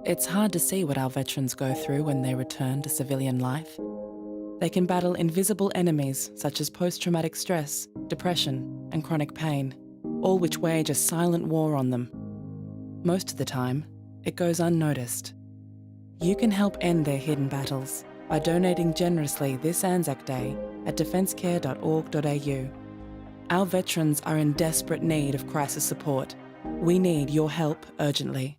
It's hard to see what our veterans go through when they return to civilian life. They can battle invisible enemies such as post-traumatic stress, depression, and chronic pain, all which wage a silent war on them. Most of the time, it goes unnoticed. You can help end their hidden battles by donating generously this Anzac Day at defencecare.org.au. Our veterans are in desperate need of crisis support. We need your help urgently.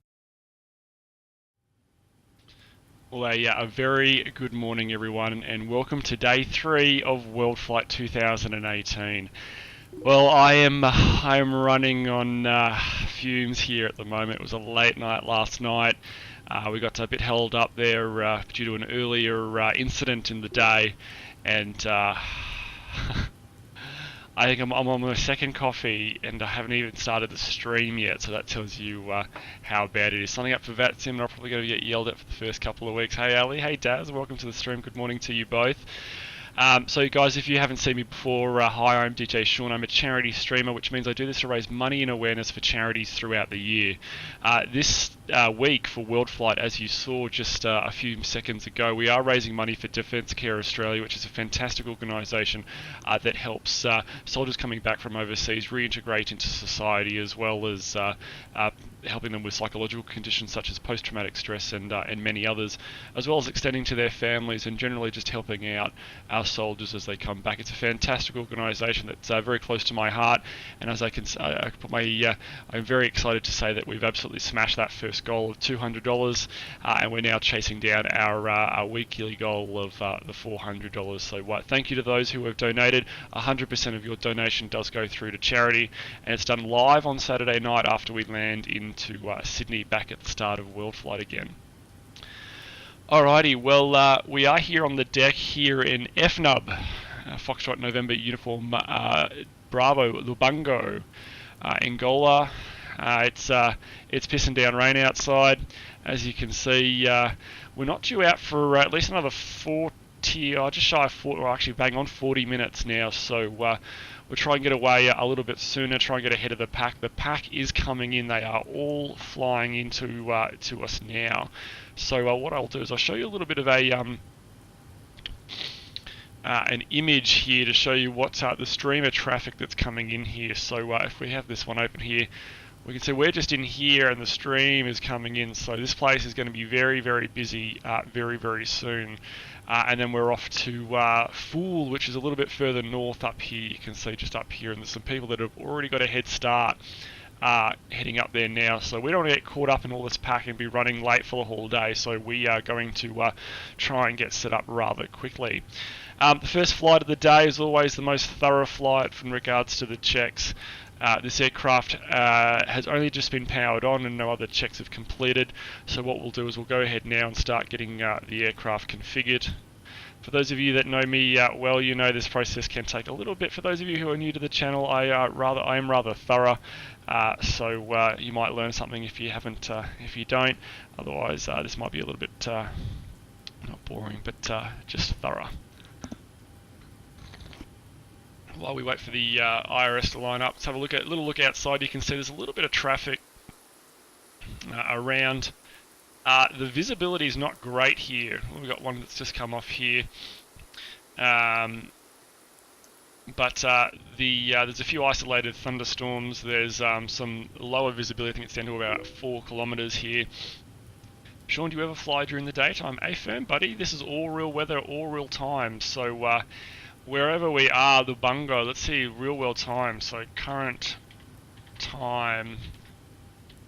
Well, a very good morning, everyone, and welcome to day 3 of Worldflight 2018. Well, I'm running on fumes here at the moment. It was a late night last night. We got a bit held up there due to an earlier incident in the day, and I think I'm on my second coffee and I haven't even started the stream yet, so that tells you how bad it is. Signing up for VATSIM and I'm probably going to get yelled at for the first couple of weeks. Hey Ali, hey Daz, welcome to the stream. Good morning to you both. So guys, if you haven't seen me before, hi, I'm DJ Sean. I'm a charity streamer, which means I do this to raise money and awareness for charities throughout the year. This week for Worldflight, as you saw just a few seconds ago, we are raising money for Defence Care Australia, which is a fantastic organisation that helps soldiers coming back from overseas reintegrate into society, as well as helping them with psychological conditions such as post-traumatic stress and many others, as well as extending to their families and generally just helping out our soldiers as they come back. It's a fantastic organisation that's very close to my heart, and as I can I'm very excited to say that we've absolutely smashed that first goal of $200, and we're now chasing down our weekly goal of the $400. So thank you to those who have donated. 100% of your donation does go through to charity, and it's done live on Saturday night after we land into Sydney back at the start of Worldflight again. Alrighty, well, we are here on the deck here in FNUB, Foxtrot November Uniform Bravo Lubango, Angola. It's pissing down rain outside. As you can see, we're not due out for at least another 40, just shy of 40, or actually bang on 40 minutes now, so we'll try and get away a little bit sooner, try and get ahead of the pack. The pack is coming in. They are all flying into to us now. So what I'll do is I'll show you a little bit of an image here to show you what's the streamer traffic that's coming in here. So if we have this one open here, we can see we're just in here and the stream is coming in. So this place is going to be very, very busy very, very soon. And then we're off to Fool, which is a little bit further north up here. You can see just up here, and there's some people that have already got a head start heading up there now. So we don't want to get caught up in all this pack and be running late for the whole day. So we are going to try and get set up rather quickly. The first flight of the day is always the most thorough flight in regards to the checks. This aircraft has only just been powered on and no other checks have completed. So what we'll do is we'll go ahead now and start getting the aircraft configured. For those of you that know me well, you know this process can take a little bit. For those of you who are new to the channel, I am rather thorough. So you might learn something if you haven't, if you don't. Otherwise, this might be a little bit not boring, but just thorough. While we wait for the IRS to line up, let's have a little look outside. You can see there's a little bit of traffic around. The visibility is not great here. We've got one that's just come off here. But there's a few isolated thunderstorms. There's some lower visibility. I think it's down to about 4 kilometers here. Sean, do you ever fly during the daytime? Firm, buddy. This is all real weather, all real time. So wherever we are, the bungo, let's see real world time. So current time,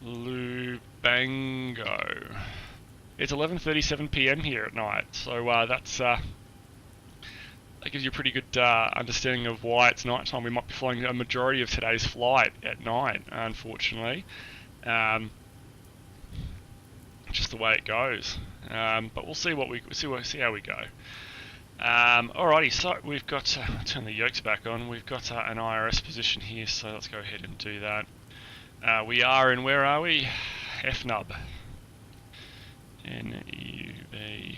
Lubango. It's 11:37 p.m. here at night. So that gives you a pretty good understanding of why it's night time. We might be flying a majority of today's flight at night, unfortunately. Just the way it goes. But we'll see see how we go. Alrighty, so we've got to turn the yokes back on. We've got an IRS position here, so let's go ahead and do that. We are in, where are we? FNUB. NUB.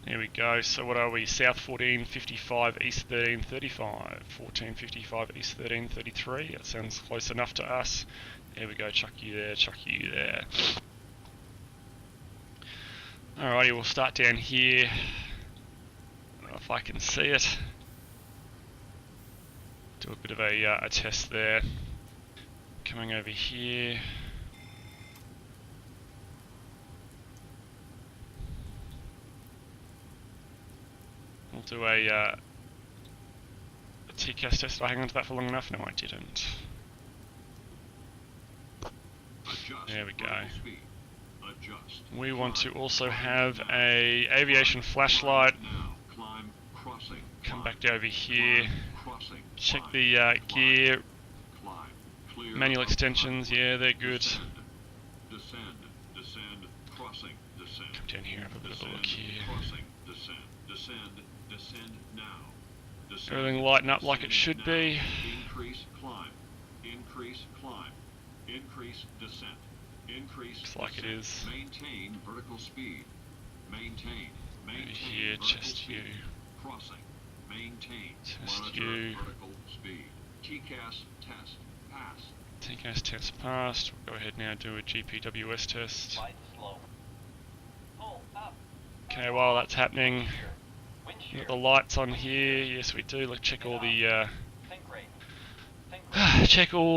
There we go. So what are we? South 1455, East 1335. 1455, East 1333. That sounds close enough to us. There we go. Chuck you there, chuck you there. Alrighty, we'll start down here. I don't know if I can see it. Do a bit of a test there. Coming over here. We'll do a TCAS test. Did I hang on to that for long enough? No, I didn't. There we go. We want to also have a aviation flashlight. Come back over here. Check the gear. Manual extensions, yeah, they're good. Come down here and have a bit of a look here. Everything lighten up like it should be. Looks like it is. Maintain vertical speed. Maintain. Over here, chest U. Crossing. Maintain. Chest U. Vertical speed. TCAS test passed. TCAS test passed. We'll go ahead now and do a GPWS test. Okay, while that's happening, got the lights on here. Yes, we do. Let's check all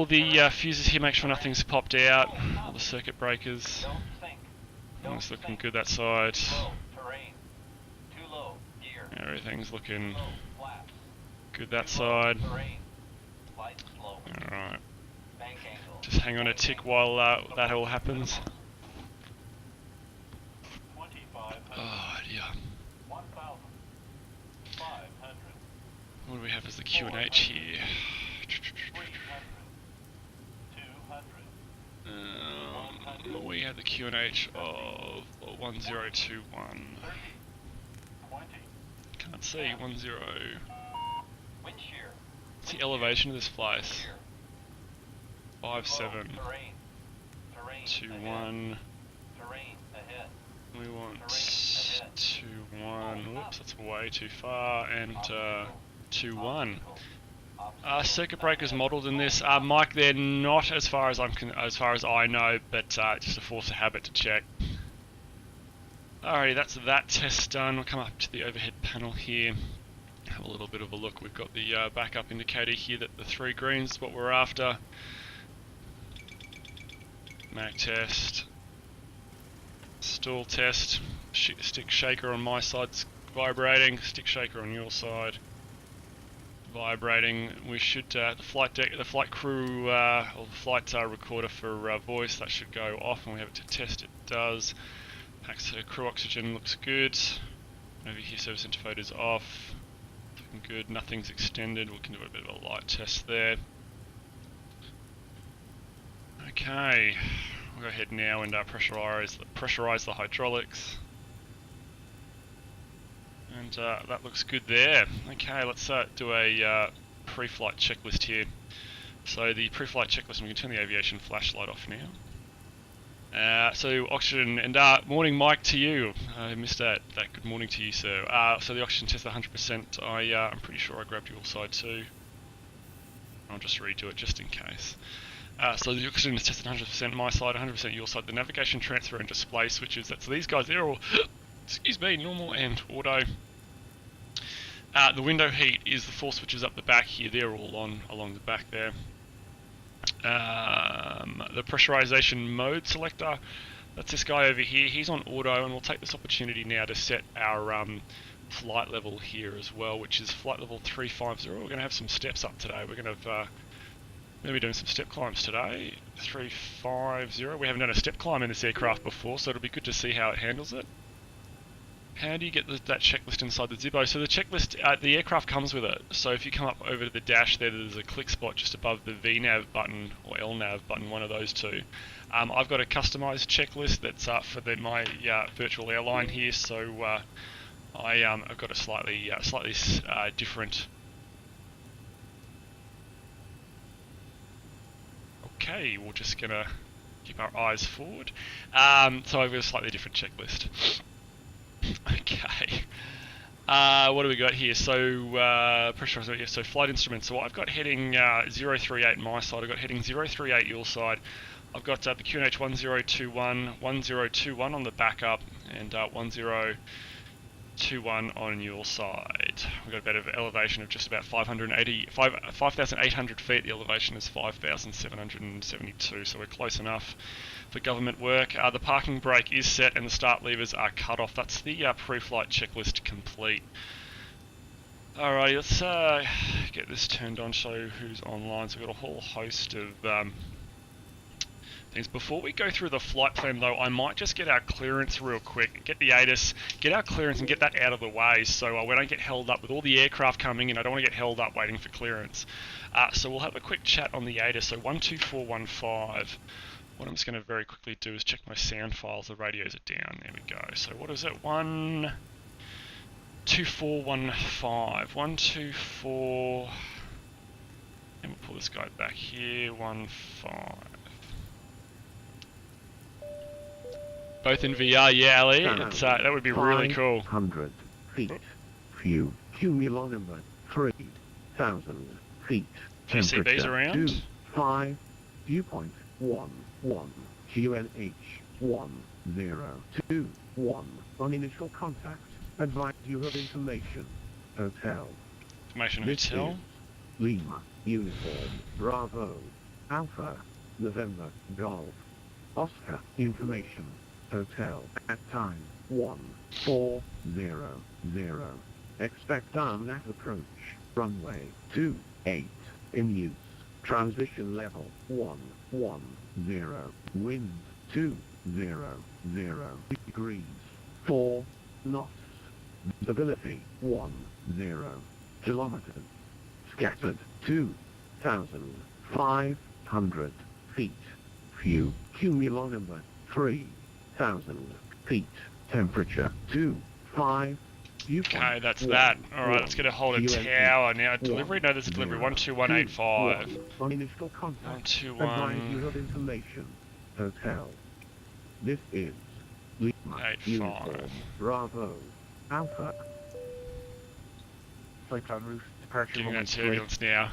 the fuses here. Make sure nothing's popped out. All the circuit breakers. It's looking good that side. Everything's looking good that side. Alright. Just hang on a tick while that all happens. Oh dear. What do we have as the Q&H here? We have the Q&H of 1021. Can't see 10. What's the elevation of this place? 5721. We want 21. Whoops, that's way too far. And 21. Circuit breakers modelled in this. Mike, they're not as far as I know, but just a force of habit to check. Alrighty, that's that test done. We'll come up to the overhead panel here. Have a little bit of a look. We've got the backup indicator here that the 3 greens is what we're after. Mag test. Stall test. Stick shaker on my side's vibrating. Stick shaker on your side vibrating. We should the flight crew or the flight recorder for voice, that should go off, and we have it to test. It does. Packs crew oxygen looks good. Over here, service interface is off. Looking good. Nothing's extended. We can do a bit of a light test there. Okay, we'll go ahead now and pressurize the hydraulics. And that looks good there. Okay, let's do a pre-flight checklist here. So the pre-flight checklist, we can turn the aviation flashlight off now. So oxygen, and morning Mike to you. I missed that. Good morning to you, sir. So the oxygen test 100%. I'm pretty sure I grabbed your side too. I'll just redo it just in case. So the oxygen is tested 100% my side, 100% your side. The navigation, transfer, and display switches. So these guys, they're all, excuse me, normal and auto. The window heat is the 4 switches up the back here. They're all on along the back there. The pressurization mode selector, that's this guy over here. He's on auto, and we'll take this opportunity now to set our flight level here as well, which is flight level 350. We're going to have some steps up today. We're going to maybe doing some step climbs today. 350. We haven't done a step climb in this aircraft before, so it'll be good to see how it handles it. How do you get that checklist inside the Zippo? So the checklist, the aircraft comes with it. So if you come up over to the dash there's a click spot just above the VNAV button or LNAV button, one of those two. I've got a customized checklist that's for my virtual airline here, so I've got a slightly different. Okay, we're just gonna keep our eyes forward. So I've got a slightly different checklist. Okay. What do we got here? So pressure. So flight instruments. So I've got heading 038 my side. I've got heading 038 your side. I've got the QNH 1021 on the backup, and 1021 on your side. We've got a bit of elevation of just about 5,800 feet. The elevation is 5,772, so we're close enough for government work. The parking brake is set and the start levers are cut off. That's the pre-flight checklist complete. Alright, let's get this turned on, show who's online. So we've got a whole host of things. Before we go through the flight plan though, I might just get our clearance real quick, get the ATIS, get our clearance and get that out of the way so we don't get held up with all the aircraft coming in. I don't want to get held up waiting for clearance. So we'll have a quick chat on the ATIS. So 12415. What I'm just going to very quickly do is check my sound files. The radios are down. There we go. So what is it? 12415. 124. And we'll pull this guy back here. 15. Both in VR, yeah, Ali. It's, that would be really cool. 500 feet. View. Cumulonimbus 3,000 feet. Do you see these around? 5. Viewpoint 1 1. QNH 1021. On initial contact, advise you of information. Hotel. Information This hotel. is Lima. Uniform. Bravo. Alpha. November. Golf. Oscar. Information. Hotel. At time 1400. Expect down at approach. Runway 28. In use. Transition level 110. Wind 200 degrees. 4 knots. Stability 10 kilometers. Scattered 2,500 feet. View. Cumulonimbus 3,000 feet. Temperature 25. Okay, that's that. Alright, let's get a hold of tower now. Delivery? No, there's a delivery. 12185. On initial contact. 121. Advise you of information. Hotel. This is Lima. 85. Uniform. Bravo. Alpha. Flight plan route, departure Getting that 113. turbulence now.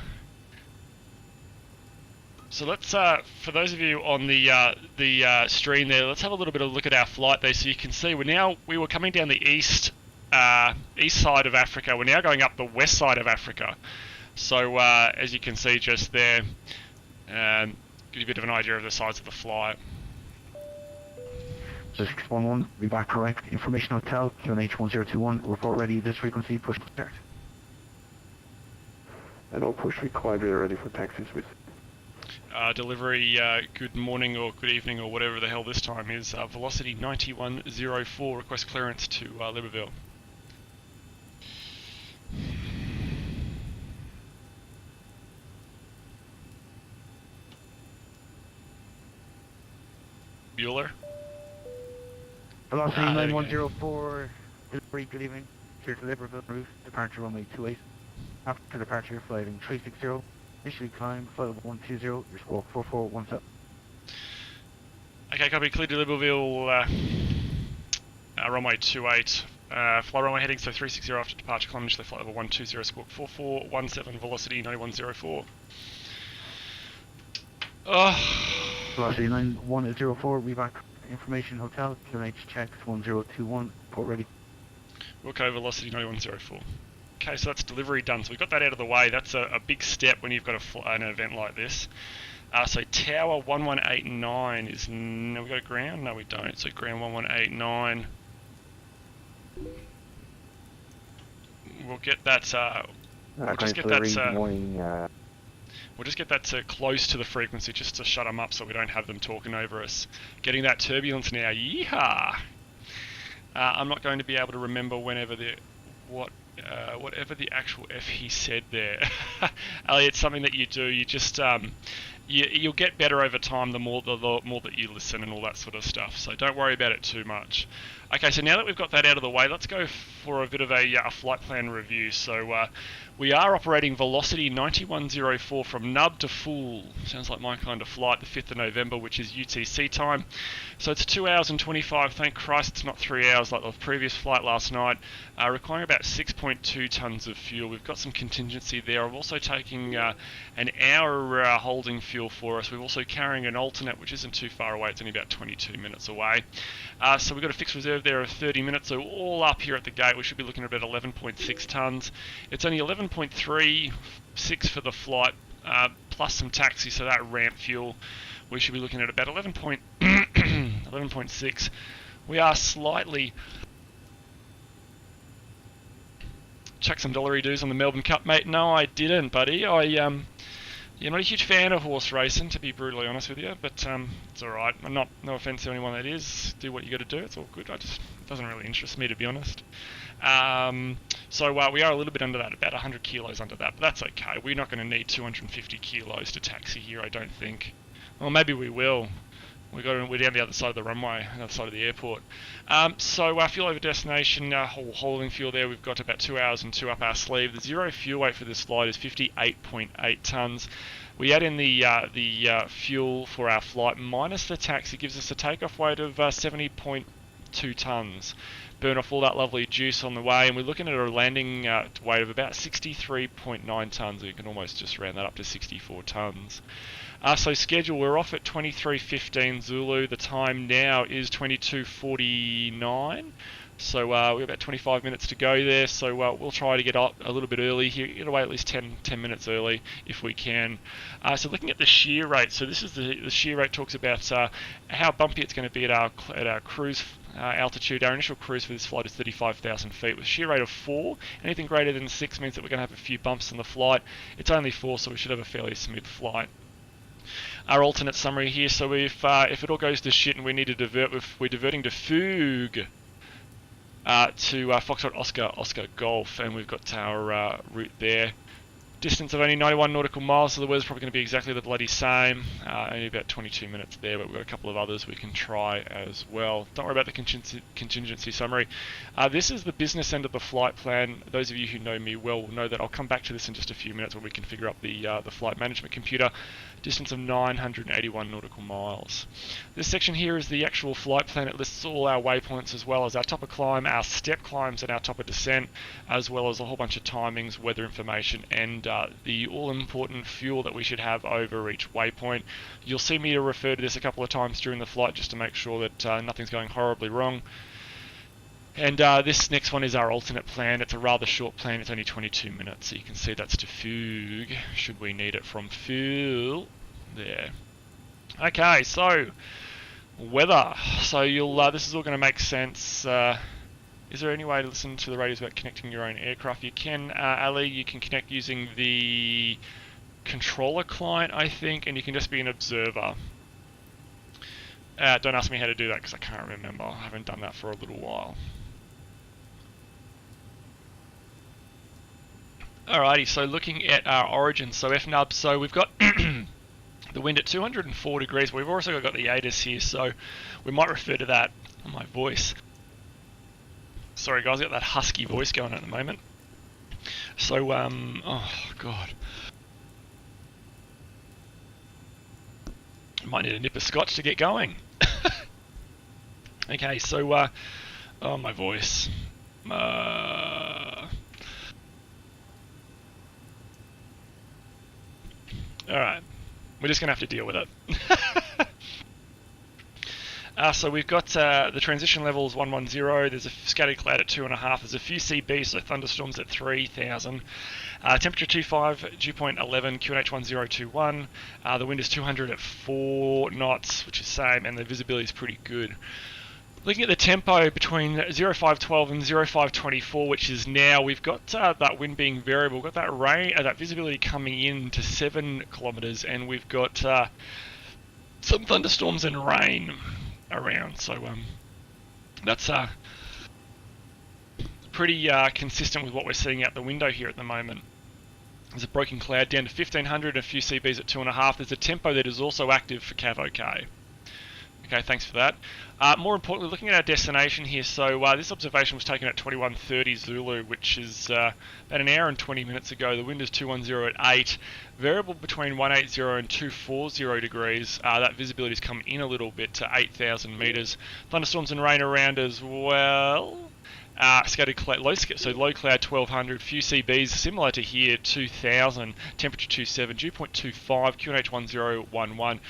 So let's, for those of you on the stream there, let's have a little bit of a look at our flight there. So you can see we were coming down the east side of Africa. We're now going up the west side of Africa. So as you can see just there, give you a bit of an idea of the size of the flight. So 611, be back correct. Information hotel, QNH 1021, report ready, this frequency, push to start. And all push required, we are ready for taxi with. Delivery, good morning or good evening or whatever the hell this time is. Velocity 9104, request clearance to Libreville. Bueller? Velocity there we go. 9104, delivery, good evening. Clear to Libreville route, departure runway 28. After departure, flighting 360. Initially climb, flight level 120, your squawk 4417. Okay, copy. Clear to Libreville, runway 28. Fly runway heading, so 360 after departure, climb initially flight level 120, squawk 4417, velocity 9104. Velocity 9104, we back. Information hotel, QNH checks 1021, port ready. Okay, velocity 9104. Okay, so that's delivery done. So we got that out of the way. That's a big step when you've got an event like this. So tower 1189 is... No, we got a ground? No, we don't. So ground 1189. We'll get that... we'll just get that... morning, We'll just get that to close to the frequency just to shut them up so we don't have them talking over us. Getting that turbulence now. Yeehaw! I'm not going to be able to remember whenever whatever the actual F he said there. Ali, it's something that you do. You just you'll get better over time the more that you listen and all that sort of stuff. So don't worry about it too much. Okay, so now that we've got that out of the way, let's go for a bit of a flight plan review. So we are operating velocity 9104 from Nub to Fool. Sounds like my kind of flight, the 5th of November, which is UTC time. So it's 2 hours and 25, thank Christ it's not 3 hours like the previous flight last night, requiring about 6.2 tonnes of fuel. We've got some contingency there. I'm also taking an hour holding fuel for us. We're also carrying an alternate, which isn't too far away. It's only about 22 minutes away. So we've got a fixed reserve there of 30 minutes. So all up here at the gate, we should be looking at about 11.6 tonnes. It's only 11.36 for the flight, plus some taxi, so that ramp fuel. We should be looking at about 11.6. We are slightly... Chuck some dollary-doos on the Melbourne Cup, mate. No, I didn't, buddy. You're not a huge fan of horse racing, to be brutally honest with you, but it's alright. I'm not, no offence to anyone that is. Do what you got to do, it's all good. It doesn't really interest me, to be honest. So we are a little bit under that, about 100 kilos under that, but that's okay. We're not going to need 250 kilos to taxi here, I don't think. Well, maybe we will. We're down the other side of the runway, the other side of the airport. So fuel over destination, holding fuel there, we've got about 2 hours and 2 up our sleeve. The zero fuel weight for this flight is 58.8 tonnes. We add in the fuel for our flight minus the tax. It gives us a takeoff weight of 70.2 tonnes. Burn off all that lovely juice on the way, and we're looking at a landing weight of about 63.9 tonnes. You can almost just round that up to 64 tonnes. So schedule, we're off at 23:15 Zulu. The time now is 22:49. So we have about 25 minutes to go there. So we'll try to get up a little bit early here, get away at least 10 minutes early if we can. So looking at the shear rate, so this is the shear rate talks about how bumpy it's going to be at our cruise altitude. Our initial cruise for this flight is 35,000 feet with a shear rate of 4. Anything greater than 6 means that we're going to have a few bumps on the flight. It's only 4, so we should have a fairly smooth flight. Our alternate summary here, so if it all goes to shit and we need to divert, we're diverting to Fug to Foxtrot Oscar Golf, and we've got our route there. Distance of only 91 nautical miles, so the weather's probably going to be exactly the bloody same. Only about 22 minutes there, but we've got a couple of others we can try as well. Don't worry about the contingency summary. This is the business end of the flight plan. Those of you who know me well will know that I'll come back to this in just a few minutes when we can figure up the flight management computer. Distance of 981 nautical miles. This section here is the actual flight plan. It lists all our waypoints as well as our top of climb, our step climbs, and our top of descent, as well as a whole bunch of timings, weather information, and the all-important fuel that we should have over each waypoint. You'll see me refer to this a couple of times during the flight just to make sure that nothing's going horribly wrong. And this next one is our alternate plan. It's a rather short plan. It's only 22 minutes, so you can see that's to Fug, should we need it from fuel. There. Okay, so weather. So this is all going to make sense. Is there any way to listen to the radios about connecting your own aircraft? You can, Ali, you can connect using the controller client, I think, and you can just be an observer. Don't ask me how to do that because I can't remember. I haven't done that for a little while. Alrighty, so looking at our origin, so FNUB, so we've got the wind at 204 degrees. We've also got the ATIS here, so we might refer to that on my voice. Sorry guys, I've got that husky voice going on at the moment. So, oh god. Might need a nip of scotch to get going. Okay, so, oh my voice. Alright, we're just going to have to deal with it. So we've got the transition level is 110, there's a scattered cloud at 2.5, there's a few CB, so thunderstorms at 3,000. Temperature 25, dew point 11, QNH 1021. The wind is 200 at 4 knots, which is same, and the visibility is pretty good. Looking at the tempo between 0512 and 0524, which is now, we've got that wind being variable. We've got that rain, that visibility coming in to 7 kilometers, and we've got some thunderstorms and rain around. So that's pretty consistent with what we're seeing out the window here at the moment. There's a broken cloud down to 1500, a few CBs at 2.5. There's a tempo that is also active for Cav OK. Okay, thanks for that. More importantly, looking at our destination here, so this observation was taken at 21:30 Zulu, which is about an hour and 20 minutes ago. The wind is 210 at 8, variable between 180 and 240 degrees. That visibility's come in a little bit to 8,000 meters. Thunderstorms and rain around as well. Scattered cloud, low cloud 1200, few CBs similar to here 2000, temperature 27, dew point 25, QNH 1011.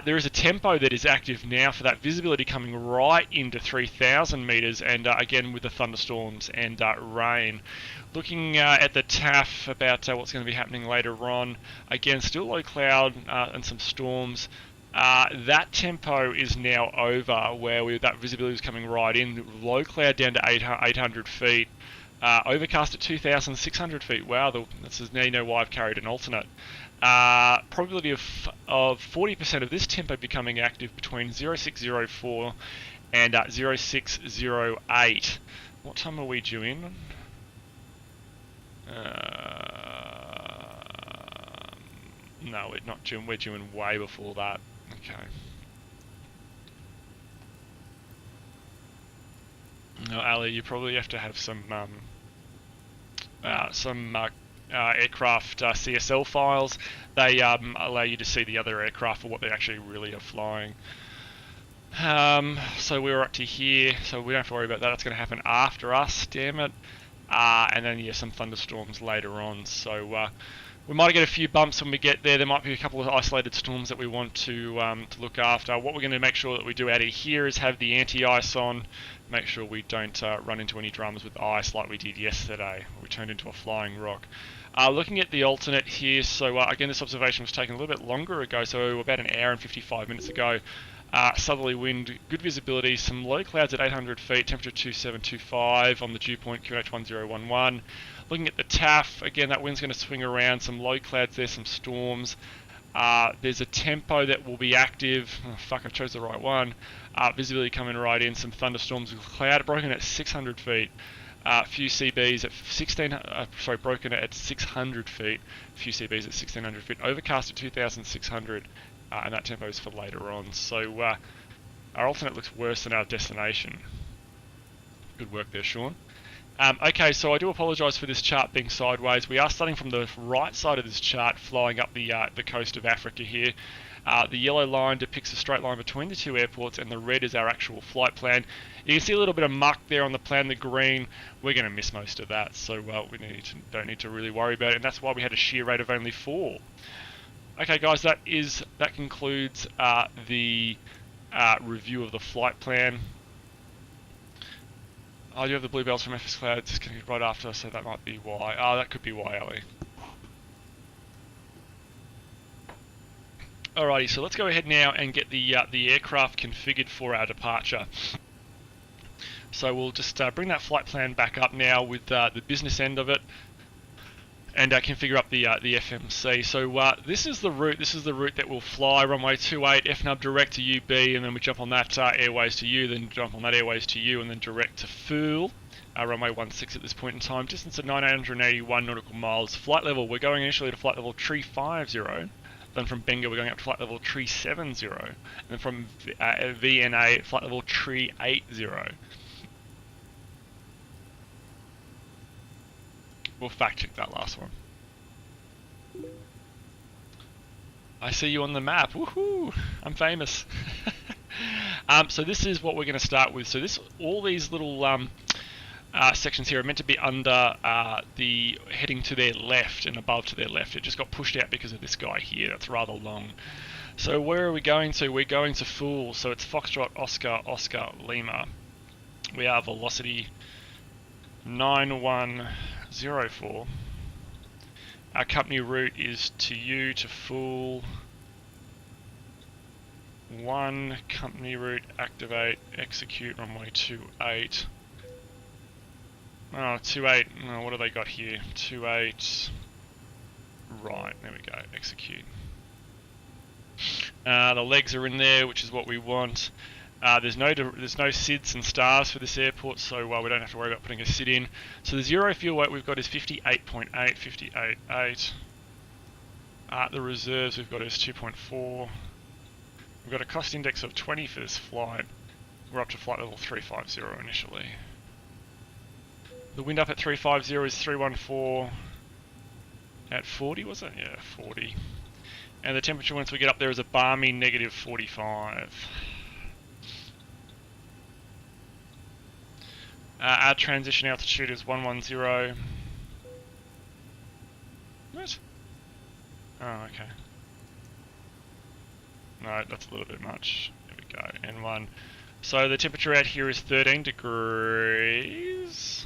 There is a tempo that is active now for that visibility coming right into 3,000 meters, and again with the thunderstorms and rain. Looking at the TAF about what's going to be happening later on, again still low cloud and some storms. That tempo is now over, where that visibility is coming right in. Low cloud down to 800 feet. Overcast at 2,600 feet. Wow, this is now you know why I've carried an alternate. Probability of 40% of this tempo becoming active between 0604 and 0608. What time are we due in? No, we're not due. We're due in way before that. Okay. No, Ali, you probably have to have some aircraft CSL files. They allow you to see the other aircraft for what they actually really are flying. So we're up to here, so we don't have to worry about that. That's going to happen after us, damn it. And then yeah, some thunderstorms later on. So we might get a few bumps when we get there. There might be a couple of isolated storms that we want to look after. What we're going to make sure that we do out of here is have the anti-ice on. Make sure we don't run into any dramas with ice like we did yesterday. We turned into a flying rock. Looking at the alternate here, so again this observation was taken a little bit longer ago, so about an hour and 55 minutes ago. Southerly wind, good visibility, some low clouds at 800 feet, temperature 2725 on the dew point, QNH 1011. Looking at the TAF, again that wind's going to swing around, some low clouds there, some storms. There's a tempo that will be active. Oh, fuck, I chose the right one. Visibility coming right in, some thunderstorms with cloud broken at 600 feet. Few CBs at broken at 600 feet. Few CBs at 1600 feet. Overcast at 2600. And that tempo is for later on. So our alternate looks worse than our destination. Good work there, Sean. Okay, so I do apologise for this chart being sideways. We are starting from the right side of this chart, flying up the coast of Africa here. The yellow line depicts a straight line between the two airports, and the red is our actual flight plan. You can see a little bit of muck there on the plan. The green, we're going to miss most of that, so we don't need to really worry about it, and that's why we had a shear rate of only 4. Okay, guys, that concludes the review of the flight plan. Oh, you have the blue bells from FS Cloud disconnected right after, so that might be why. Oh, that could be why, Ali. Alrighty, so let's go ahead now and get the aircraft configured for our departure. So we'll just bring that flight plan back up now with the business end of it, and configure up the FMC. So this is the route. This is the route that will fly runway 28, FNUB direct to UB, and then we jump on that airways to U, then jump on that airways to U, and then direct to Fool, runway 16 at this point in time. Distance of 981 nautical miles. Flight level, we're going initially to flight level 350. Then from Benga, we're going up to flight level 370. And then from VNA, flight level 380. We'll fact check that last one. I see you on the map. Woohoo! I'm famous. So this is what we're going to start with. So all these little sections here are meant to be under the heading to their left and above to their left. It just got pushed out because of this guy here. That's rather long. So where are we going to? We're going to Fool. So it's Foxtrot Oscar Oscar Lima. We are velocity 9104. Our company route is to U to Fool. 1 company route, activate, execute runway 28. Oh, 28. Oh, what have they got here? 28. Right, there we go. Execute. The legs are in there, which is what we want. There's no SIDs and stars for this airport, so we don't have to worry about putting a SID in. So the zero fuel weight we've got is 58.8, 58.8. The reserves we've got is 2.4. We've got a cost index of 20 for this flight. We're up to flight level 350 initially. The wind up at 350 is 314 at 40, was it? Yeah, 40. And the temperature once we get up there is a balmy negative 45. Our transition altitude is 110. What? Oh, okay. No, that's a little bit much. There we go. N1. So the temperature out here is 13 degrees.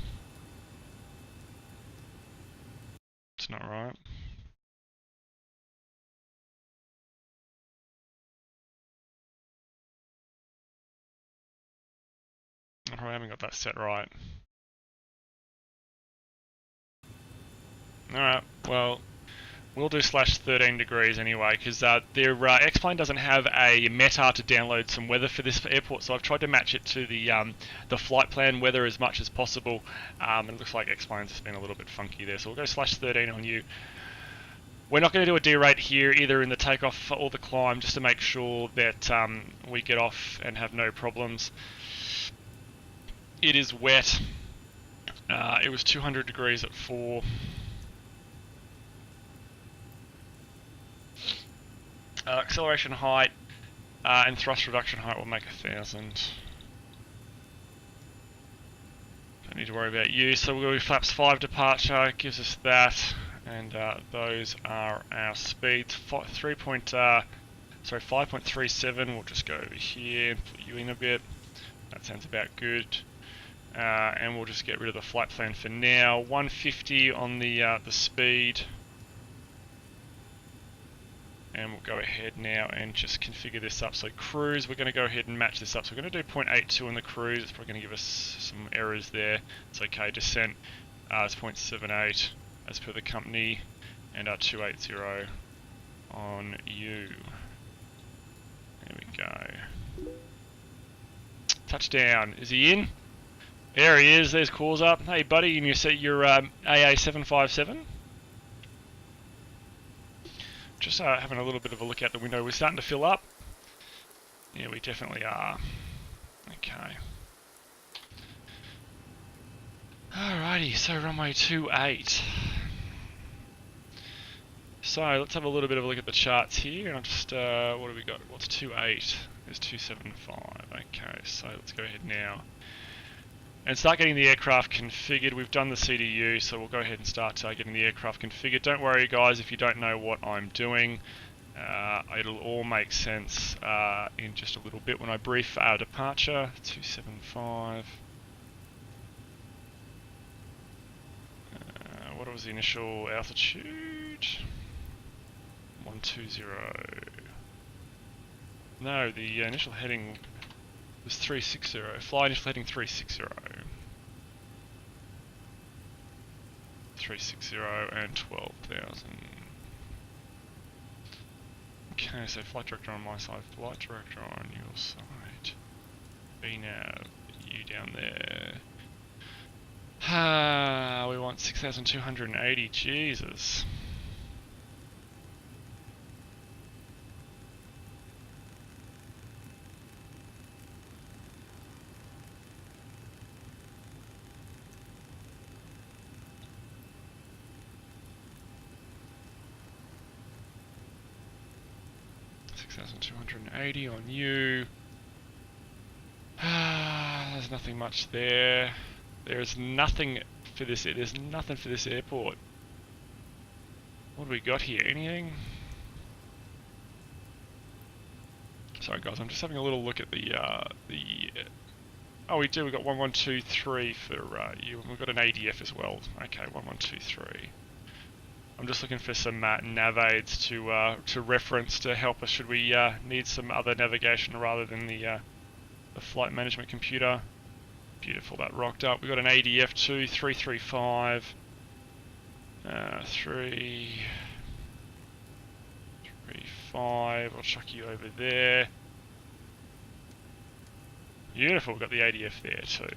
It's not right. Oh, I haven't got that set right. Alright, well, we'll do /13 degrees anyway, because their X-Plane doesn't have a meta to download some weather for this airport, so I've tried to match it to the flight plan weather as much as possible. It looks like X-Plane's just been a little bit funky there, so we'll go /13 on you. We're not going to do a derate here, either in the takeoff or the climb, just to make sure that we get off and have no problems. It is wet. It was 200 degrees at 4. Acceleration height and thrust reduction height will make 1,000. Don't need to worry about you. So we'll go with flaps 5 departure, gives us that, and those are our speeds. 5.37. We'll just go over here and put you in a bit. That sounds about good. And we'll just get rid of the flight plan for now. 150 on the speed. And we'll go ahead now and just configure this up. So cruise, we're going to go ahead and match this up. So we're going to do 0.82 on the cruise. It's probably going to give us some errors there. It's okay. Descent is 0.78 as per the company, and 280 on you. There we go. Touchdown. Is he in? There he is. There's calls up. Hey buddy, and you set your AA757. Just having a little bit of a look out the window. We're starting to fill up. Yeah, we definitely are. Okay. Alrighty, so runway 28. So let's have a little bit of a look at the charts here. And I'll just, what have we got? What's 28? There's 275. Okay, so let's go ahead now and start getting the aircraft configured. We've done the CDU, so we'll go ahead and start getting the aircraft configured. Don't worry guys if you don't know what I'm doing. It'll all make sense in just a little bit when I brief our departure. 275. What was the initial altitude? 120. No, the initial heading was 360. Fly initial heading 360. 360 and 12,000. Okay, so flight director on my side, flight director on your side. VNav, you down there. We want 6,280, Jesus. $6,280 on you. There's nothing much there. There's nothing for this. There's nothing for this airport. What do we got here? Anything? Sorry guys, I'm just having a little look at the oh, we do. We got 1123 for you, and we've got an ADF as well. Okay, 1123. I'm just looking for some nav aids to reference to help us should we need some other navigation rather than the flight management computer. Beautiful, that rocked up. We've got an ADF too, 335. 335. I'll chuck you over there. Beautiful, we've got the ADF there too.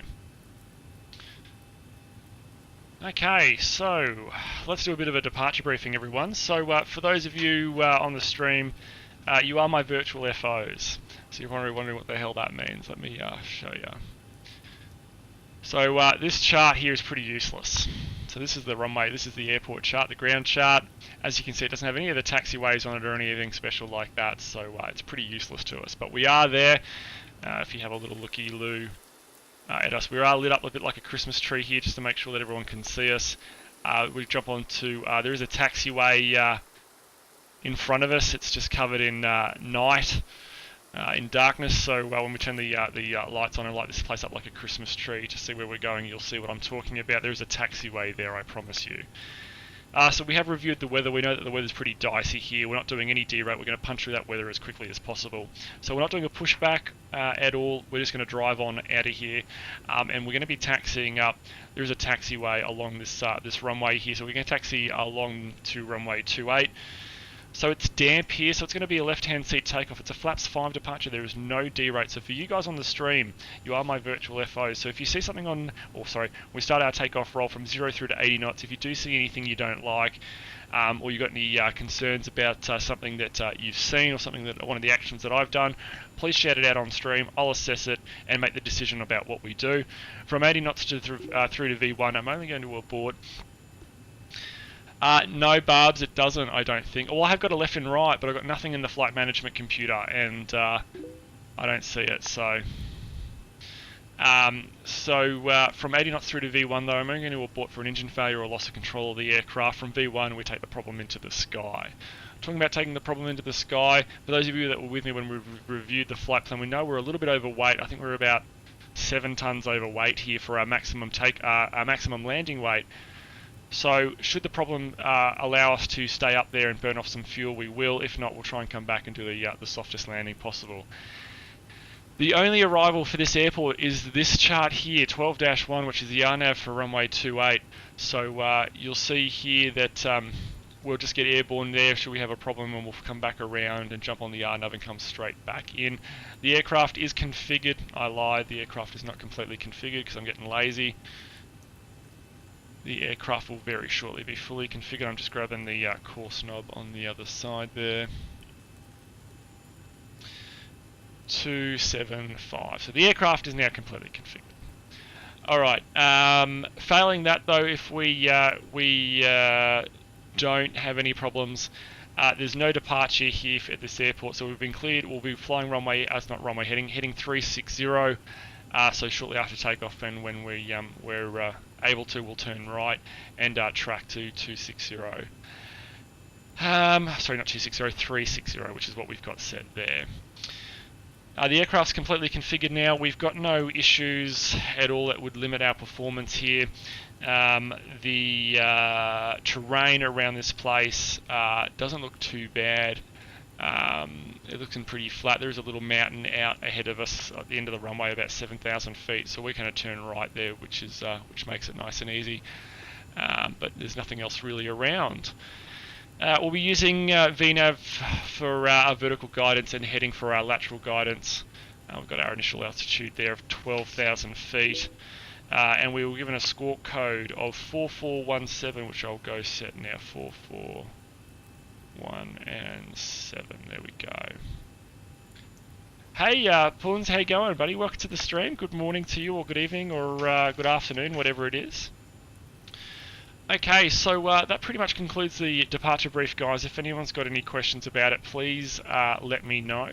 Okay, so let's do a bit of a departure briefing, everyone. So for those of you on the stream, you are my virtual FOs. So you're probably wondering what the hell that means. Let me show you. So this chart here is pretty useless. So this is the runway, this is the airport chart, the ground chart. As you can see, it doesn't have any of the taxiways on it or anything special like that, so it's pretty useless to us. But we are there. If you have a little looky-loo at us. We are lit up a bit like a Christmas tree here just to make sure that everyone can see us. We jump onto, there is a taxiway in front of us. It's just covered in night, in darkness, so when we turn the lights on and light this place up like a Christmas tree to see where we're going, you'll see what I'm talking about. There is a taxiway there, I promise you. So we have reviewed the weather. We know that the weather's pretty dicey here. We're not doing any derate. We're going to punch through that weather as quickly as possible. So we're not doing a pushback at all. We're just going to drive on out of here, and we're going to be taxiing up. There is a taxiway along this this runway here, so we're going to taxi along to runway 28. So it's damp here, so it's going to be a left-hand seat takeoff. It's a flaps 5 departure. There is no derate. So for you guys on the stream, you are my virtual FOs. So if you see something on, we start our takeoff roll from 0 through to 80 knots. If you do see anything you don't like, or you've got any concerns about something that you've seen or something that one of the actions that I've done, please shout it out on stream. I'll assess it and make the decision about what we do. From 80 knots to through to V1, I'm only going to abort. No, Barbs, it doesn't, I don't think. Well, I have got a left and right, but I've got nothing in the flight management computer, and I don't see it, so... from 80 knots through to V1, though, I'm only going to abort for an engine failure or loss of control of the aircraft. From V1, we take the problem into the sky. Talking about taking the problem into the sky, for those of you that were with me when we reviewed the flight plan, we know we're a little bit overweight. I think we're about 7 tons overweight here for our maximum landing weight. So should the problem allow us to stay up there and burn off some fuel, we will. If not, we'll try and come back and do the softest landing possible. The only arrival for this airport is this chart here, 12-1, which is the RNAV for runway 28. So you'll see here that we'll just get airborne there should we have a problem, and we'll come back around and jump on the RNAV and come straight back in. The aircraft is configured. I lied, the aircraft is not completely configured because I'm getting lazy. The aircraft will very shortly be fully configured. I'm just grabbing the course knob on the other side there. 275. So the aircraft is now completely configured. Alright, failing that though, if we don't have any problems, there's no departure here at this airport, so we've been cleared. We'll be flying runway, heading 360. So shortly after takeoff, and when we're able to, we'll turn right and track to 260. Sorry, not 260, 360, which is what we've got set there. The aircraft's completely configured now. We've got no issues at all that would limit our performance here. The terrain around this place doesn't look too bad. It looks pretty flat. There is a little mountain out ahead of us at the end of the runway, about 7,000 feet. So we're going to turn right there, which makes it nice and easy. But there's nothing else really around. We'll be using VNAV for our vertical guidance and heading for our lateral guidance. We've got our initial altitude there of 12,000 feet. And we were given a squawk code of 4417, which I'll go set now. 44117. There we go. Hey, Puns, how you going, buddy? Welcome to the stream. Good morning to you, or good evening, or good afternoon, whatever it is. Okay, so that pretty much concludes the departure brief, guys. If anyone's got any questions about it, please let me know.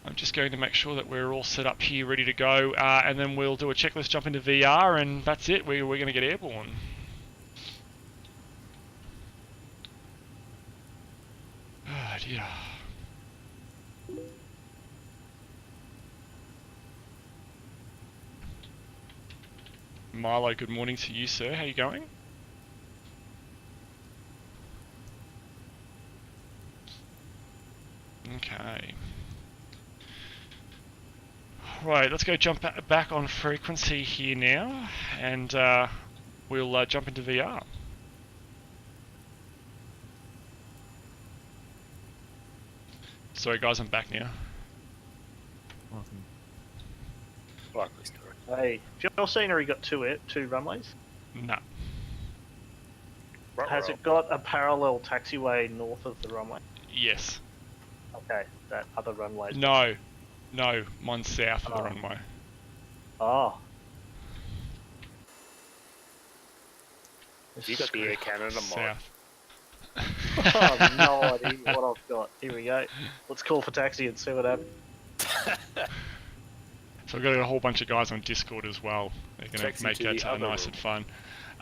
I'm just going to make sure that we're all set up here, ready to go, and then we'll do a checklist, jump into VR, and that's it. We're going to get airborne. Oh dear. Milo, good morning to you, sir. How you going? Okay. Right, let's go jump back on frequency here now, and we'll jump into VR. Sorry guys, I'm back now. Welcome. Likely story. Hey, your scenery got two runways? No. Has it got a parallel taxiway north of the runway? Yes. Okay, that other runway. No. No, mine's south of the runway. Oh. You got the air cannon on mine. South. I have no idea what I've got. Here we go. Let's call for taxi and see what happens. So we've got a whole bunch of guys on Discord as well. They're going Takes to make you to it the other nice room. and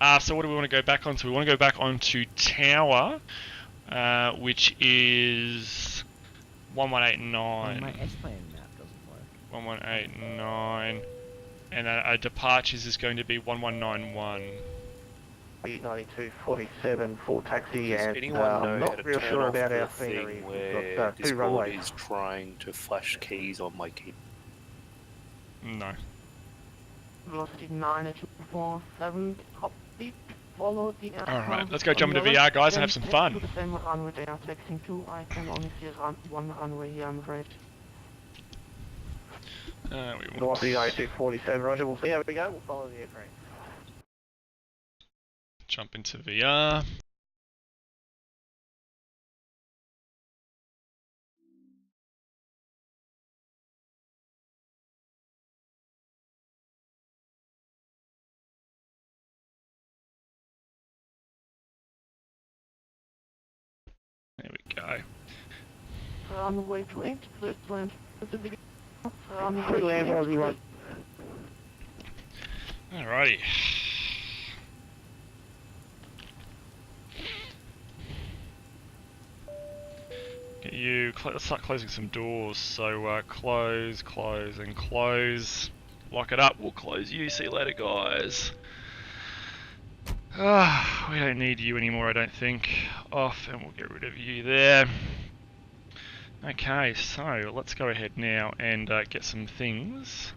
fun. So what do we want to go back on to? We want to go back onto Tower, which is 1189. My S-Plane map doesn't work. 1189. And our departures is going to be 1191. 9247 full taxi, Does and anyone know I'm how not to real turn sure off about the our thing scenery. where We've got two Discord runways. is trying to flash keys on my key? No. Velocity 9247, copy, follow the Alright, let's go jump into VR, guys, and have some fun. To the same runway they are taxing to. I can only see one runway here, I'm afraid. We want Velocity 9247, roger, we'll see how we go, we'll follow the airframe. jump into VR. There we go. Runway 28, clear to land. Runway Clear to land, Rosie, right. Alrighty. Get you. Let's start closing some doors. So close, close, and close. Lock it up. We'll close you. See you later, guys. We don't need you anymore, I don't think. Off, and we'll get rid of you there. Okay, so let's go ahead now and get some things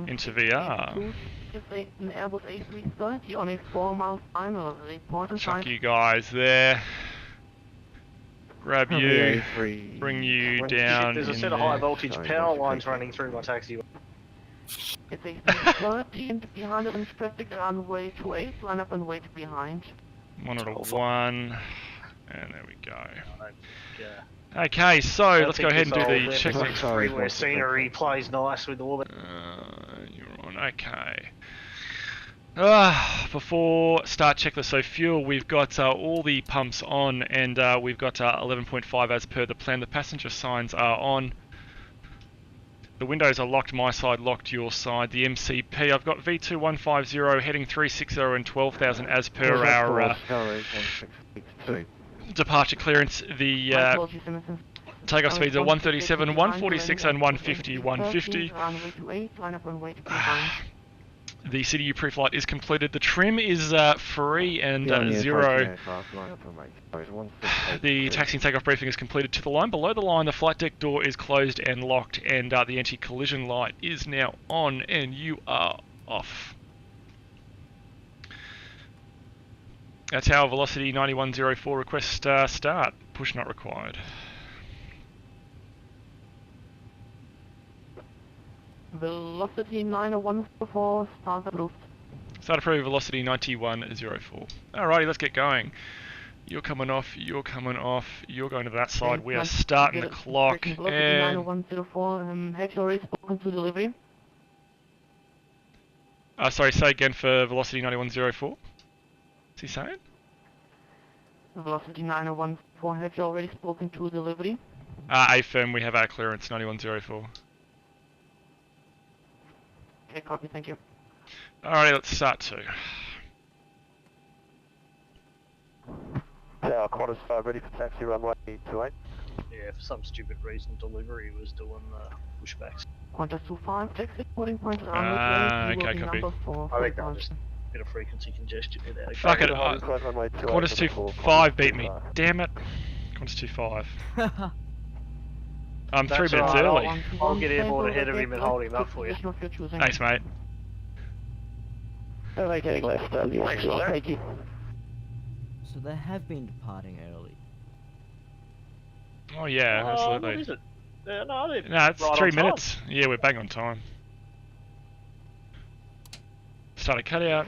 into VR. An Airbus A330 on a 4-mile final. Report Chuck you guys there. Grab you. Bring you down. There's a in set of there. high voltage power lines running through my taxi. It's a 330 and behind it inspecting runway 28, line up and wait behind. 101. And there we go. Yeah. Okay, so let's go ahead and do the checklist. Sorry, where scenery plays nice with all the. You're on. Okay. Before start checklist, so fuel, we've got all the pumps on, and we've got 11.5 as per the plan. The passenger signs are on. The windows are locked, my side locked, your side. The MCP, I've got V2150 heading 360 and 12,000 as per our departure clearance. The takeoff speeds are 137, 146 and 150, 150. Runway 28, line up and wait behind. The CDU pre-flight is completed. The trim is free and 0. The taxi and takeoff briefing is completed to the line. Below the line, the flight deck door is closed and locked, and the anti-collision light is now on, and you are off. Our tower velocity 9104, request start. Push not required. Velocity 9144, start approved. Start approved, velocity 9104. Alrighty, let's get going. You're coming off, you're coming off, you're going to that side. We are starting the clock. Velocity And 9104, have you already spoken to delivery? sorry, say again for velocity 9104. What's he saying? Velocity 9114, have you already spoken to delivery? AFIRM, we have our clearance 9104. Okay, copy, thank you. Alrighty, let's start to. Tower Qantas 5 ready for taxi runway 28. Yeah, for some stupid reason, delivery was doing pushbacks. Qantas 25, taxi reporting point okay, runway 28, copy. number 4. I think I'm just a bit of frequency congestion without. Fuck it, Runway 28, Qantas 25 beat me. Damn it. Qantas 25. I'm 3 That's minutes alright, early. I'll get airborne ahead of him and hold him up for you. Thanks, mate. Okay, left, thank you. So they have been departing early. Oh yeah, absolutely. What is it? No, they're No, it's right 3 on time. minutes. Yeah, we're bang on time. Start a cutout.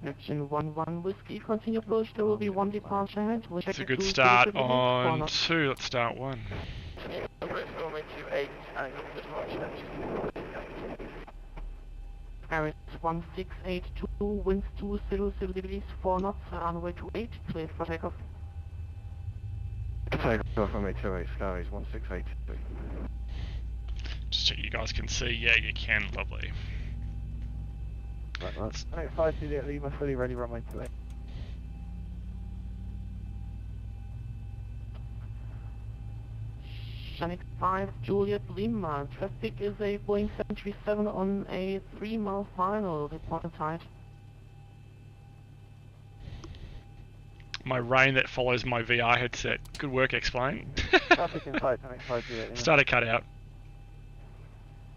Action 11 whiskey, continue approach, there will be one departure ahead. We'll check It's a it good to start delivery on next 2. Let's start 1. Paris 1682, winds 200 degrees, 4 knots, runway 28, clear for takeoff. Take off from 28, skies 1682. Just so you guys can see. Yeah, you can. Lovely. Right. 5 Juliet Lima, fully ready, runway 28. Channel 5, Juliet Lima. Traffic is a Boeing 737 on a 3-mile final. Report inside. My rain that follows my VR headset. Good work, Explain. Traffic inside, Channel 5 Juliet Lima. Started cut out.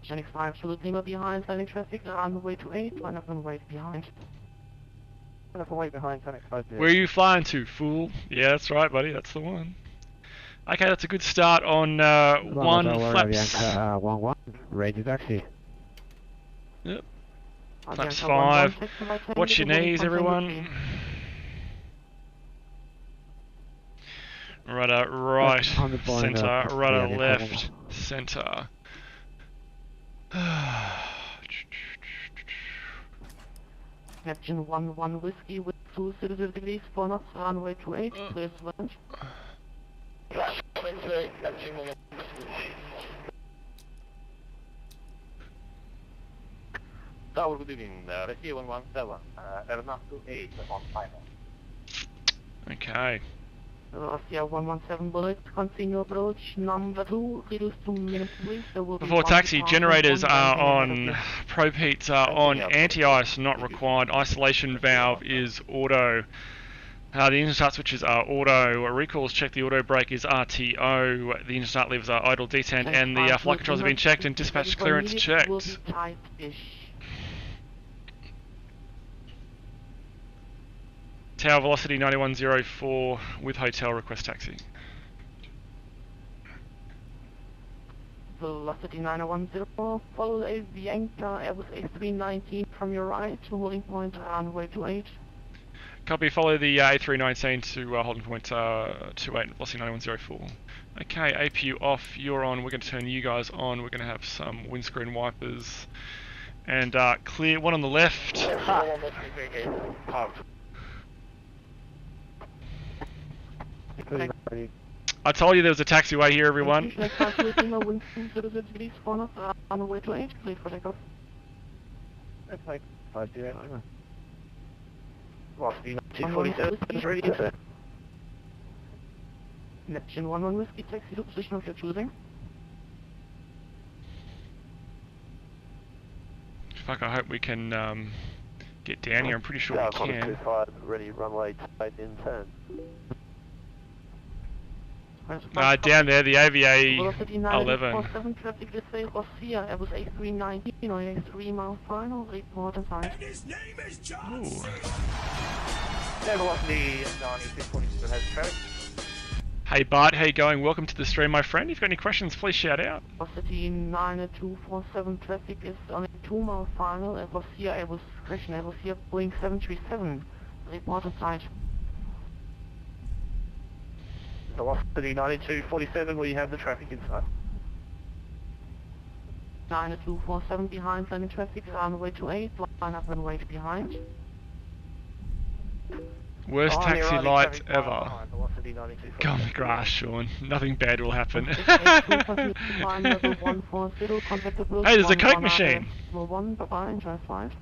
Channel 5, Juliet Lima behind, landing traffic, runway 28, line up and wait behind. Line up and wait behind, Channel 5 Juliet. Where are you flying to, fool? Yeah, that's right, buddy. That's the one. Okay, that's a good start on one flaps. 1-1, ready taxi. Yep. Flaps 5. Watch your knees, everyone. Rudder right, centre, rudder left, centre. Neptune 1-1 whiskey with 200 degrees, 4 knots, runway 28, clear to launch. Tower, good evening. Rescue 117, Ernesto 8 on final. Okay. Russia 117 bullet, continue approach number 2, reduce to minutes please. Before taxi, generators are on, probe heats are on, anti-ice not required, isolation valve is auto. The engine start switches are auto, recalls check, the auto brake is RTO, the engine start levers are idle detent, and the flight controls have been checked and dispatch clearance checked. Tower velocity 9104 with hotel, request taxi. Velocity 9010, follow the Bianca Airbus A319 from your right to holding point runway 28. Copy, follow the A319 to holding point 28, velocity 9104. Okay, APU off, you're on, we're going to turn you guys on, we're going to have some windscreen wipers. And clear, one on the left. I told you there was a taxiway here, everyone. Neptune 1-1 whiskey, taxi to position of your choosing. Fuck, I hope we can get down here. I'm pretty sure we can. Ready, runway 28 in 10. Down there, the AVA Velocity 11. 947 traffic this way, Russia, Airbus A319 on a 3-mile final, report inside. Ooh. Velocity 9647 has traffic. Hey Bart, how you going? Welcome to the stream, my friend. If you've got any questions, please shout out. Velocity 9247 traffic is on a 2-mile final, Russia, Airbus Christian, Russia, Boeing 737, report inside. Velocity 9247, we have the traffic inside. 9247 behind, landing traffic runway 28, line up and wait behind. Worst taxi lights ever. Velocity 9247. Go on the grass, Sean. Nothing bad will happen. Hey, there's a Coke machine. 1, bye-bye, enjoy flight.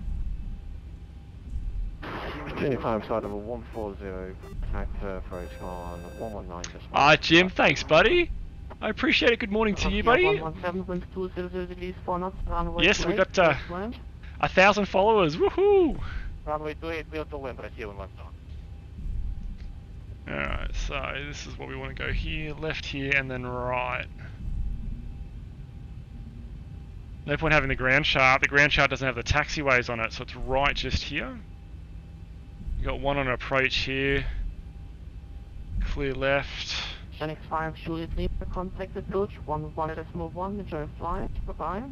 25 side of a 140, actor approach on 119. Ah, Jim, thanks, buddy. I appreciate it. Good morning to you, buddy. Yes, we got 1,000 followers. Woohoo! Runway 28, build the wind, but here 117. Alright, so this is what we want to go here, left here, and then right. No point having the ground shaft. The ground shaft doesn't have the taxiways on it, so it's right just here. You got one on approach here. Clear left. Channel 5, Juliet Lima, contact approach 11.1, enjoy flight, bye-bye.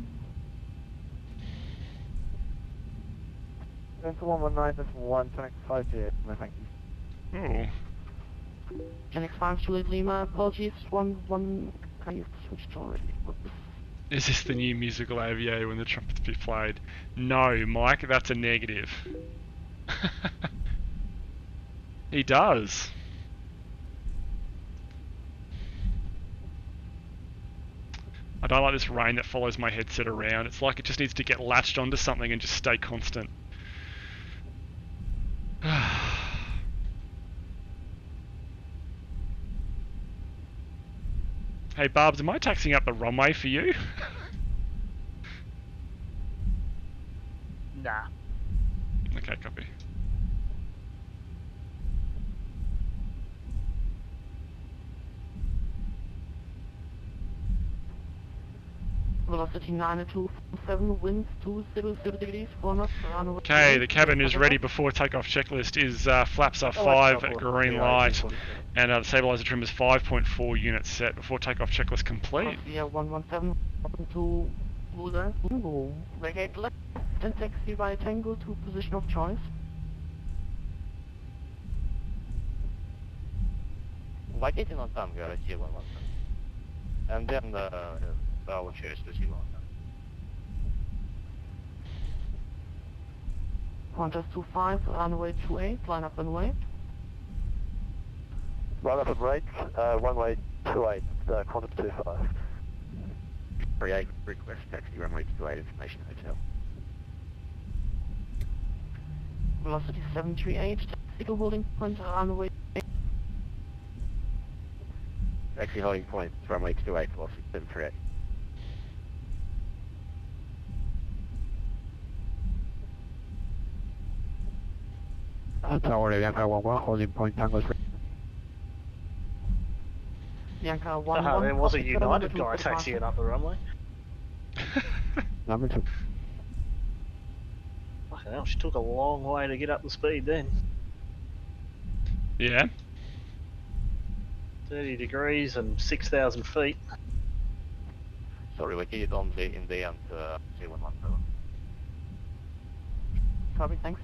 That's 119.1, Channel 5 Juliet, thank you. Oh. Channel 5, Juliet Lima, apologies, 1-1, can you switch to already? Is this the new musical aviator when the trumpets be played? No, Mike, that's a negative. He does. I don't like this rain that follows my headset around. It's like it just needs to get latched onto something and just stay constant. Hey Barbs, am I taxiing up the runway for you? Nah. Okay, copy. Velocity 9247, winds 200 degrees, 4 knots, runway. Okay, the cabin is ready before takeoff checklist is flaps are 5, green light, and the stabilizer trim is 5.4 units set before takeoff checklist complete. Yeah, 117, open to Buda, Bingo. Vacate left, then taxi by Tango to position of choice. Vacating on Tango, G117. And then I will choose the G1. Qantas 25, runway 28, line up and wait. Right up and right, runway 28, Qantas 25. Create request taxi runway 28 information hotel. Velocity 738, taxi holding point, runway 8. Taxi holding point runway 28 velocity 738. Tower Yankee 11 holding point Tango 3. Yankee 11. There was a United guy taxiing up the runway. Number 2. Fucking hell, she took a long way to get up the speed then. Yeah. 30 degrees and 6,000 feet. Sorry, we get on the in the end, G117. Copy, thanks.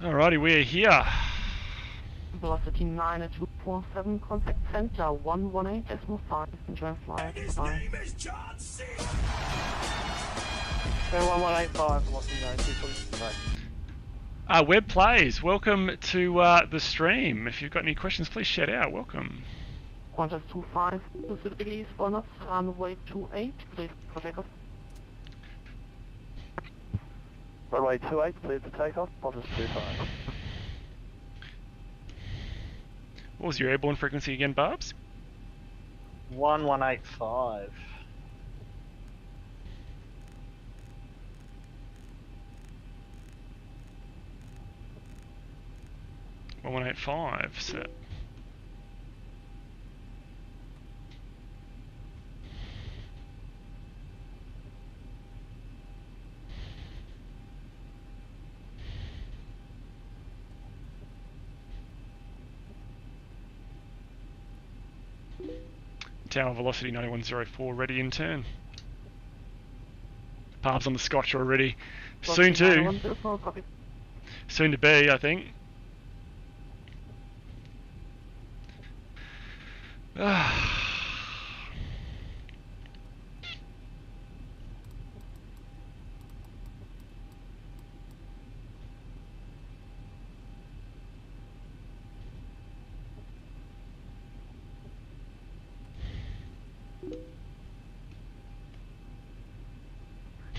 Alrighty, we're here. Velocity 9247, contact center 118.5, enjoy flight, bye. So 1185, velocity 9247. Web Plays, welcome to the stream. If you've got any questions, please shout out. Welcome. Qantas 25, 200 degrees, 4 knots, runway 28, please for takeoff. Runway 28, cleared for takeoff, Qantas 25. What was your airborne frequency again, Barbs? 1185. Well, 185 set. Tower velocity 9104 ready in turn. Barbs on the scotch already. Soon to. Soon to be, I think.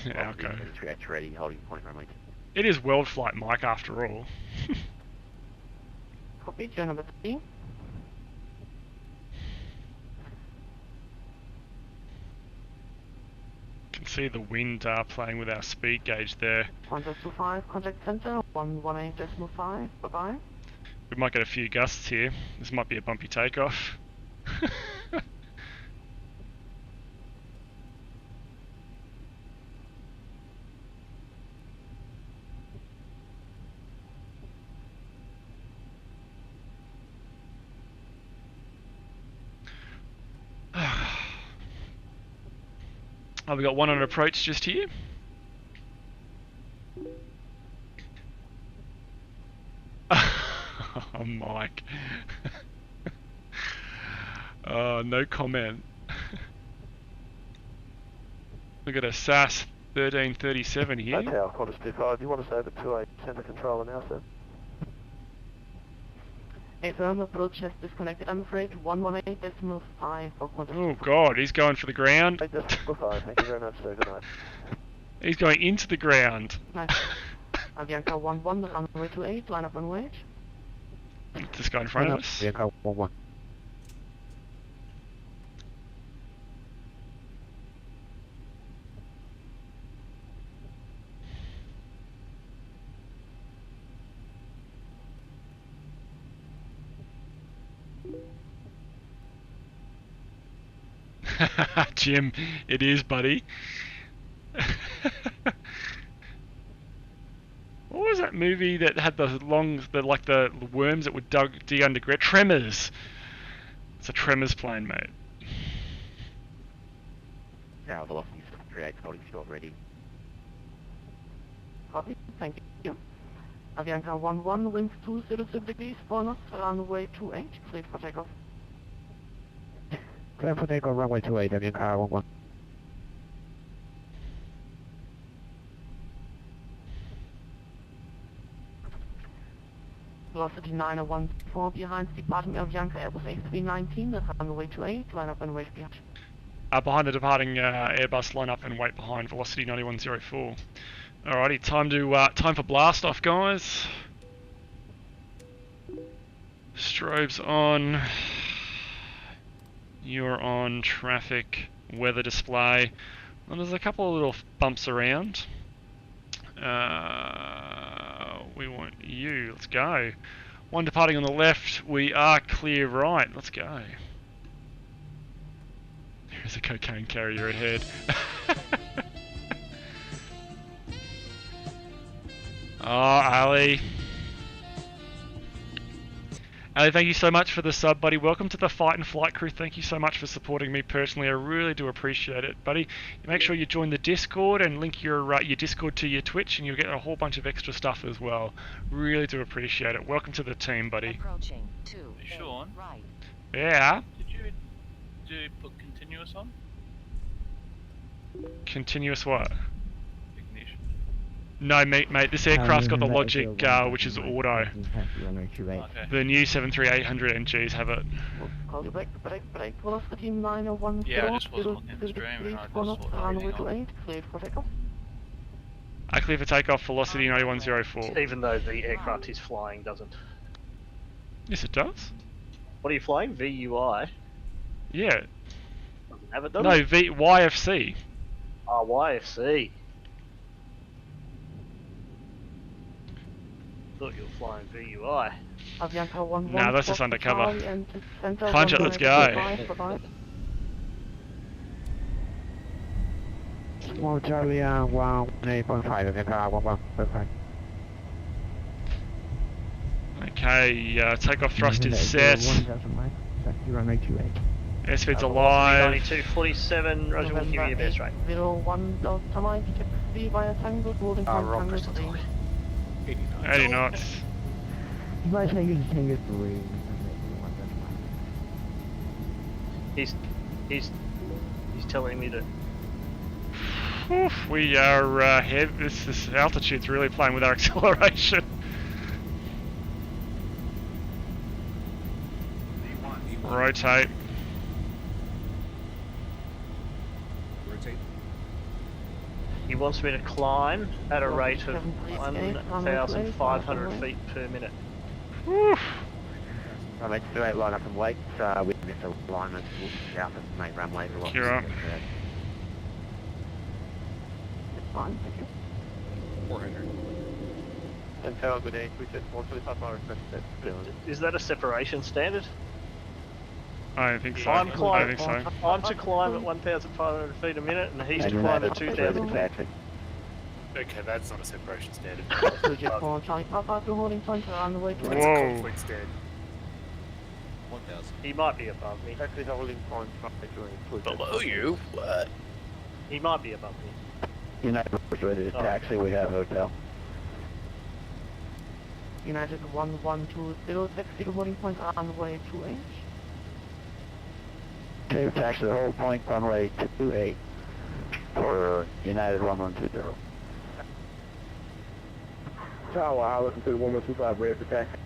Alco. Ready, holding point runway 2. It is Worldflight, Mike, after all. Copy, Joe number 3. Can see the wind playing with our speed gauge there. Qantas 25, contact center 118.5, bye-bye. We might get a few gusts here. This might be a bumpy takeoff. Oh, we got one on approach just here. Oh, Mike. No comment. Look at a SAS 1337 here. Hotel, Qantas 25. Do you want us over to a centre controller now, sir? A firm approach has disconnected, I'm afraid. 118.5 for Qantas. Oh God, he's going for the ground. 8.5. Thank you very much, sir. Good night. He's going into the ground. Nice. Avianca 11, runway 28, line up and wait. This guy in front of us. Avianca 11. Jim, it is, buddy. What was that movie that had the worms that would dig underground? Tremors. It's a Tremors plane, mate. Now, velocity 38, holding short ready. Copy, thank you. Avianca 11, winds 206 degrees, 4 knots, runway 28, clear for takeoff. Clear for takeoff, runway 28, Avianca 11. Velocity 9014 behind departing Avianca Airbus A319, runway 28, line up and wait behind. Behind the departing Airbus, line up and wait behind velocity 9104. Alrighty, time for blast off, guys. Strobes on. You're on traffic, weather display. Well, there's a couple of little bumps around. We want you. Let's go. One departing on the left. We are clear right. Let's go. There's a cocaine carrier ahead. Oh, Ali. Ali, thank you so much for the sub, buddy. Welcome to the Fight and Flight crew. Thank you so much for supporting me personally. I really do appreciate it, buddy. Make sure you join the Discord and link your Discord to your Twitch, and you'll get a whole bunch of extra stuff as well. Really do appreciate it. Welcome to the team, buddy. Approaching 2. Sean? Right. Yeah. Did you put continuous on? Continuous what? Ignition. No, mate. This aircraft's got the Logic, which is auto. Okay. The new 73800 NGs have it. Break, velocity 9010, Yeah, I just wasn't looking at the stream and I just saw the runway reading on. 28, clear for takeoff. I clear for takeoff, velocity 9104. Even though the aircraft is flying, doesn't. Yes, it does. What are you flying? VUI? Yeah. Doesn't have it, does No, it? YFC. Oh, YFC. Thought you were flying VUI. Avianca 11. Nah, that's just undercover. Center, Punch it, let's go. Small Charlie 18.5, Avianca 11.5. Okay, takeoff thrust is set. Runway 28. Airspeed's alive. 92.47, Roger, we'll give you your best rate. 01 Delta Mike, check 3 via Tango, holding wrong, Tango 3. 80 knots. You might say you can get 3. He's telling me to. Oof, we are this altitude's really playing with our acceleration. Rotate. He wants me to climb at a rate of 1,500 feet per minute. Oof. Runway 28, line up and wait. With misalignment, south of the main runway. Kira. 400. And tell good day, we said 425 miles Is that a separation standard? I don't think so. I'm I don't think so. I'm to climb at 1,500 feet a minute, and he's to climb at 2,000 feet. Okay, that's not a separation standard. GeForce Charlie Papa, holding Tango on the way to That's a conflict standard. 1,000. He might be above me. Actually, holding point Below you? What? He might be above me. United ready to taxi, we have hotel. United 1120, taxi to boarding point runway 28. Clear taxi to the whole point, runway 28 for United 1120. Tower, I listen to the 1125, ready for taxi.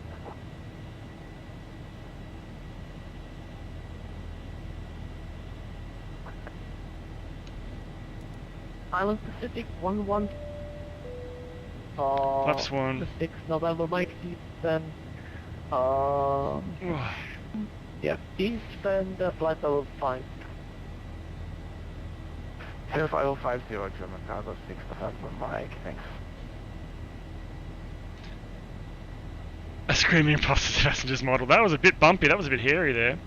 Island Pacific 11. Flaps 1. 6 November Mike then yeah, east and flight level 5. 5050 German cargo 6 November Mike, thanks. A screaming imposter passengers model. That was a bit bumpy, that was a bit hairy there.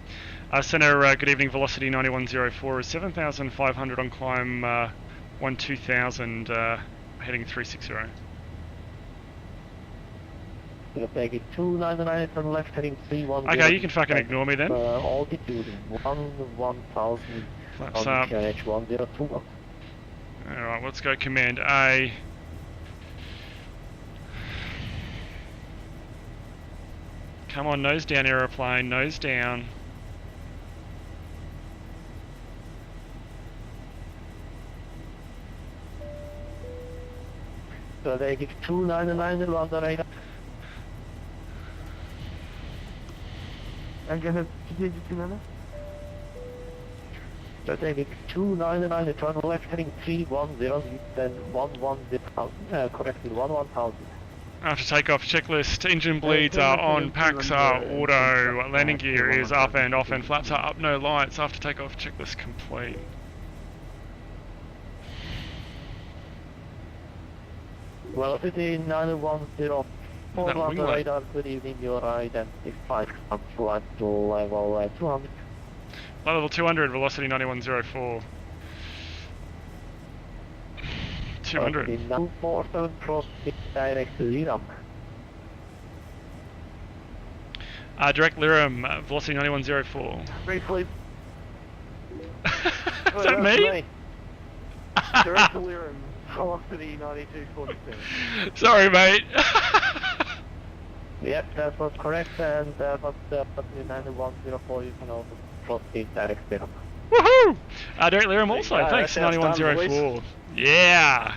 Center, good evening, velocity 9104 is 7,500 on climb 2000, heading 360. Take it 299 from left heading 310. Okay, you can fucking ignore me then. Altitude 1000 Flaps on up. QNH 102. Alright, let's go Command A. Come on, nose down aeroplane, nose down. So take it 299 around the radar. I'm gonna continue to remember. So take it 299 turn left heading 310, then 110,000, correctly 11,000. After takeoff checklist, engine bleeds are on, packs are auto, landing gear is up and off and flaps are up, no lights. After takeoff checklist complete. Velocity 9104 That on the winglet. radar, good evening, your identified flight to level 200. Flight level 200, velocity 9104. 200. 947 cross direct to Liram. Direct Liram, velocity 9104. Briefly. Is that me? Direct to Liram, velocity 9247. Sorry, mate. Yep, that was correct, and that was velocity 9104, you can also proceed direct Liram. Woohoo! Direct Liram also, Yeah, thanks, that sounds done, 9104. Yeah!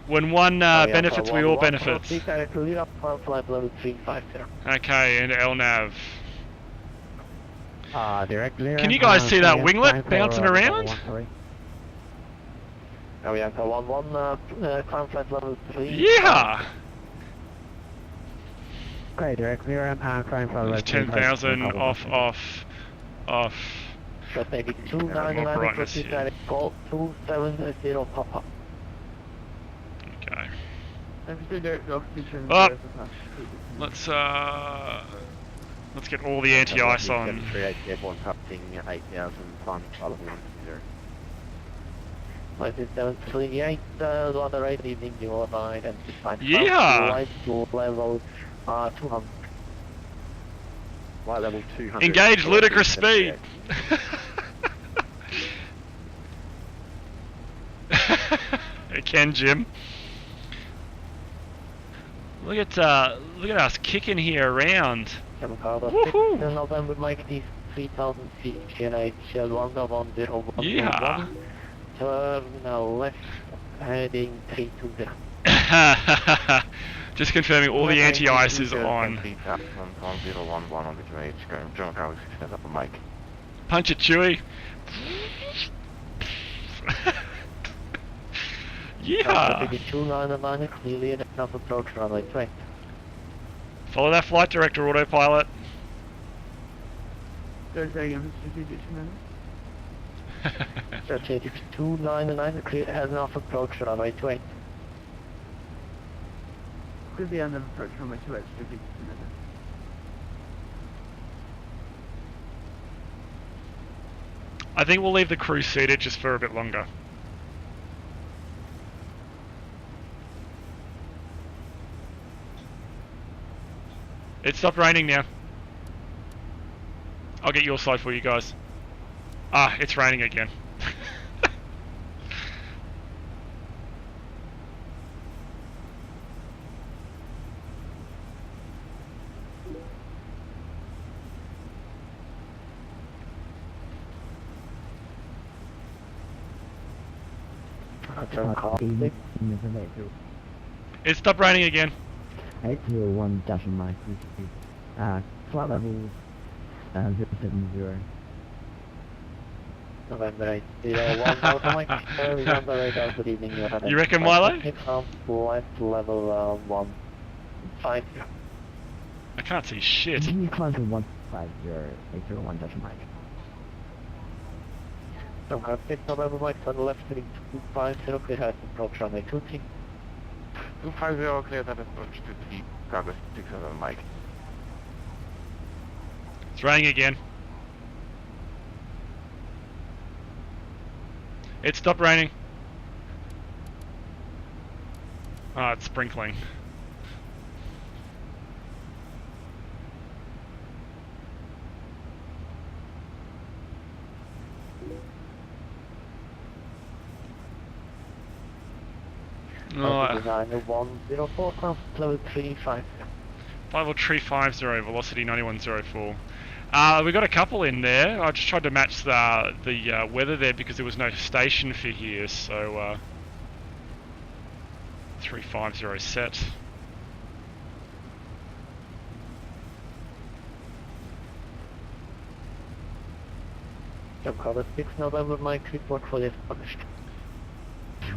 When one benefits, we all benefits. Proceed direct to Liram, flight level 350. Okay, and LNAV. Direct Liram. Can you guys see that winglet bouncing around? Now we enter 11, climb flight level 3. Yeah! Okay, direct Liram, climb for It's 10,000, off. So maybe more 299 brightness proceed here. direct call 270 Papa. Okay. Up. Let's get all the anti-ice on. 738, tapping 8,000, climb for 110. 738, on the right evening, you are identified. Yeah! Flight to level 200. Flight level 200. Engage ludicrous speed! It can, Jim. Look at us kicking here around. Woohoo! November Mike D 3000 feet, GNH 1010. Yeah. Turn left, heading 320. Just confirming all the anti-ice is on. Punch it, Chewie. Yeah. 299, clearly enough approach runway 20. Follow that flight director, autopilot. Strategic 299, clear has enough approach runway 20. Could be another approach runway 28, I think we'll leave the crew seated just for a bit longer. It stopped raining now. I'll get your side for you guys. Ah, it's raining again. It stopped raining again. 801 dash Mike, flight level 070. November 801, Mike. November 8, good evening. You reckon, Milo? Flight level 15. I can't see shit. Can you climb to 150, 801 dash Mike? November 5, November Mike, on the left heading 250, clear has approach runway 20. 250, clear that approach to the Cargo 67 Mike. It's raining again. It stopped raining. Ah, it's sprinkling. Designer 104, level 350. Level 350, velocity 9104. We got a couple in there. I just tried to match the weather there because there was no station for here, so 350 set. Cover 6 November Mike, report for this published.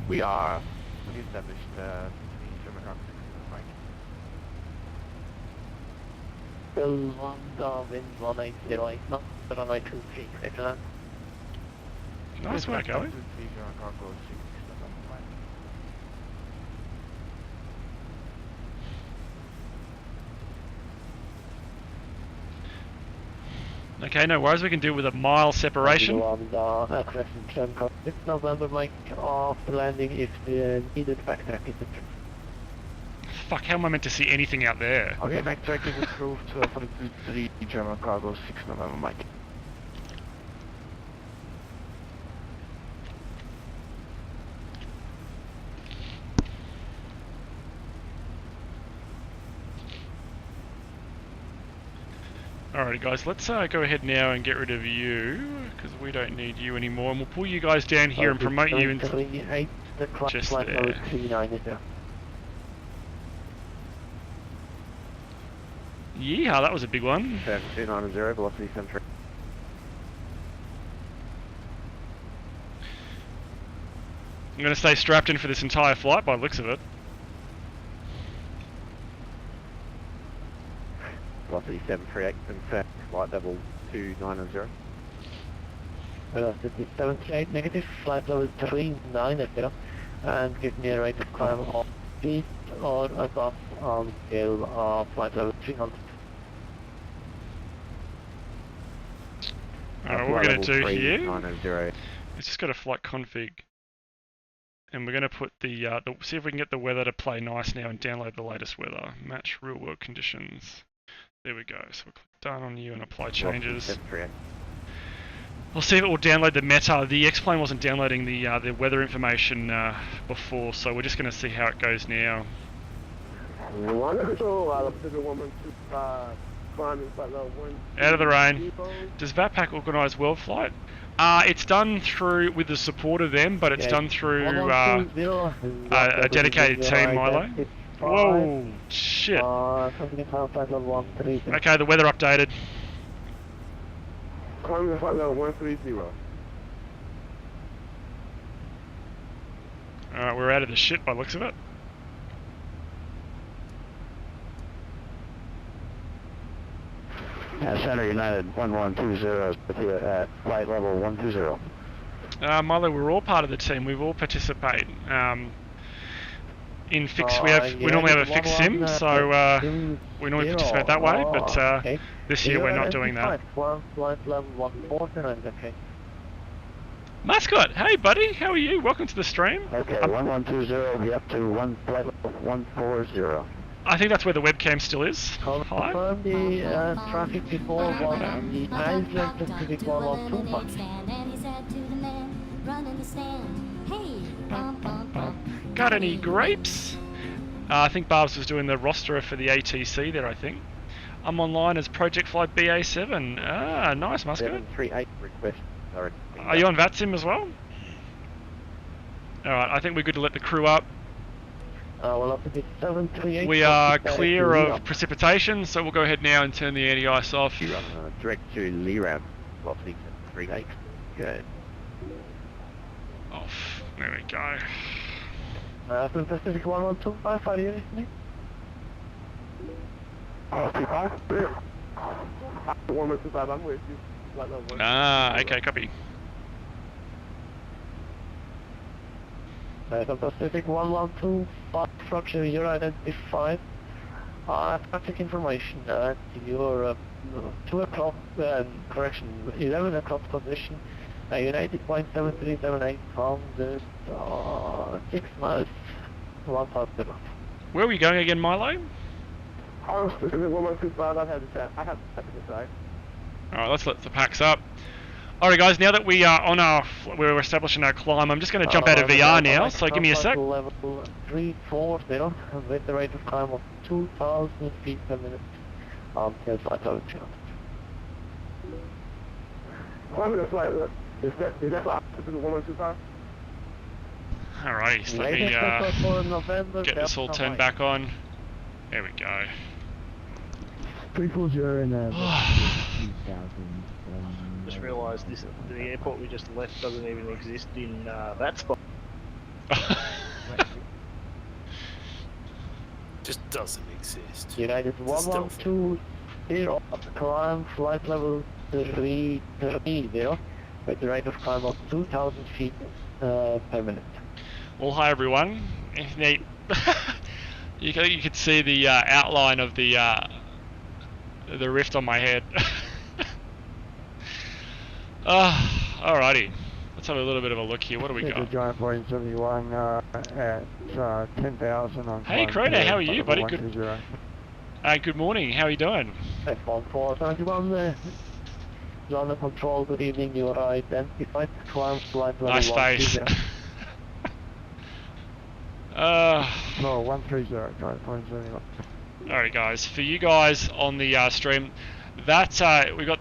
We are established the German Cargo 67 Mike. Bill 1, wind 1808, not runway 23, clear to land. Nice work, Ali. Okay, no worries, we can deal with a mile separation. This November Mike, off the landing if needed backtrack is Fuck, how am I meant to see anything out there? Okay, backtrack is approved for the 3 German Cargo 6 November Mike. Alrighty guys, let's go ahead now and get rid of you, because we don't need you anymore, and we'll pull you guys down here and promote you into just there. Yeehaw, that was a big one. 290, velocity 73. I'm going to stay strapped in for this entire flight by the looks of it. Velocity 738, confirm, flight level 290. Velocity 78, negative, flight level 390, and give me a rate of climb off speed or above on scale of flight level 300. Alright, what we're going to do here is just go to flight config, and we're going to put see if we can get the weather to play nice now and download the latest weather. Match real world conditions. There we go, so we'll click done on you and apply changes. We'll see if it will download the meta. The X-Plane wasn't downloading the weather information before, so we're just going to see how it goes now. Out of the rain. Does VATPAC organise Worldflight? It's done through, with the support of them, but it's done through a dedicated team, Milo. Whoa, shit. Okay, the weather updated. Climbing flight level 130. Alright, we're out of the shit by the looks of it. Center United 1120 at flight level 120. Milo, we're all part of the team. We've all participated. In fix, we normally have a fixed sim, so we normally participate that way. But this year we're not doing that. Mascot, hey buddy, how are you? Welcome to the stream. Okay, 1120, be up to flight level 140. I think that's where the webcam still is. Hi. Confirm the traffic before was the Iceland Pacific 112. Got any grapes? I think Barbs was doing the roster for the ATC there, I think. I'm online as Project Flight BA7. Ah, nice, Muscat. 738 request. Are you on VATSIM as well? Alright, I think we're good to let the crew up. We'll have to be 738. We are clear of precipitation, so we'll go ahead now and turn the anti-ice off. You run direct to Liram, velocity 38. Good. Off. There we go. From Pacific 1125, how do you listening? 25? Yeah. 1125, I'm with you. Ah, okay, copy. From Pacific 1125, structure you're identified. Traffic information, your 2 o'clock, correction, 11 o'clock position, United 73778 from the 6 miles, 150. Where are we going again, Milo? Oh, Pacific 1125, I have to decide. Alright, let's let the packs up. Alright guys, now that we are on we're establishing our climb, I'm just going to jump out of VR now, so give me a sec. Level 340, with the rate of climb of 2,000 feet per minute. Here's 5,000 channels. Is that like Pacific 1125? Alrighty, so let me get this all turned back on. There we go. 340 and 2000. Just realised the airport we just left doesn't even exist in that spot. Just doesn't exist. United 112, climb flight level 330, with the rate of climb of 2,000 feet per minute. Well, hi everyone. Nate, you could see the outline of the rift on my head. Alrighty. Let's have a little bit of a look here. What do we got? Giant Plane 71 at 10,000 on. Hey, Crota, how are you, buddy? Good. Good morning. How are you doing? F1 471 there. Runner control, good evening. You are identified. Climb flight level nice face. No, 130, Giant Plane 71. Alright guys, for you guys on the stream, that we got.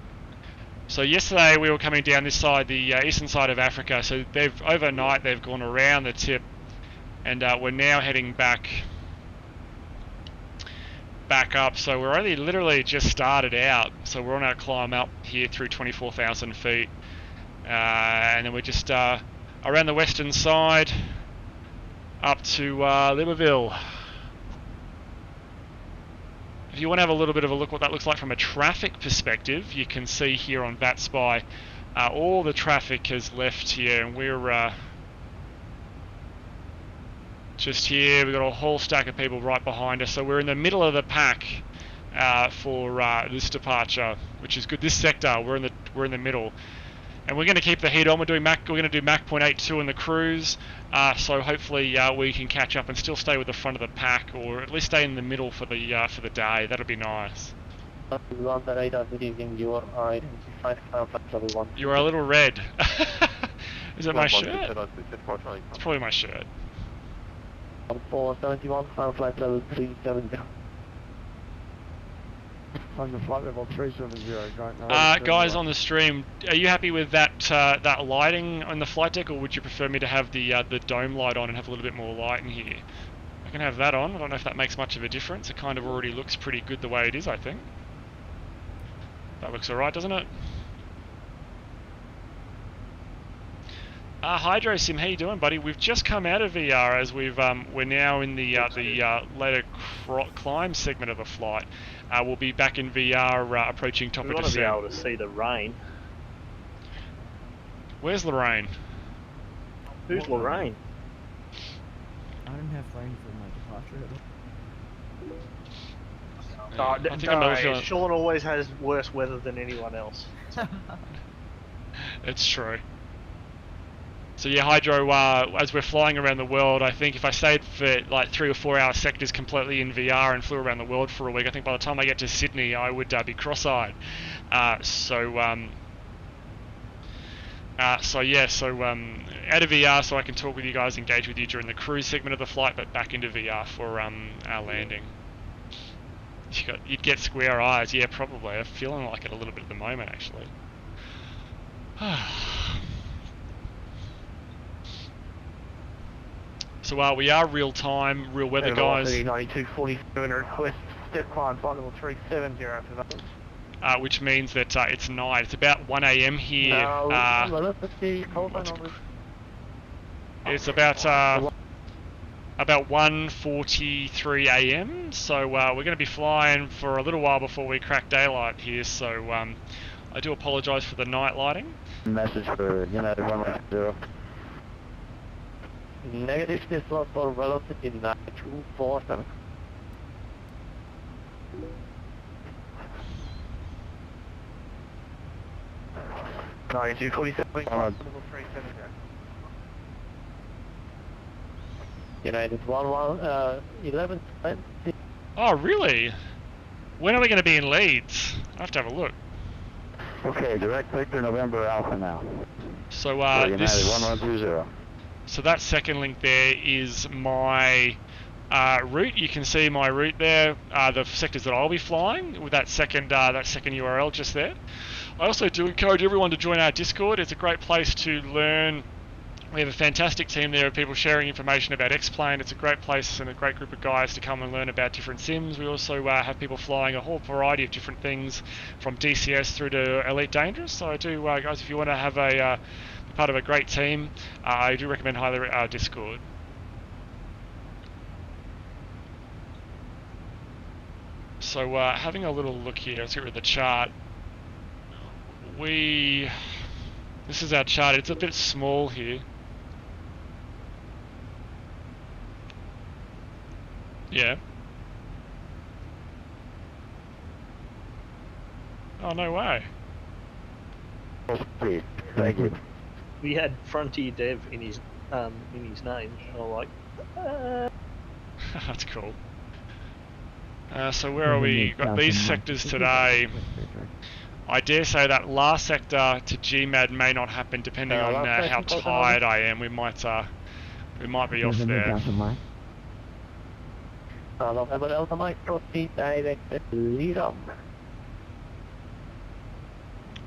So yesterday we were coming down this side, the eastern side of Africa. So overnight they've gone around the tip, and we're now heading back up. So we're only literally just started out. So we're on our climb up here through 24,000 feet, and then we're just around the western side up to Libreville. If you want to have a little bit of a look what that looks like from a traffic perspective, you can see here on VATSPY, all the traffic has left here, and we're just here. We've got a whole stack of people right behind us, so we're in the middle of the pack for this departure, which is good. This sector, we're in the middle, and we're going to keep the heat on. We're going to do Mach 0.82 in the cruise. So hopefully we can catch up and still stay with the front of the pack, or at least stay in the middle for the day. That'll be nice. You are a little red. Is it my shirt? It's probably my shirt. 471, flight level 370. On the flight level 370, guys on the stream, are you happy with that lighting on the flight deck, or would you prefer me to have the dome light on and have a little bit more light in here? I can have that on. I don't know if that makes much of a difference. It kind of already looks pretty good the way it is, I think. That looks alright, doesn't it? Hydro Sim, how you doing, buddy? We've just come out of VR as we're now in the later climb segment of the flight. We'll be back in VR approaching top of descent. We want to be able to see the rain. Where's Lorraine? Who's Lorraine? I don't have rain for my departure. Sean always has worse weather than anyone else. It's true. So yeah, Hydro, as we're flying around the world, I think if I stayed for like 3 or 4 hour sectors completely in VR and flew around the world for a week, I think by the time I get to Sydney, I would be cross-eyed. So out of VR so I can talk with you guys, engage with you during the cruise segment of the flight, but back into VR for our landing. You'd get square eyes, yeah, probably. I'm feeling like it a little bit at the moment, actually. So we are real time, real weather guys, 9247 request step climb flight level 370 after that. which means that it's night. It's about 1 AM here. It's about 1:43 AM. So we're going to be flying for a little while before we crack daylight here. So I do apologise for the night lighting. Message for United 110. Negative, this loss for velocity 9247. 9247. Level 370. United 11. Oh, really? When are we going to be in Leeds? I have to have a look. Okay, direct Victor November Alpha now. So United 1120. So that second link there is my route. You can see my route there, the sectors that I'll be flying with that second URL just there. I also do encourage everyone to join our Discord. It's a great place to learn. We have a fantastic team there of people sharing information about X-Plane. It's a great place and a great group of guys to come and learn about different sims. We also have people flying a whole variety of different things from DCS through to Elite Dangerous. So I do, guys, if you want to have a be part of a great team, I do recommend highly our Discord. So having a little look here, let's get rid of the chart. This is our chart. It's a bit small here. Yeah. Oh, no way. Please, thank you. We had Frontier Dev in his name. I was like, That's cool. So where are we? Got these sectors today. I dare say that last sector to GMAD may not happen depending on how tired I am. We might be off there.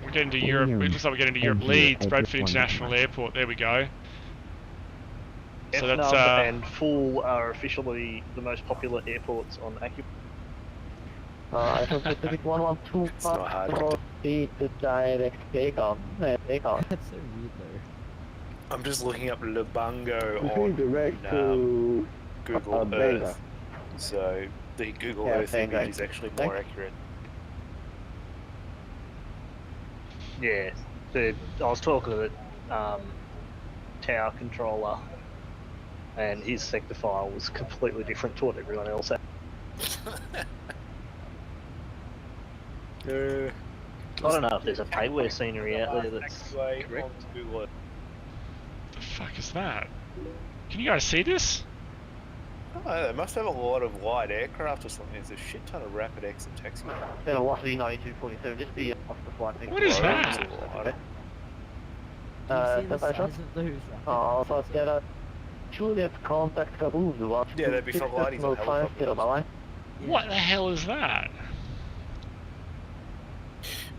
We're getting to Europe. It looks like we're getting to Europe. Leeds, Bradford International Airport. There we go. So that's and Full are officially the most popular airports on Acu. I have Pacific 112 speed to direct takeoff. That's so weird though. I'm just looking up Lubungo on direct to Google Earth. So the Google Earth image is actually more accurate. Yeah, I was talking to the tower controller, and his sector file was completely different to what everyone else had. I don't know if there's a payware scenery out there that's correct. What the fuck is that? Can you guys see this? Oh, they must have a lot of light aircraft or something. There's a shit ton of rapid exit taxi. Velocity 9247, just be off the flight. What is that? So there Juliet contact Caruso. Yeah, that'd be for gliding on helicopters. What the hell is that?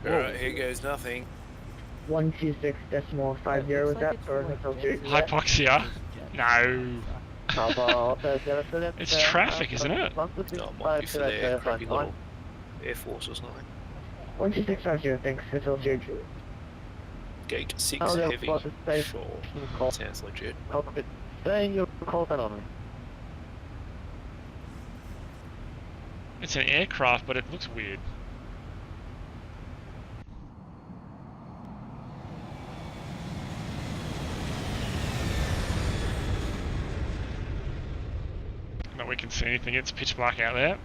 Alright, here goes nothing. 126.50 was that for Hypoxia? No. It's traffic, isn't it? No, it might be for their crappy little Air Force or something. 126.50, thanks. It's all good. Gate 6 heavy. Sure. Sounds legit. Saying you're calling on me. It's an aircraft, but it looks weird. Not we can see anything. It's pitch black out there.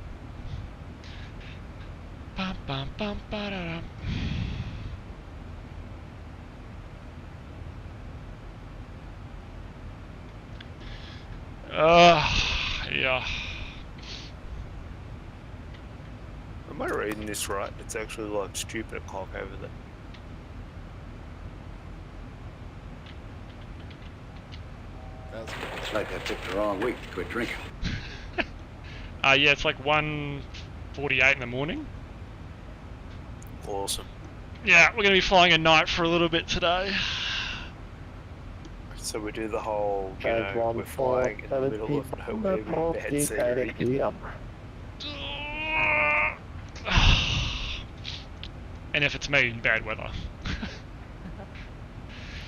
Bum, bum, bum, ba-da-dum. Yeah. Am I reading this right? It's actually like stupid o'clock over there. It's like I picked the wrong week to quit drinking. Yeah, it's like 1:48 in the morning. Awesome. Yeah, we're going to be flying at night for a little bit today. So we do the whole, you Flight know, we're flying in the middle of 147, nowhere with bad scenery. directly up. And if it's me in bad weather.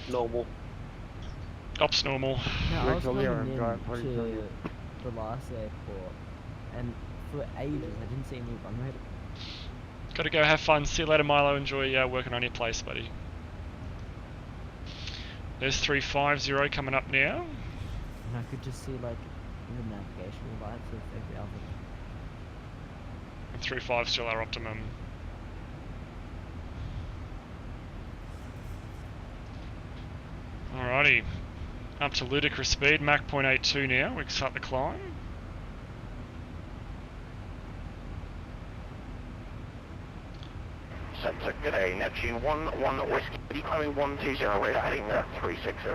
Normal. Ops normal. No, I was Regular coming in drive, what are you to doing? the last airport, and for ages I didn't see any runway. Gotta go have fun. See you later, Milo. Enjoy working on your place, buddy. There's 350 coming up now. And I could just see like the navigational lights of every other. And 35 still our optimum. Alrighty. Up to ludicrous speed, Mach 0.82 now. We can start the climb. Sensor, good day, Neptune 1-1 Whiskey, becoming 120, we're heading 360.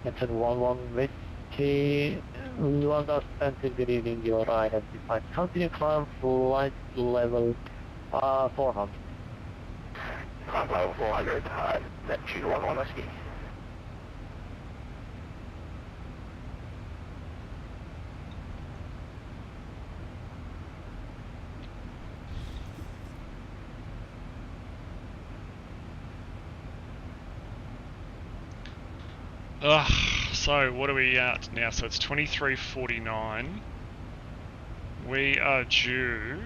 Neptune 1-1 Whiskey, London Center, good evening, your right has defined. Continue climb flight level 400. Climb level 400, Neptune 1-1 Whiskey. So what are we at now? So it's 23:49. We are due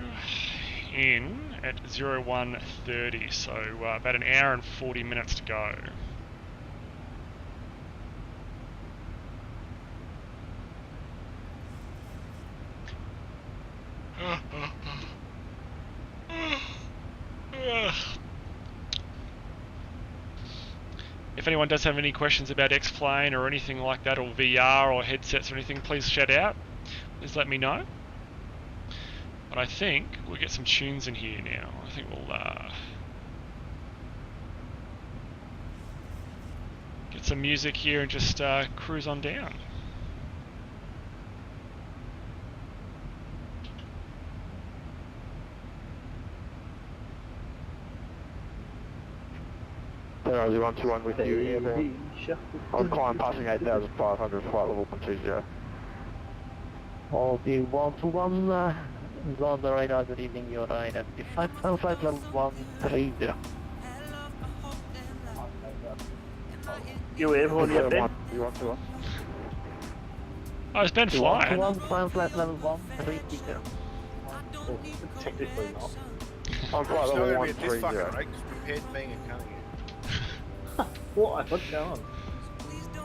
in at 01:30, so about an hour and 40 minutes to go. If anyone does have any questions about X-Plane or anything like that, or VR or headsets or anything, please shout out. Please let me know. But I think we'll get some tunes in here now. I think we'll get some music here and just cruise on down. Early 121 with you here. On climb passing 8,500, flight level 120. All the 121 is on the radar, good evening, you're right at the flight level 130. You airborne yet, Ben? You want to? Oh, it's Ben flying. 121, climb flight level 130. Well, technically not. On flight It's not level going to be at this fucking 130. rate, because prepared to being a cunning. What? What's going on?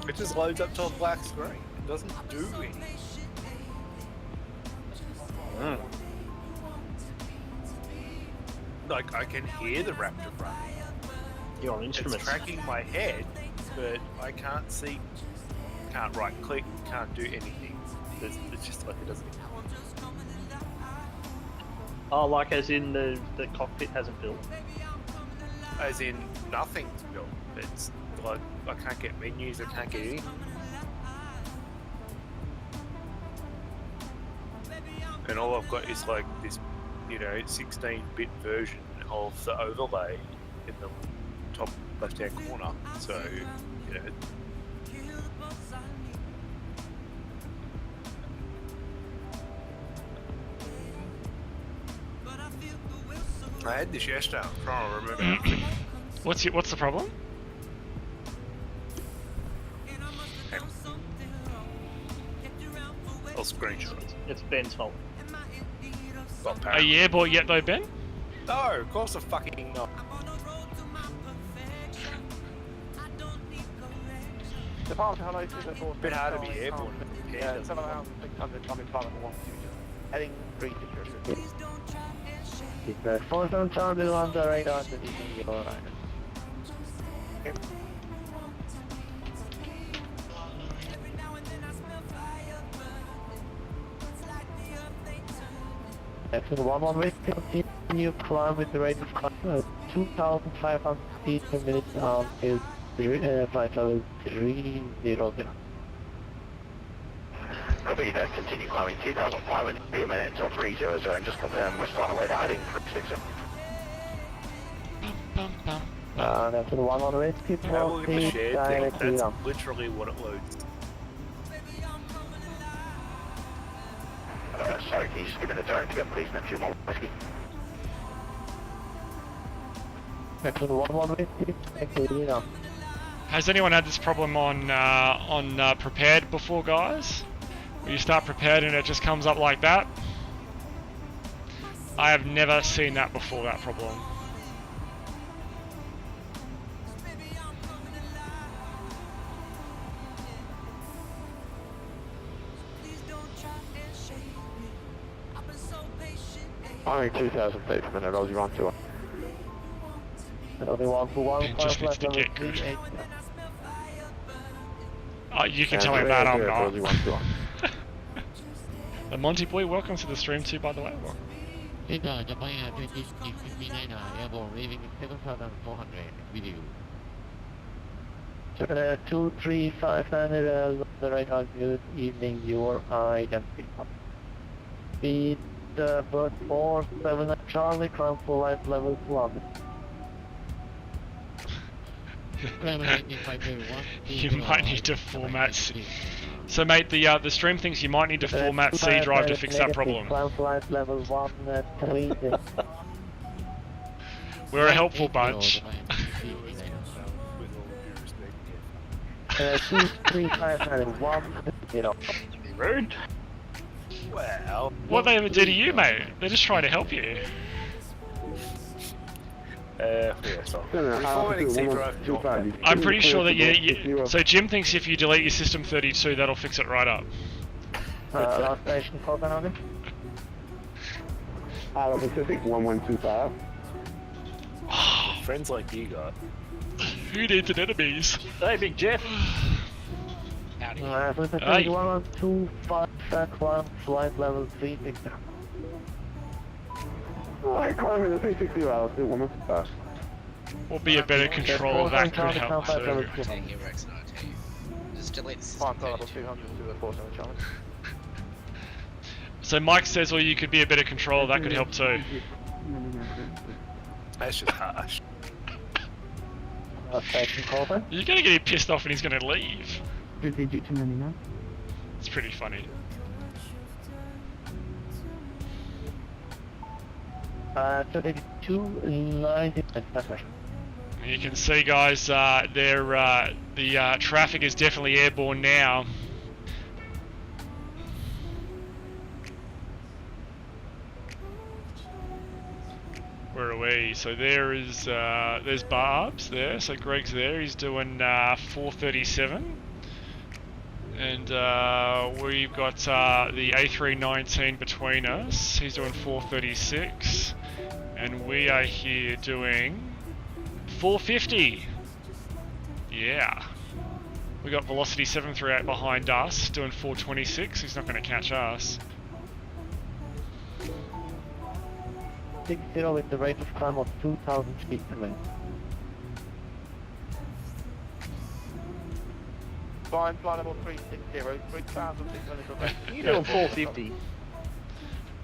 It just loads up to a black screen. It doesn't do anything. Like, I can hear the Raptor running. You're on instruments. It's tracking my head, but I can't see, can't right click, can't do anything. It's just like it doesn't. Oh, like as in the cockpit hasn't built? As in, nothing's built. It's like, I can't get menus, I can't get anything. And all I've got is like this, you know, 16-bit version of the overlay in the top left-hand corner. So, you know. I had this yesterday, I'm trying to remember. What's the problem? I'll screenshot it. It's Ben's fault. Well, Are you airborne yet though, Ben? no, of course I fucking not. Departure, hello, 274. Bit hard to be airborne. Yeah, 7,600 coming flight level 120. Heading 360. Keep the 47 Charlie on the radar, the DD, you're right. Neptune 1-1 with continue climb with the rate of climb 2,500 feet per minute is flight level 300. Copy that, continue climbing 2,500 feet per minute until 300 and just confirm we're starting way to heading 360. That's the one on the way, keep Have a look at the proceed shared thing. directly That's down. literally what it loads. Sorry, can you just give it a turn to get please, not too long, whiskey. That's the one way, keep directly down. Has anyone had this problem on prepared before, guys? Where you start prepared and it just comes up like that? I have never seen that before, that problem. Only 2,000 feet per minute, Aussie 121. Only 1 for 1, It just needs to level get good. 38. You can tell me that I'm not. The Monty Boy, welcome to the stream too, by the way. Airborne, leaving 7,400 video. 2359 the right on good evening, your identity. Speed bird 47 Charlie, crown full light level 1. You might need to format C. So mate, the stream thinks you might need to format C drive to fix that problem. Crown full light level 1 3. We're a helpful bunch. 2359 0. Rude. Wow. What they ever do to you, mate? They're just trying to help you. Yeah, so. Reformatting C drive. I'm pretty sure that you. So Jim thinks if you delete your system 32, that'll fix it right up. Last station call on him. Pacific 1125. Friends like you got. Who needs an enemies? Hey, Big Jeff. Howdy. 125 climb flight level 360. Alright, climbing the 360 hours, do one more fast. Will be a better control that could help too. Just delete the system. So Mike says, well, you could be a better controller, that could help too. That's just harsh. You're gonna get him pissed off and he's gonna leave. It's pretty funny. You can see, guys, the traffic is definitely airborne now. Where are we? So there's Barb's there. So Greg's there. He's doing 437, and we've got the A319 between us. He's doing 436, and we are here doing 450. Yeah. We got Velocity 738 behind us, doing 426. He's not going to catch us. 60 with the rate of climb of 2,000 feet per minute. Flying level 360, 3,600 You doing 450? You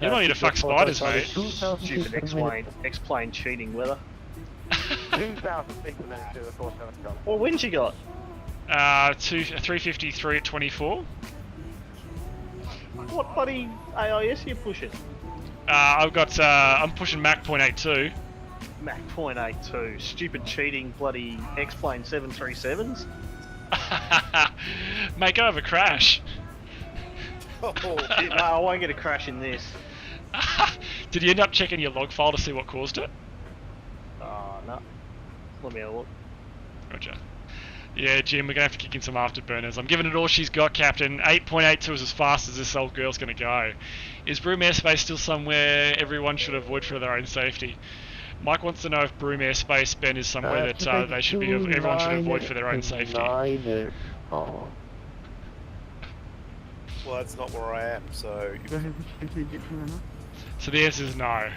don't need to fuck spiders, mate. Stupid X-plane cheating weather. 2,000 feet per minute to the 470. What winds you got? 353 at 24. What bloody AIS are you pushing? I've got, I'm pushing Mach .82. Mach .82. Stupid cheating bloody X-plane 737s. Mate, go have a crash. No, I won't get a crash in this. Did you end up checking your log file to see what caused it? No. Let me have a look. Roger. Yeah, Jim, we're going to have to kick in some afterburners. I'm giving it all she's got, Captain. 8.82 is as fast as this old girl's going to go. Is Broome Airspace still somewhere everyone should avoid for their own safety? Mike wants to know if Broome Airspace, Ben, is somewhere that they should be, everyone should avoid for their own safety. Oh. Well, that's not where I am, so... So the answer is no.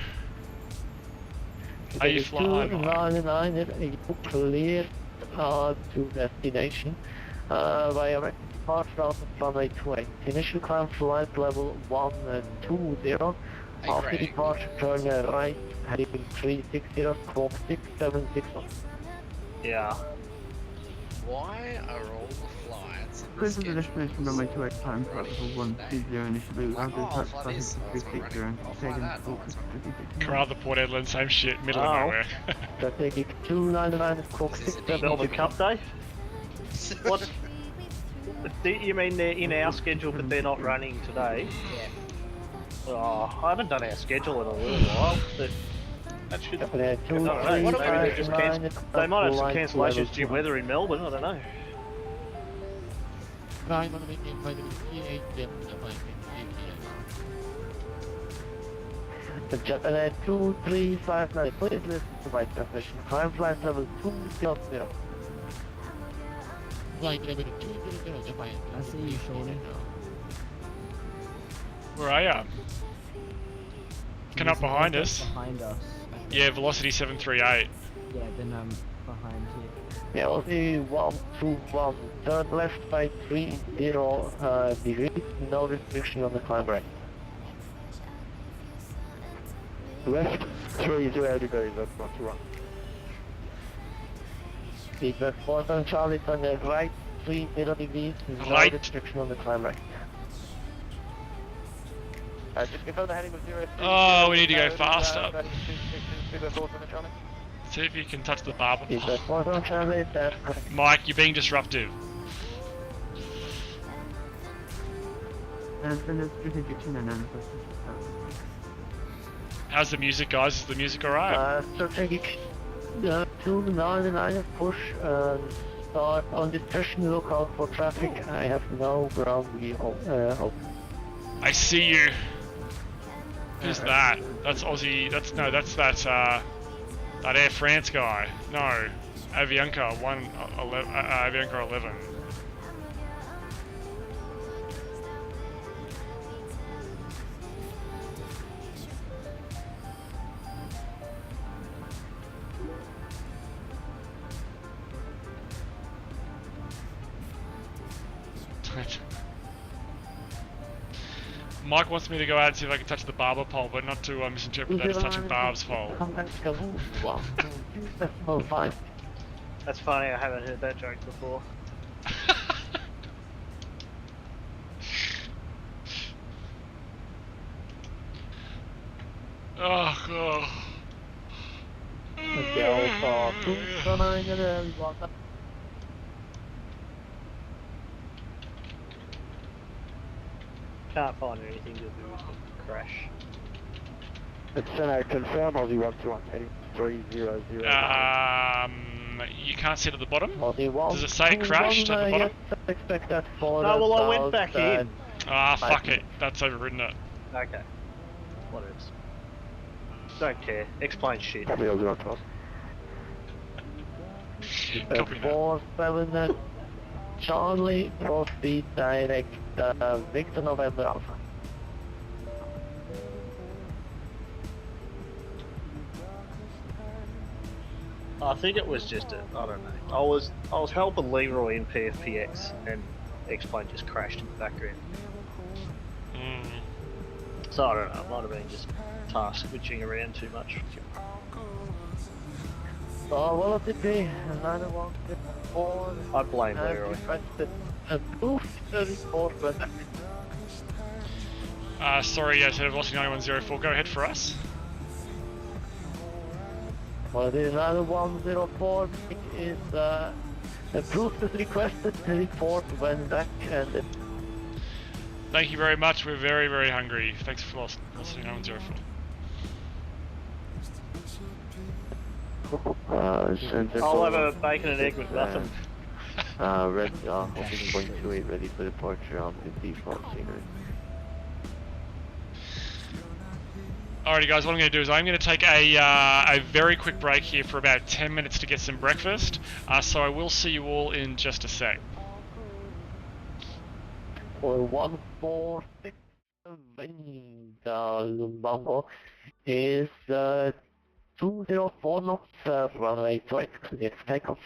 Are you flying? 299 is clear to destination via departure route from runway 20. Initial climb flight level 120. After departure, turn right, heading 360, 4676. Yeah. Why are all the flights in the This is the schedule destination runway 28 time protocol 130 initially. like, After oh, I'll touch fly by this, oh, it's not 360 running. and I'll fly taken that, oh, focus it's running. 56. Carrara, Port Edlin, same shit, middle of Oh. nowhere. Strategic 299 Cook Is this a 6 Melbourne Cup Day? What? Do you mean they're in our schedule but they're not running today? Yeah. Oh, I haven't done our schedule in a little while, but that should... I don't know, maybe they're just they might have some cancellations due weather in Melbourne, I don't know. The Japan 2359, please listen to my transmission. Climb flight level 200. I see you, Shorty. Where are ya? Come up behind us. Behind us. Yeah, velocity 738. Yeah, then I'm behind here. Yeah, we'll see 121, turn left by 30 degrees, no restriction on the climb right. Left 30 degrees, that's not too wrong. Keep the 4 on Charlie, turn the right 30 degrees, no Right. restriction on the climb right. Just confirm the heading with 0. Oh, we need to go faster. See if you can touch the barber Keep the 4 on Charlie, that's Mike, you're being disruptive. And then there's strategic 299. How's the music, guys? Is the music alright? strategic 299 push start on discussion, look out for traffic. I have no ground wheel open. I see you. Who's that? That's Aussie. That's that Air France guy. No, Avianca 11. Avianca 11. Mike wants me to go out and see if I can touch the barber pole, but not to misinterpret that as touching Barb's pole. That's funny, I haven't heard that joke before. Oh god. Can't find anything to do with the crash. It's confirm Aussie 121 heading 300. You can't see it at the bottom? Aussie 1. Does it say crashed at the bottom? Expect that for No, well I went back in. Ah, fuck it. That's overridden it. Okay. What else? Don't care. Explain shit. Copy Aussie 112. Copy that. 47 Charlie, proceed direct Victor November Alpha. I think it was just a, I don't know. I was helping Leroy in PFPX and X-Plane just crashed in the background. So I don't know, it might have been just task switching around too much. So what of the day? Another one, 4. I blame Leroy. Sorry, yeah, so velocity 9104, go ahead for us. Well, the another 104 is approved as requested to report when back and Thank you very much, we're very, very hungry. Thanks for velocity 9104. I'll have a bacon and egg with nothing. Red, hoping 0.28 ready for departure on the default scenery. Alrighty guys, what I'm going to do is I'm going to take a very quick break here for about 10 minutes to get some breakfast. So I will see you all in just a sec. For 1467, the Mambo is 204 knots, runway 28, clear for takeoff.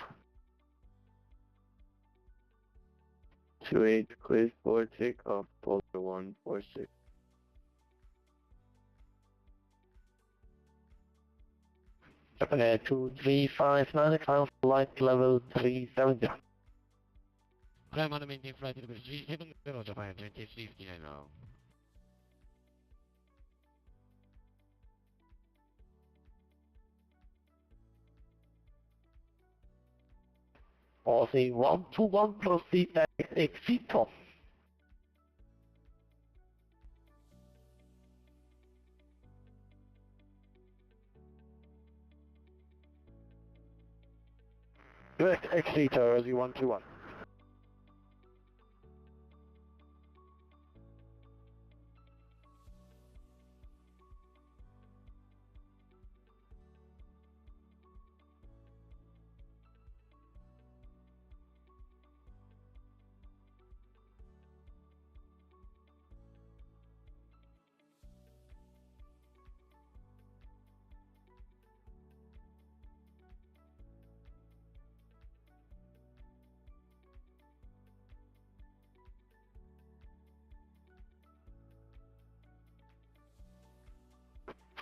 28, clear for takeoff, Polar 146. Japan Air 2359, climb flight level 370. Climb on the maintain flight level 370, Japan Air 2359 now. Aussie 121, proceed exit top. Direct exit Aussie 121.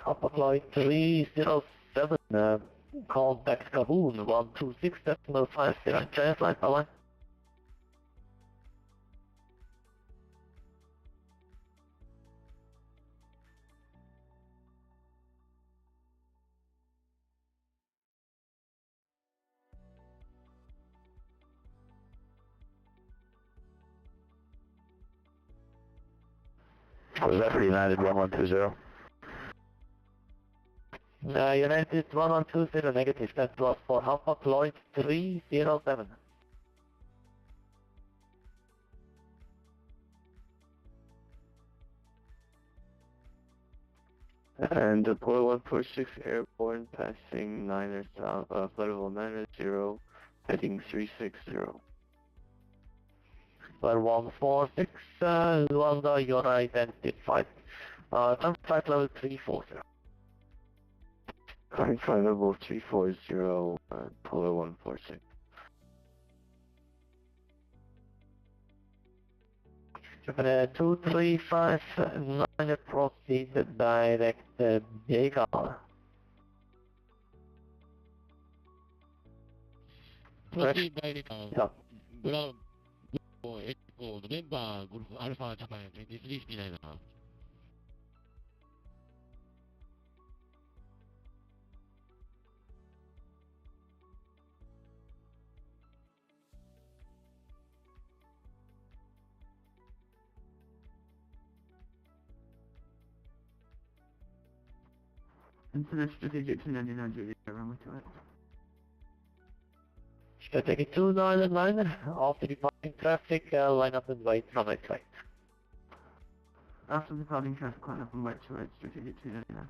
Upper flight 307, contact Kaboon 126.50, China flight, bye-bye. Was that for United 1120? United 1120 negative, that was for Alpha Flight 307. And deploy 146 airborne, passing 9er south, flight level 9er0, heading 360. Flight 146, Luanda, you're identified. Flight level 340. Current flight level 340, Polar 146. Japan 2359, proceed direct Vega. Proceed direct. Yeah. Ground. Echo, November, Golf Alpha, Japan 2359 now. Into the strategic 299 runway to it. Strategic 299, after departing traffic, line up and wait from it right. After departing traffic, line up and wait to it, strategic 299.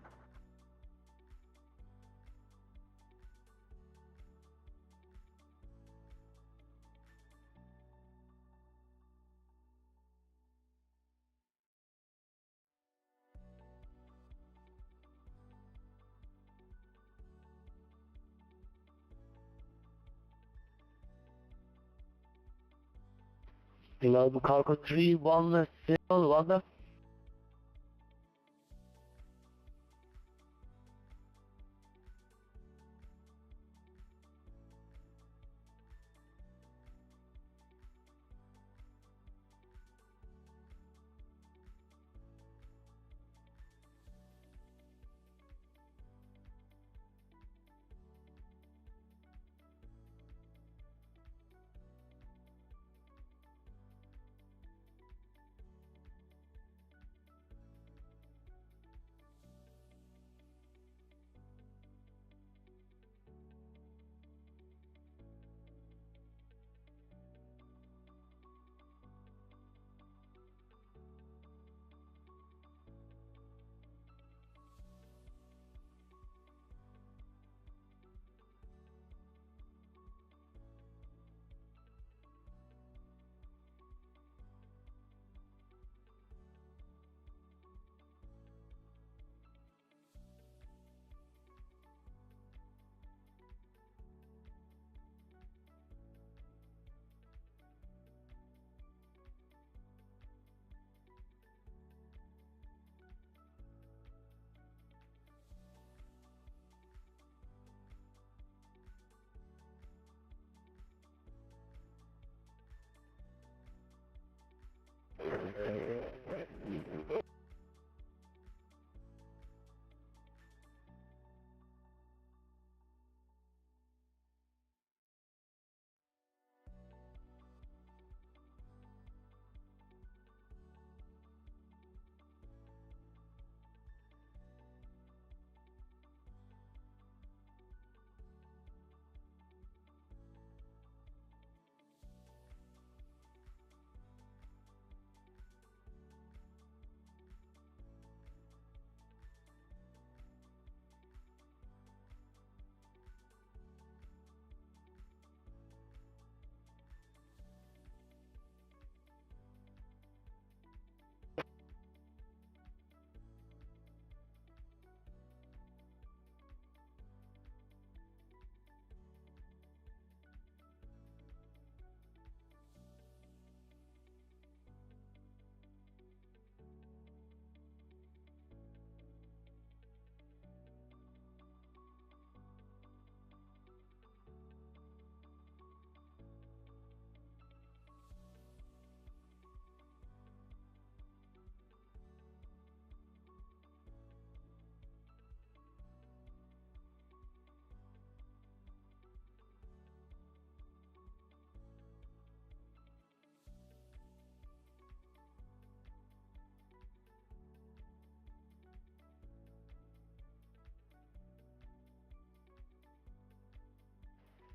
Below the cargo 310, Luanda.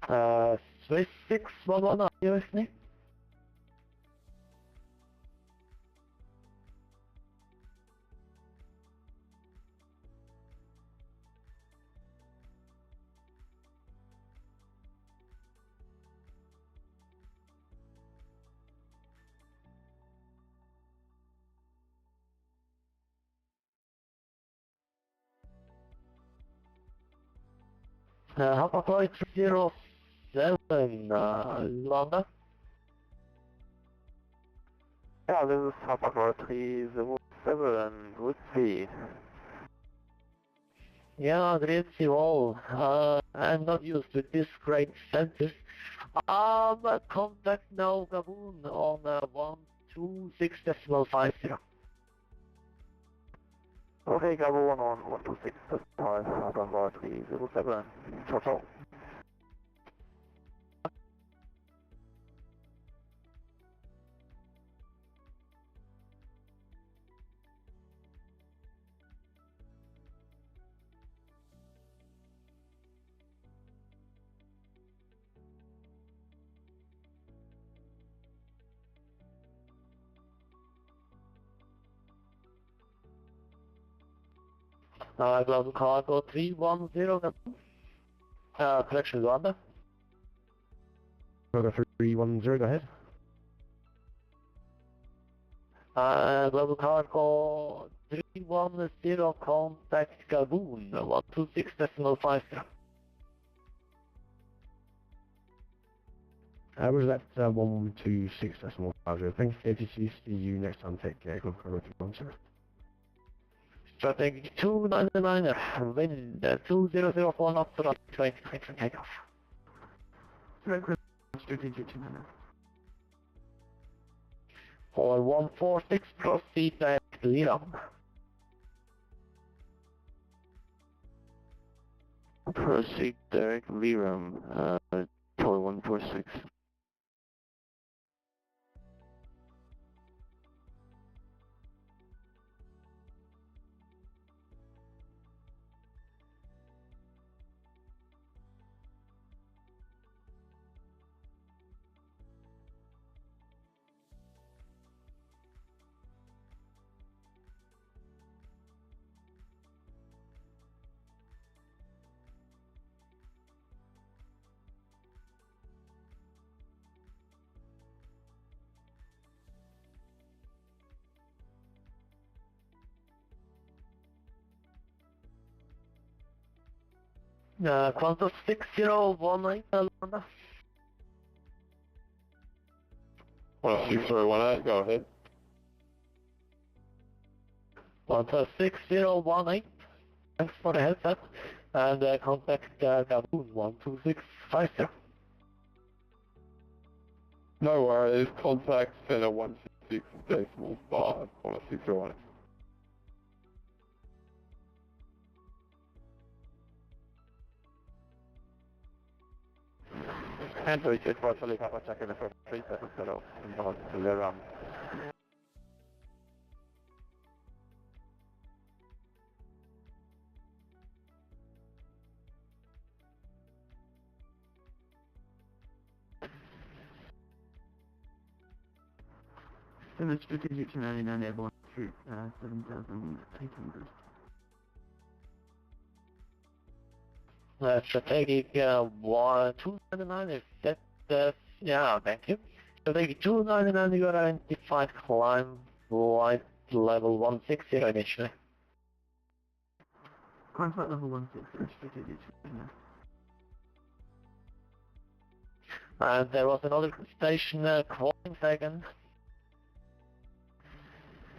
Swiss 611, are you with me? Alpha Flight 307, London? Yeah, this is Alpha Flight 307, good speed. Yeah, great to all. I'm not used to this great center. Contact now Gabon on 126.50. Okay, Gabon on 126.5, Alpha Flight 307, ciao. Global cargo 310, correction Rwanda. Cargo 310, go ahead. Global cargo 310, contact Gabon 126.50. Was that 126.50, I think. ATC, see you next time, take care, Global Cargo 310. Strategy 299, wind 2004 knots, right 20 takeoff. Strategic 299. For 146, proceed direct Liram. Proceed direct Liram, total 146. Quantum 6019, London. 16018, go ahead. Quantum 6018, thanks for the heads up. And contact Gabon 126.50. No worries, contact center 166.5, 16018. And to reach virtually Papa check in the first 3 seconds below, inbound to Liram. Then the strategic 299 airborne shoot 7,800. Strategic 299 is set, yeah, thank you. Strategic 299, you got identified climb flight level 160 initially. Climb flight level 160, strategic 299. And there was another station, calling second.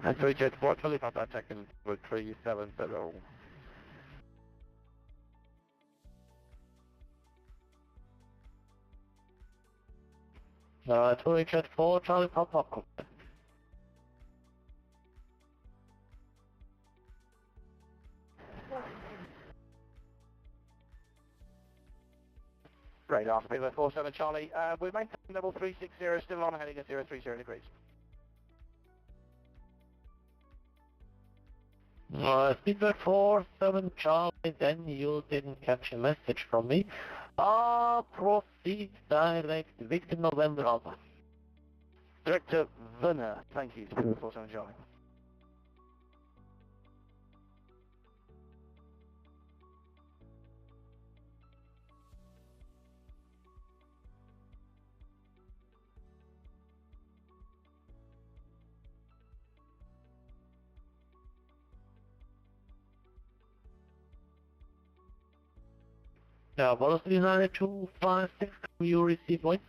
And to reach virtually Papa check in with 370. To reach at 4 Charlie Papa. Right after Pilot 47 Charlie, we maintain level 360, still on heading at 030 degrees. Speedbird 47 Charlie, then you didn't catch a message from me. Proceed direct Victor November Alpha. Director Werner, thank you. 47 Charlie. Velocity 9256, you receive points.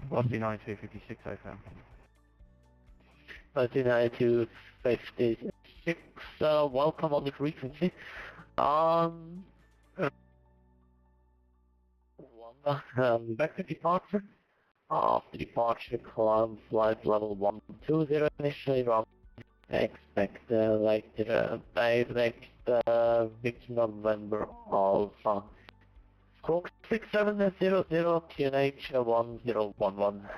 Velocity 9256 AFM. Velocity 9256, welcome on the frequency. Back to departure. After departure, climb flight level 120 initially wrong. Expect later direct Victor November Alpha. Squawk 6700 QNH 1011.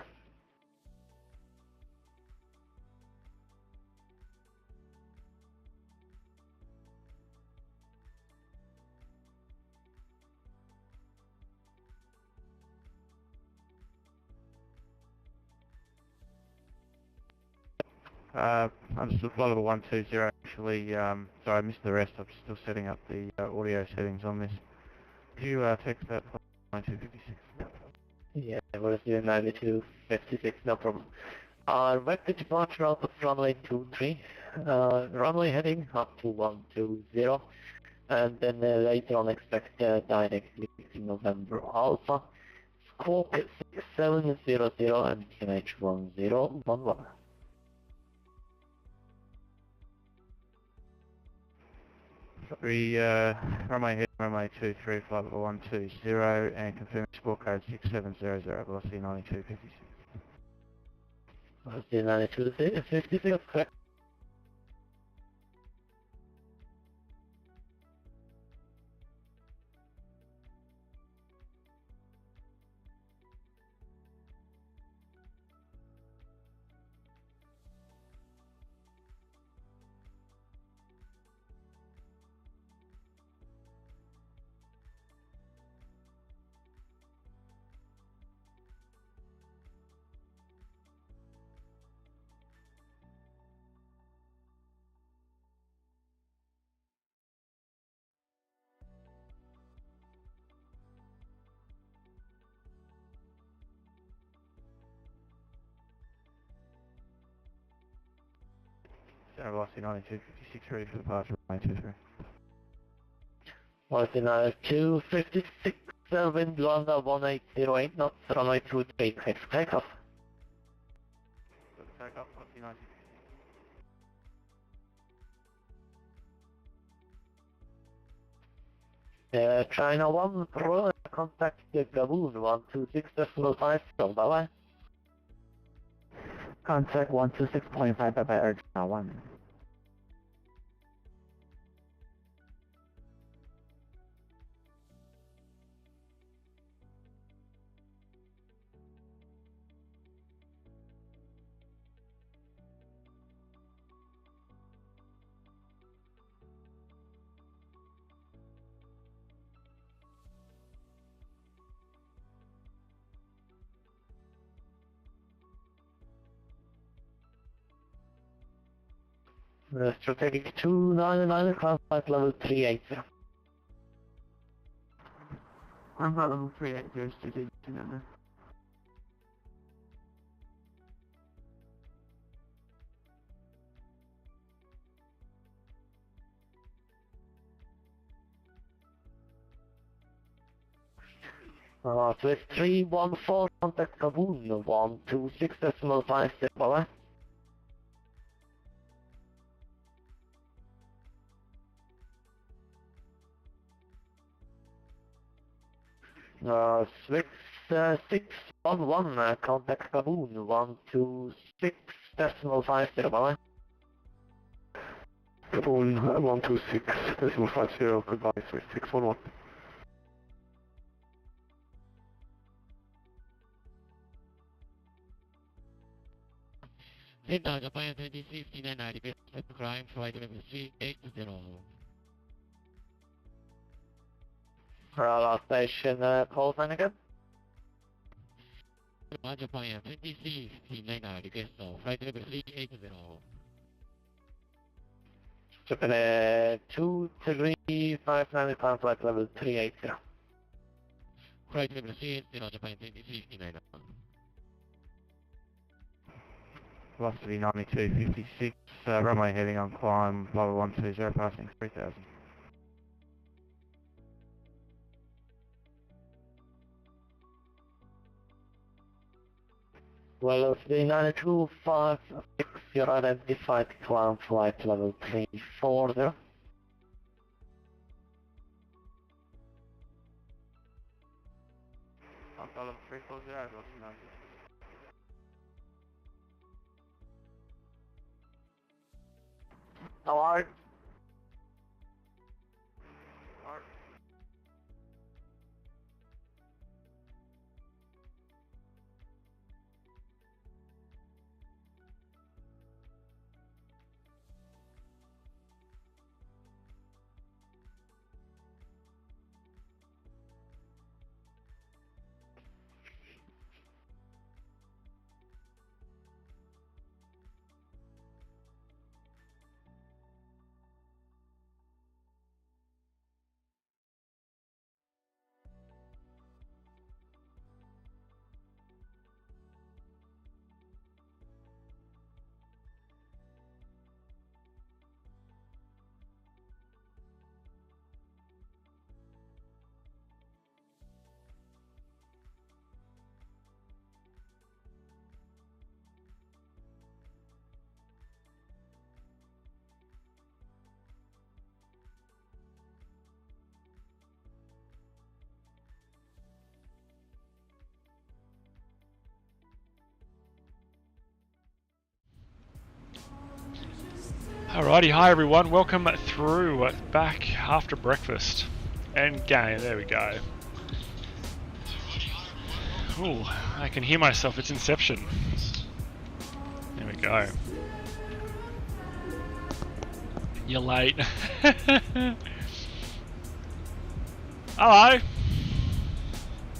Understood, flight level 120 actually, sorry I missed the rest, I'm still setting up the audio settings on this. Could you text that 9256? Yeah, we're doing 9256, no problem. Vector departure out of runway 23, runway heading up to 120, and then later on expect direct Victor November Alpha. Squawk 6700 and QNH 1011. Sorry, runway head, runway 23, flight level 120, and confirm squawk code 6700, velocity 9256. Velocity 9256, correct. Velocity 9256, ready for departure, runway 23. Velocity 9256, wind London 1808 knots, runway 23, clear for takeoff. Take up, velocity 9256. China 1, Pro, contact Gabun 126.5, bye bye. Contact 126.5, bye bye, urge China 1. Strategic 299, climb flight level 380. I'm flight level 380, strategic 299. Swiss 314, contact Kabul 126.5, bye bye. Swiss 611, contact Kabul 126.5, bye bye. Phone 126.50, goodbye, 611. Center Japan 2069 climb flight level 380. Parallel station, call sign again. Japan 2069 flight level 380. Japan 2359 climb flight level 380. Flight level 380 Japan 2069. Velocity 92.56, runway heading on climb, level 120, passing 3000. Velocity 92.56, your identified climb flight level 340. Level 340, velocity 90. Hello? Alrighty, hi everyone, welcome through, back after breakfast. And game, there we go. Ooh, I can hear myself, it's Inception. There we go. You're late. Hello!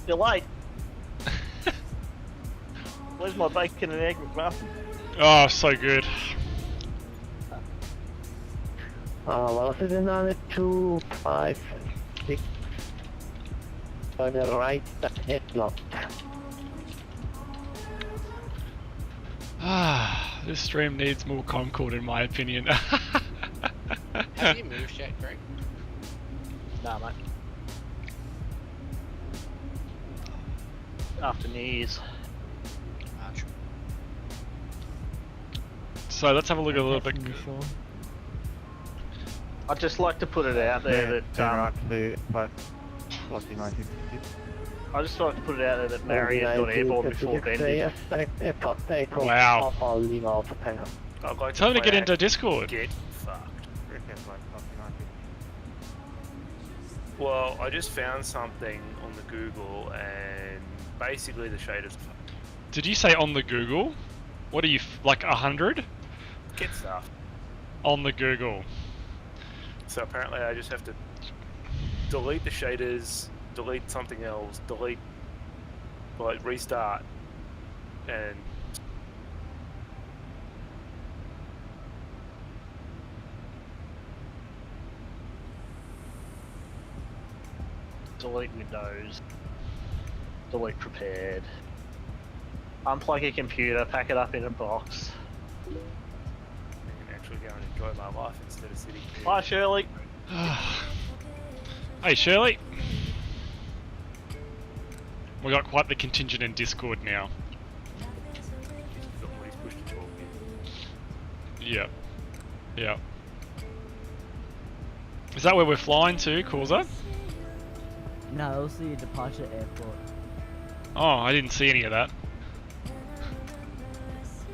You're late. Where's my bacon and egg McMuffin? Oh, so good. Velocity 92.56. On the right, headlock. Ah, this stream needs more Concord in my opinion. Have you moved yet, Greg? Nah, mate. After New Year's. So let's have a look at a little bit. I'd just like to put it out there that I just like to put it out there that Marion got airborne before Ben did. Wow. Tell him to get into Discord. Get fucked. Well, I just found something on the Google and basically the shaders are fucked. Did you say on the Google? What are you, like 100? Get stuff. On the Google. So apparently I just have to delete the shaders, delete something else, delete, like restart, and Delete Windows. Delete Prepared. Unplug your computer, pack it up in a box. I can actually go and enjoy my life instead of sitting here. Hi Shirley. Hey Shirley. We got quite the contingent in Discord now. Yep. Yep. Is that where we're flying to, Causa? No, it'll see your departure airport. Oh, I didn't see any of that.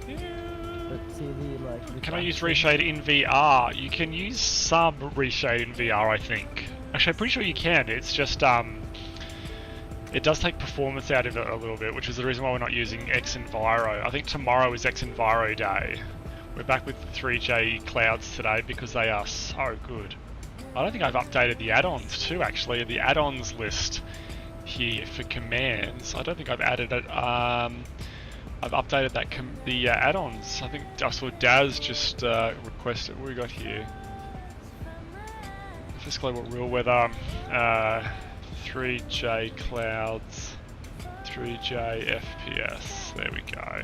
But see the like? Can I use reshade in VR? You can use some reshade in VR, I think. Actually, I'm pretty sure you can. It's just it does take performance out of it a little bit, which is the reason why we're not using X Enviro. I think tomorrow is X Enviro day. We're back with the 3J clouds today because they are so good. I don't think I've updated the add-ons too, actually. The add-ons list here for commands. I don't think I've added it. I've updated that the add-ons. I think I saw Daz just requested. What do we got here? Just global real weather. 3J clouds. 3J FPS. There we go.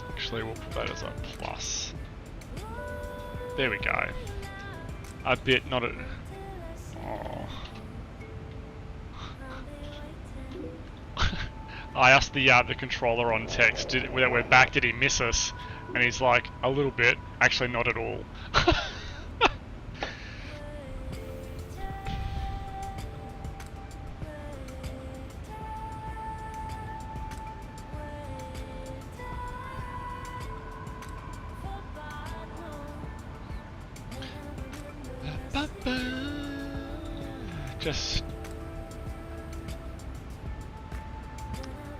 Actually, we'll put that as a plus. There we go. A bit, not a... Oh. I asked the controller on text, that we're back, did he miss us? And he's like, a little bit. Actually, not at all. Just...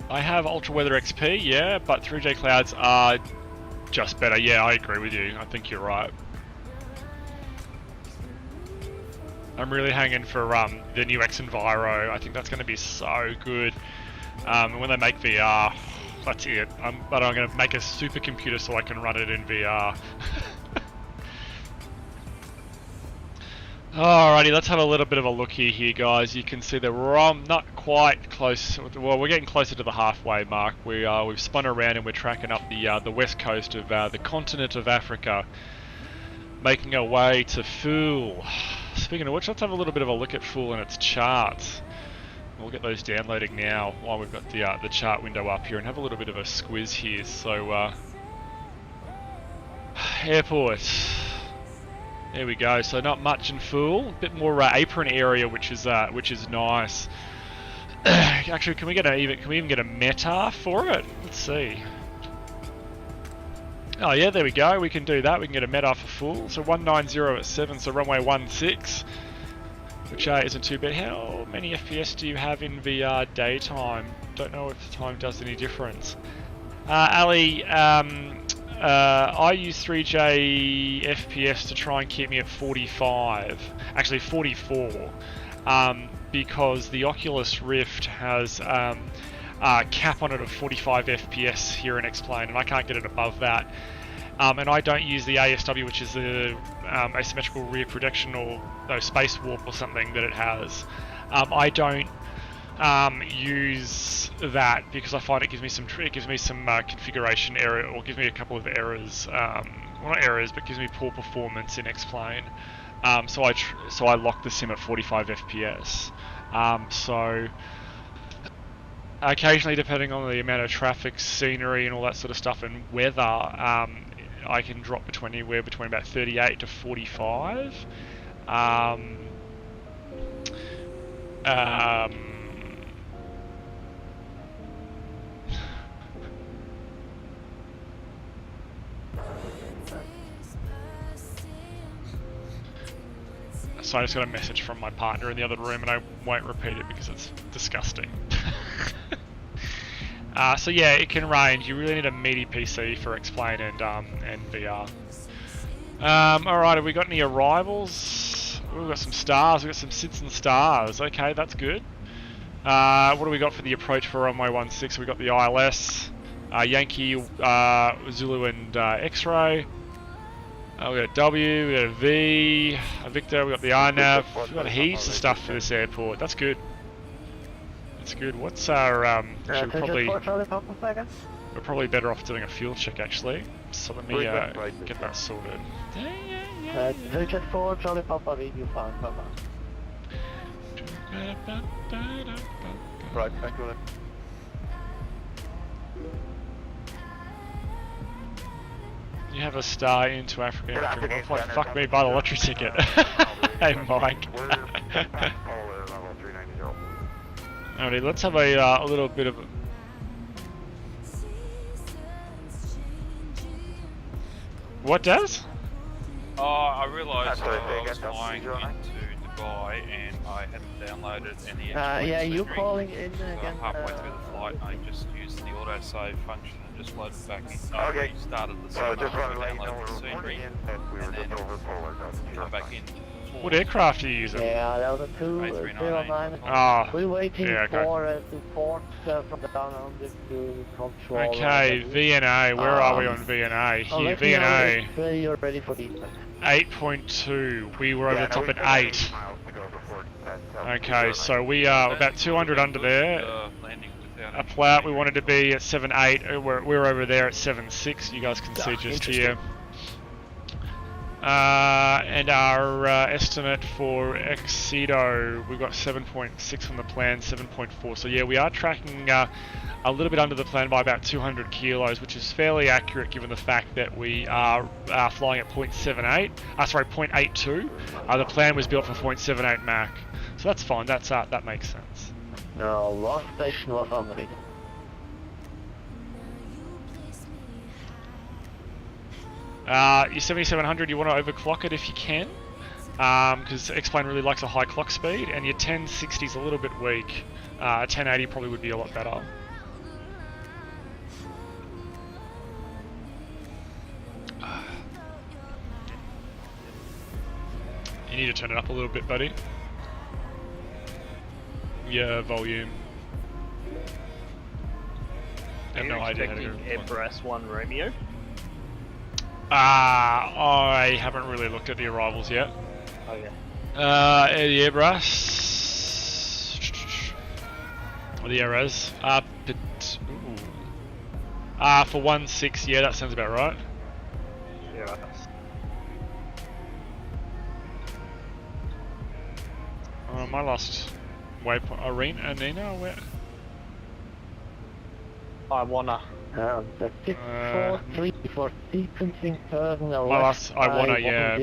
I have Ultra Weather XP, yeah, but 3J clouds are just better. Yeah, I agree with you. I think you're right. I'm really hanging for the new X Enviro. I think that's going to be so good. And when they make VR, that's it. But I'm going to make a supercomputer so I can run it in VR. Alrighty, let's have a little bit of a look here, guys. You can see that we're not quite close. Well, we're getting closer to the halfway mark. We've spun around and we're tracking up the west coast of the continent of Africa, making our way to Fool. Speaking of which, let's have a little bit of a look at Fool and its charts. We'll get those downloading now while we've got the chart window up here and have a little bit of a squiz here. So, airport. There we go. So not much in Fool. A bit more apron area, which is nice. Actually, can we even get a meta for it? Let's see. Oh yeah, there we go. We can do that. We can get a meta for Fool. So 190 at 7. So runway 16, which isn't too bad. How many FPS do you have in VR daytime? Don't know if the time does any difference. Ali, I use 3J FPS to try and keep me at 45, actually 44, because the Oculus Rift has a cap on it of 45 FPS here in X-Plane, and I can't get it above that. And I don't use the ASW, which is the asymmetrical rear projection or space warp or something that it has. I don't use that because I find it gives me some configuration error, or gives me a couple of errors. Well, not errors, but gives me poor performance in X-Plane. So I lock the sim at 45 FPS. So occasionally, depending on the amount of traffic, scenery, and all that sort of stuff, and weather, I can drop anywhere between about 38 to 45. So I just got a message from my partner in the other room, and I won't repeat it because it's disgusting. So yeah, it can range. You really need a meaty PC for X-Plane and VR. Alright, have we got any arrivals? We've got some stars. We've got some sits and stars. Okay, that's good. What do we got for the approach for runway 16? We got the ILS, Yankee, Zulu, and X-Ray. We got a W, we got a V, a Victor, we got the RNAV. We've got heaps of stuff for this airport. That's good. That's good. What's our we're probably better off doing a fuel check actually. So let me get that sorted. Richard 4, Charlie Papa, radio 5, Papa. Right, thank you. You have a star into Africa. Fuck me, buy the lottery ticket. Hey, Mike. Alrighty, let's have a little bit of What, Daz? Oh, I realised I was flying into Dubai and I hadn't downloaded any yeah, you scenery. calling in So again? halfway through the flight, I just used the autosave function and just loaded back in. I Okay. restarted the So scenery, just wanted to let you know downloaded the we're scenery, recording and we were just over polar. come back in. What aircraft are you using? Yeah, that was a 209. Ah, We're waiting yeah, okay. for support from the down under to control. Okay, VNA. Where are we on VNA? Here, let me know VNA. if you're ready for the 8.2. We were over the top at 8. Okay, so we are about 200 under there. A plout we wanted to be at 7.8. We're over there at 7.6. You guys can see just here. And our estimate for Excedo, we've got 7.6 on the plan, 7.4. So yeah, we are tracking a little bit under the plan by about 200 kilos, which is fairly accurate given the fact that we are flying at 0.82. The plan was built for 0.78 Mach, so that's fine. That makes sense. No, last station was on the Your 7700, you want to overclock it if you can, because X-Plane really likes a high clock speed, and your 1060 is a little bit weak. 1080 probably would be a lot better. You need to turn it up a little bit, buddy. Yeah, volume. I have no idea how to do it. Airbus 1 Romeo? I haven't really looked at the arrivals yet. Okay. The Airbus. Or the Airs. For 1.6, yeah, that sounds about right. Yeah. My last waypoint, Nina, where? I wanna. The 643 for sequencing terminal. My last, I wanna, yeah.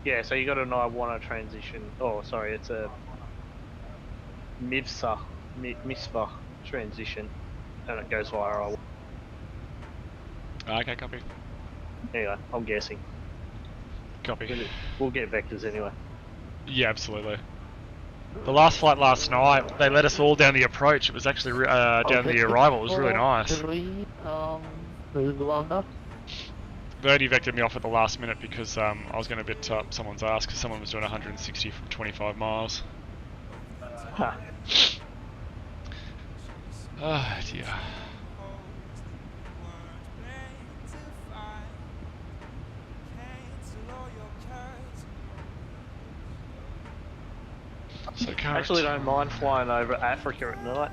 Yeah, so you got an I wanna transition. Oh, sorry, it's a MISVA transition, and it goes via I. Okay, copy. Anyway, I'm guessing. Copy. We'll get vectors anyway. Yeah, absolutely. The last flight last night, they let us all down the approach. It was actually down the arrival. It was really nice. They only vectored me off at the last minute because I was going to bit up someone's ass because someone was doing 160 from 25 miles. Huh. Oh dear. So I actually don't mind flying over Africa at night.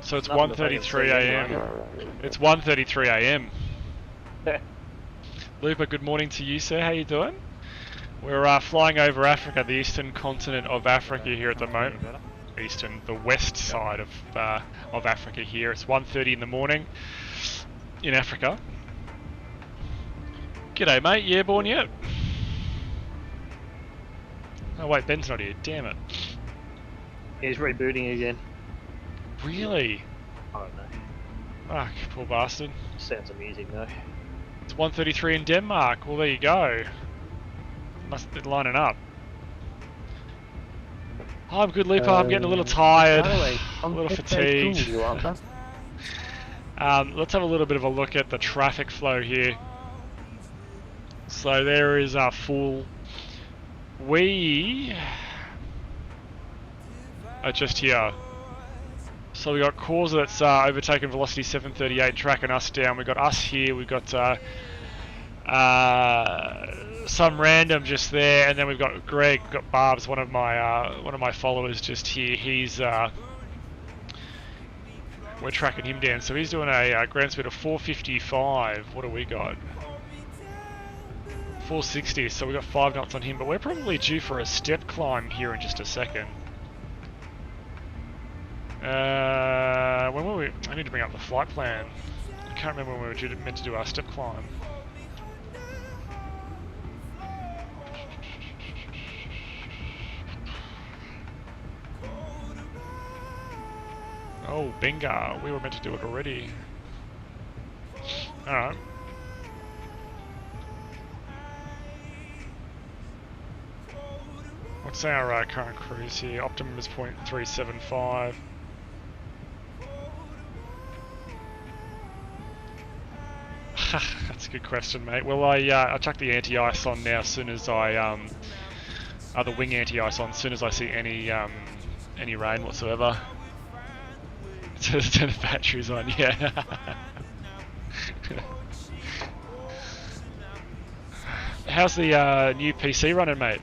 So it's 1:33 AM. It's 1:33 AM. Lupa, good morning to you, sir. How you doing? We're flying over Africa, the eastern continent of Africa here at the moment. The west side of Africa here. It's 1:30 in the morning in Africa. G'day, mate. You airborne yet? Oh wait, Ben's not here. Damn it. He's rebooting again. Really? I don't know. Fuck, poor bastard. Sounds amusing though. It's 1:33 in Denmark. Well, there you go. Must be lining up. Oh, I'm good, Leaper. I'm getting a little tired, a little fatigued. Let's have a little bit of a look at the traffic flow here. So there is our full. We are just here. So we got Causa that's overtaken velocity 738, tracking us down. We got us here. We got some random just there, and then we've got Greg. We've got Barb's one of my followers just here. He's we're tracking him down. So he's doing a ground speed of 455. What do we got? 460, so we got 5 knots on him, but we're probably due for a step climb here in just a second. When were we? I need to bring up the flight plan. I can't remember when we were meant to do our step climb. Oh, bingo! We were meant to do it already. Alright. What's our current cruise here? Optimum is 0.375. That's a good question, mate. Well, I chuck the anti-ice on now as soon as I the wing anti-ice on as soon as I see any rain whatsoever. Turn the batteries on, yeah. How's the new PC running, mate?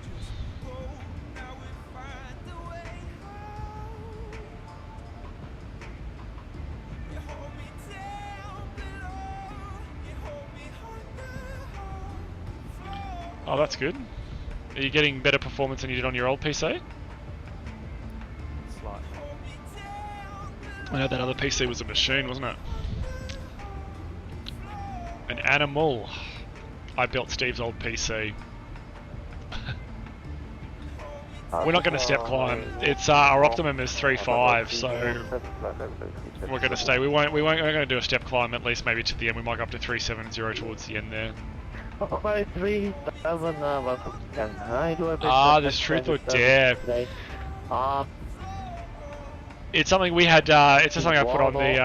Oh, that's good. Are you getting better performance than you did on your old PC? Slightly. I know that other PC was a machine, wasn't it? An animal. I built Steve's old PC. We're not going to step climb. It's our optimum is 3.5, so we're going to stay. We won't. We're going to do a step climb at least maybe to the end. We might go up to 3.70 towards the end there. This truth or dare. It's something we had. It's just something I put on the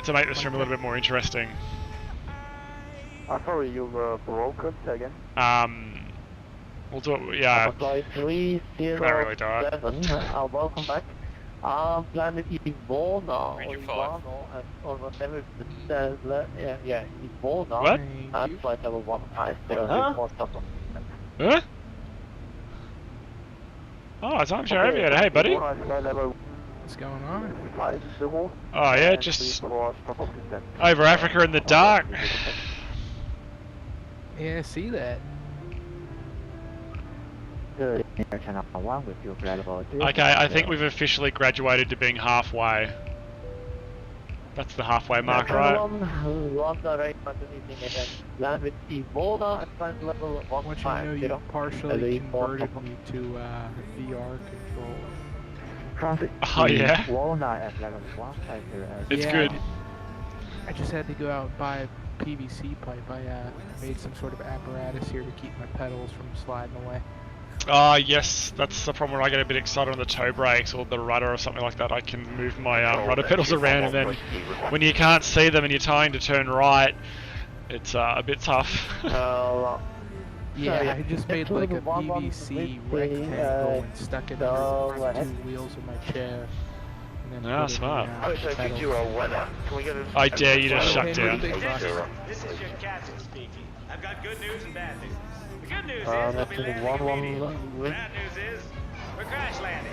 to make the stream a little bit more interesting. Sorry, you were broken again. We'll do it. Yeah. Flight 307. Welcome back. Planet Ivona or whatever. Yeah, Ivona. What? And flight level 150. Huh? Oh, it's I'm sure Aviator. Hey, buddy. What's going on? Oh yeah, just over Africa in the dark. Yeah, I see that. Okay, I think we've officially graduated to being halfway. That's the halfway mark, right? I want you to know you partially converted me to VR control. Oh yeah? It's good. I just had to go out and buy a PVC pipe. I made some sort of apparatus here to keep my pedals from sliding away. Yes, that's the problem where I get a bit excited on the toe brakes or the rudder or something like that. I can move my rudder pedals around, and then when you can't see them and you're trying to turn right, it's a bit tough. Yeah, I just made like a PVC rectangle and stuck it under the two wheels of my chair. Ah, smart. I dare you to shut down. This is your captain speaking. I've got good news and bad news. The good news is we'll be landing immediately. Bad news is we're crash landing.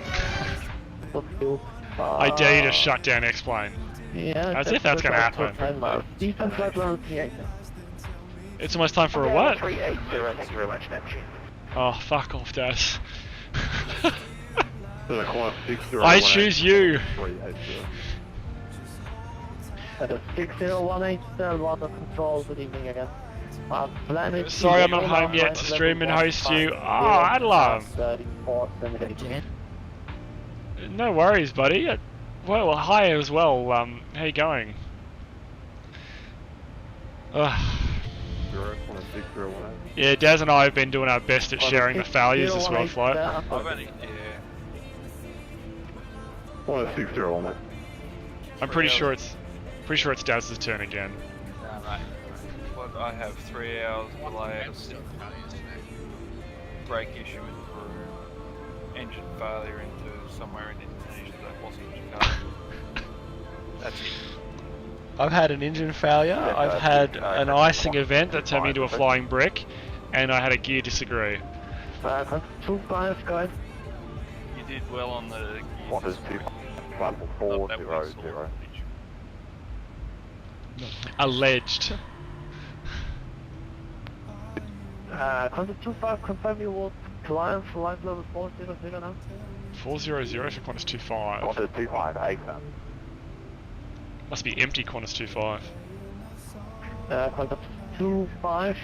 I dare you to shut down X-Plane. As if that's going to happen. It's almost time for a what? Oh, fuck off, Daz. I choose you. 6018 control, good evening again. Sorry I'm not home yet to stream and host you. Oh, Adelam. No worries, buddy. Well, hi as well. How you going? Yeah, Daz and I have been doing our best at sharing the failures this Worldflight. I've only, I'm pretty sure it's Daz's turn again. Nah, mate. What, I have 3 hours delay, brake issue in Peru, engine failure into somewhere in Indonesia that wasn't Jakarta. That's it. I've had an engine failure, I've had an icing event that turned me into a flying brick, and I had a gear disagree. 25 guys. You did well on the gears. What is 2400? Alleged. Contact 25, confirm you will climb flight level 400 now. 400 for Qantas 25. Qantas 25, Must be empty Qantas 25. Contact 25,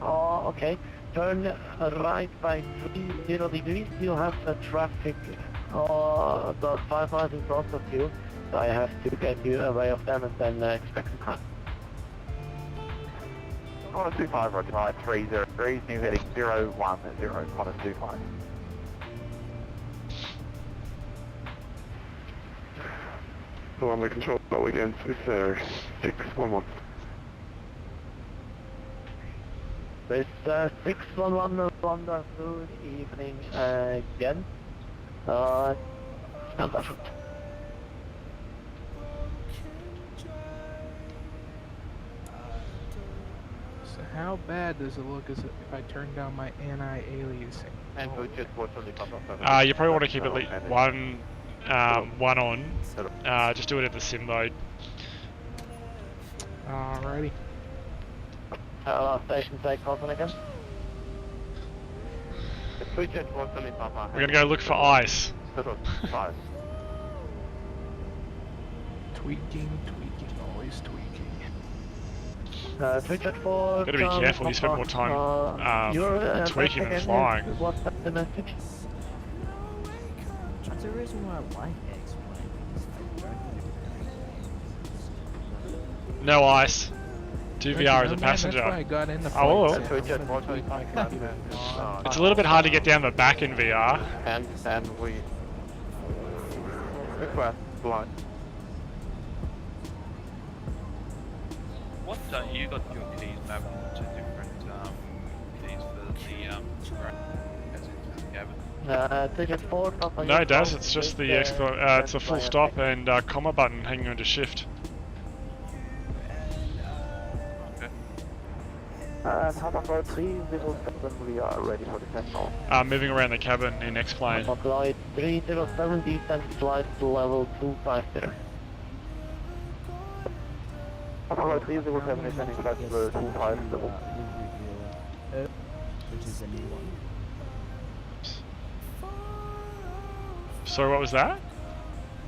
okay. Turn right by 30 degrees, you'll have the traffic about 5 miles in front of you. I have to get you away of them and then expect the cut. 125, roger, 303, new heading 010, 125. So on the control call again, it's 611. This 611 London, good evening again. Stand by. So how bad does it look if I turn down my anti-aliasing? And we just watch on the pop-up. You probably want to keep at least one on. Just do it at the sim mode. Alrighty. Hello, station take Cosman again. We're gonna go look for ice. Tweaking, always tweaking. Switch at 4. Gotta be careful, you spend more time tweaking than flying. What's the message? That's the reason why I like X-Plane. No ice. Do VR as a passenger. That's why I got in the Oh, well. flight. It's a little bit hard to get down the back in VR. And we request flight. What you got your keys mapped to different keys for the as into the cabin? Ticket 4, No, Daz, it's just the it's a full stop and comma button hanging onto shift. Papa 307, we are ready for the test call. Moving around the cabin in X-Plane. Flight 307, descent flight to level 250. Papa 307 is sending flight to level 250. Which is a new one. Sorry, what was that?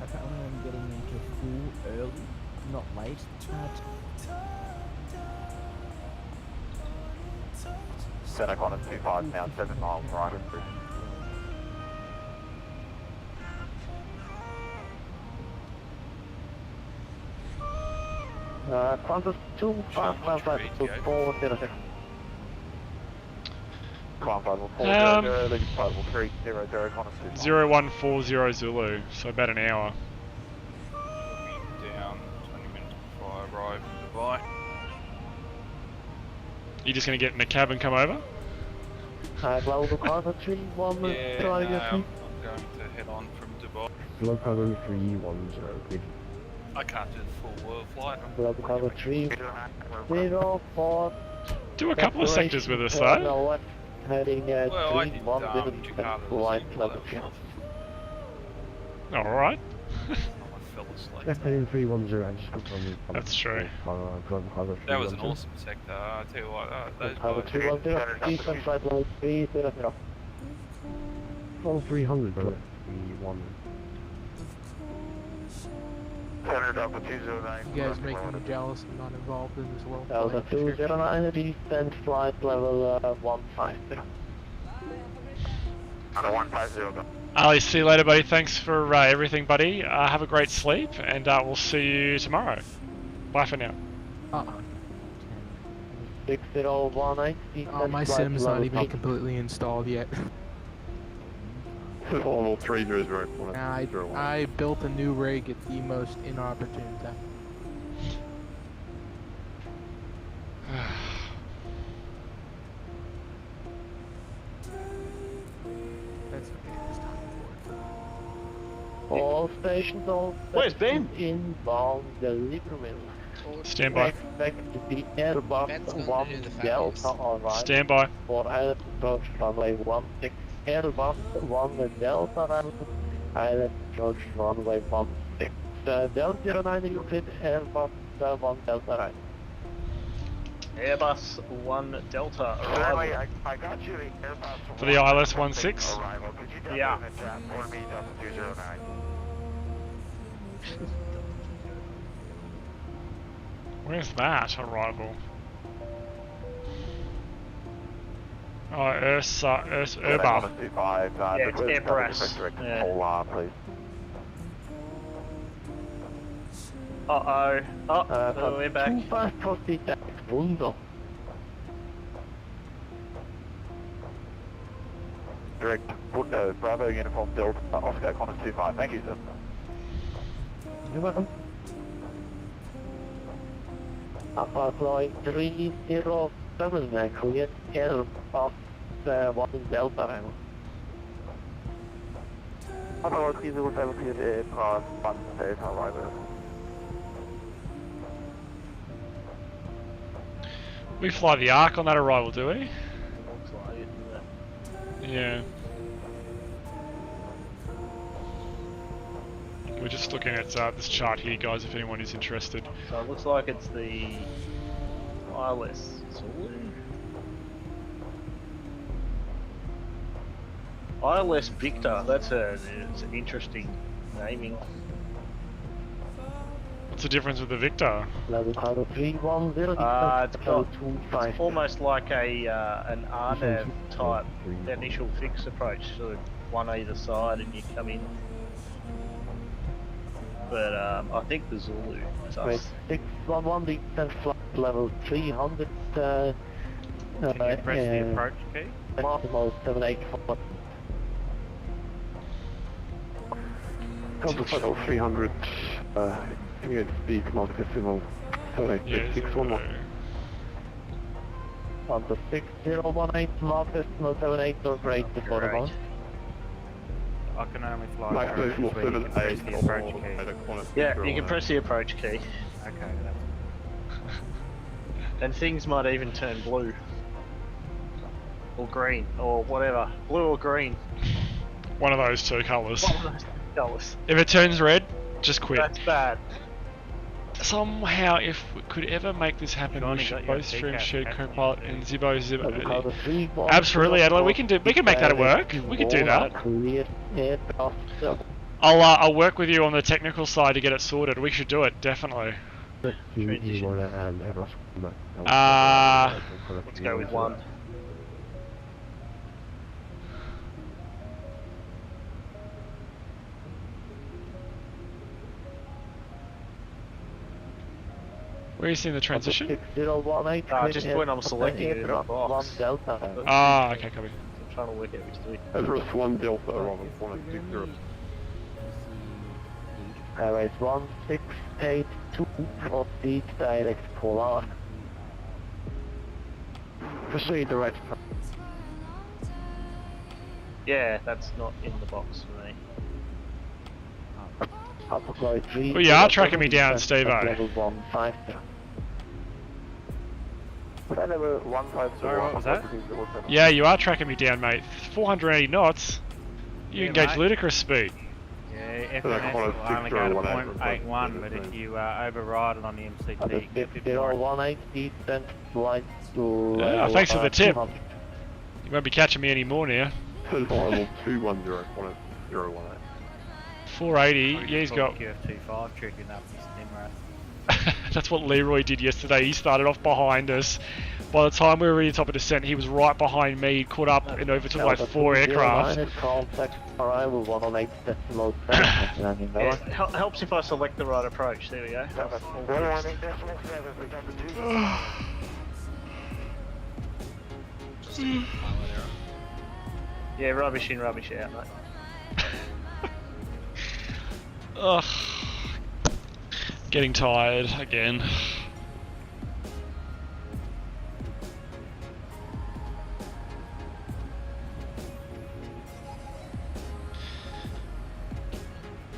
Apparently I'm getting into full early, not late. Senecon at 25 now, 7 miles right. Qantas 255 to 406. 0140 Zulu, so about an hour. Down 20 minutes before I arrive in Dubai. You just gonna get in the cab and come over? Global Cargo 310. Yeah, no, I'm going to head on from Dubai. Global 310, good. I can't do the full world flight. Global Cargo 304. Do a couple of sectors with us though. Heading at Well, I did 310 flight level 2. Alright. Fell asleep. Heading 310, I just confirmed with That's true. That was an awesome sector. I tell you what, those Global guys. 310, descent flight level 300. Oh, 300, bro. 310. You guys making me jealous I'm not involved in this world. Delta 209, descent flight level 150. 150. Ali, see you later, buddy. Thanks for everything, buddy. Have a great sleep, and we'll see you tomorrow. Bye for now. 6018, Oh, my sim's not even completely installed yet. Level 300. I built a new rig at the most inopportune time. That's okay, it's time for it. All stations, Where's Ben? Inbound delivery. Stand by. Expect to be Airbus Ben's going to 1 do the Delta, fabulous. alright. Stand by. For Island approach runway 16. Airbus 1 Delta, Island approach runway 16. Delta 09, you fit Airbus 1 Delta right. Airbus 1 Delta arrival. I got you the Airbus For the ILS 16. arrival. Could you tell Yeah. me the chat for me, Delta 209? Where's that arrival? Oh, Airbus. Yeah, it's Airbus. Yeah. Hold on, please. Uh-oh. Oh, we're back. Too fast for the window. Direct, Bravo Uniform Delta, Oscar Connor 25. Thank you, sir. You're welcome. Alpha Flight 307, clear air of 1 Delta. Alpha Flight 307, cleared air past 1 Delta, arrival. We fly the Ark on that arrival, do we? Looks like it, doesn't it? Yeah. We're just looking at this chart here, guys, if anyone is interested. So it looks like it's the wireless Zulu. Wireless Victor, it's an interesting naming. What's the difference with the Victor? Level 310, It's almost like an RNAV type initial fix approach, sort of one either side and you come in. But I think the Zulu is us. 611, descent flight level 300. Can you press the approach key? Maximal 784. Delta Flight 300, can you speed multi-decimal 78661? On the 6018, multi-decimal 78 or great before the launch. I can only fly Like approach, those where you can press the approach key. Yeah, you can press the approach key. Okay. And things might even turn blue. Or green, or whatever. Blue or green. One of those two colours. One of those colours. If it turns red, just quit. That's bad. Somehow, if we could ever make this happen, we should both stream shared co-pilot and Zibbo. Absolutely, Adelaide. We can make that work. We can do that. I'll work with you on the technical side to get it sorted. We should do it, definitely. Let's go with one. Where are you seeing the transition? Just when I'm selecting it in the box. Ah, okay, copy. I'm trying to work out which three. Everest 1 Delta, arrival 460. Airways 1682 for the direct polar. Proceed direct. Yeah, that's not in the box for me. Well, you are tracking me down, Steve-O. Sorry, what was that? Yeah, you are tracking me down, mate. 480 knots. You engage mate. ludicrous speed. Yeah, FNS will only go to 0.81, but if you override it on the MCT, you get 51. Thanks for the tip. You won't be catching me anymore now. 210.018. 480, yeah, he's got... QF25 tricking up his Nimrod. That's what Leroy did yesterday. He started off behind us. By the time we were in the top of descent, he was right behind me. He caught up and overtook like 4 aircraft. Yeah, helps if I select the right approach. There we go. Yeah, rubbish in, rubbish out, mate. Ugh. Getting tired again.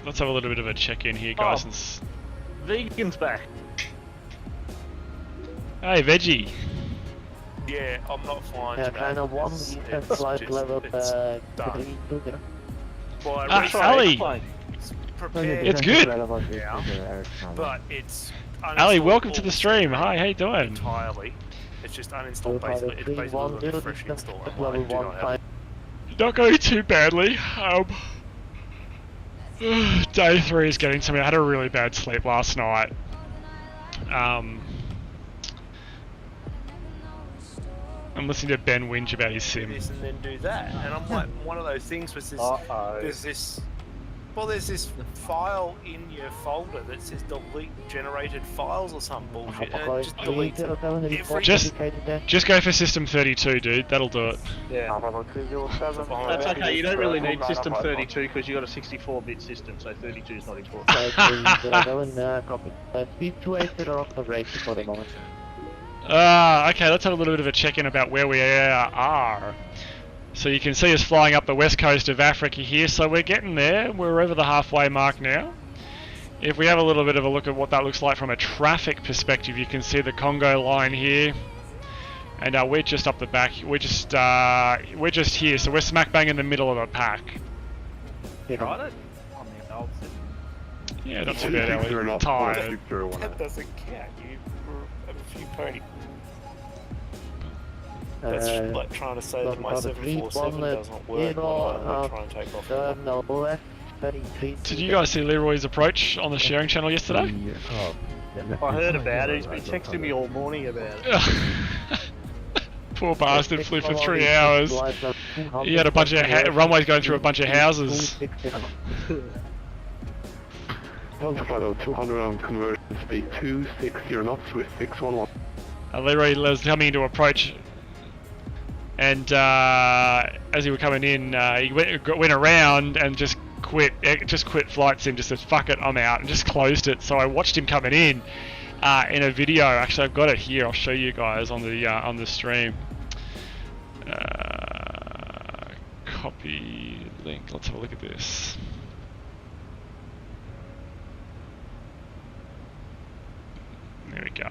Let's have a little bit of a check-in here, guys. Since... Vegan's back. Hey, Veggie. Yeah, I'm not flying today. China 1, descent flight level 320. Well, Ali! Prepared. It's good. Yeah, but it's Ali, welcome to the stream. Hi, how you doing? Entirely. It's just uninstalled basically. It's basically a fresh install. I'm like, Not going too badly. Day 3 is getting to me. I had a really bad sleep last night. I'm listening to Ben whinge about his sim. do this and then do that, and I'm like, one of those things was this. There's this Well, there's this file in your folder that says delete generated files or some bullshit. And it just deletes Just go for System 32, dude. That'll do it. Yeah. That's okay, you don't really need System 32 because you got a 64-bit system, so 32 is not important. Okay, let's have a little bit of a check-in about where we are. So you can see us flying up the west coast of Africa here, so we're getting there. We're over the halfway mark now. If we have a little bit of a look at what that looks like from a traffic perspective, you can see the Congo line here. And we're just up the back. We're just here, so we're smack bang in the middle of the pack. You tried it? On the old system. Yeah, not too bad, Ellie. Tired. That doesn't count. You have a few pony. That's like trying to say that my 747 doesn't work when I'm trying to take off. Did you guys see Leroy's approach on the sharing channel yesterday? I heard about it. He's been texting me all morning about it. Poor bastard flew for 3 hours. He had a bunch of runways going through a bunch of houses. 200 on conversion speed 260 knots with 611. Leroy was coming into approach, and as he was coming in, he went around and just quit flight sim. Just said, "Fuck it, I'm out," and just closed it. So I watched him coming in a video. Actually, I've got it here. I'll show you guys on the stream. Copy link. Let's have a look at this. There we go.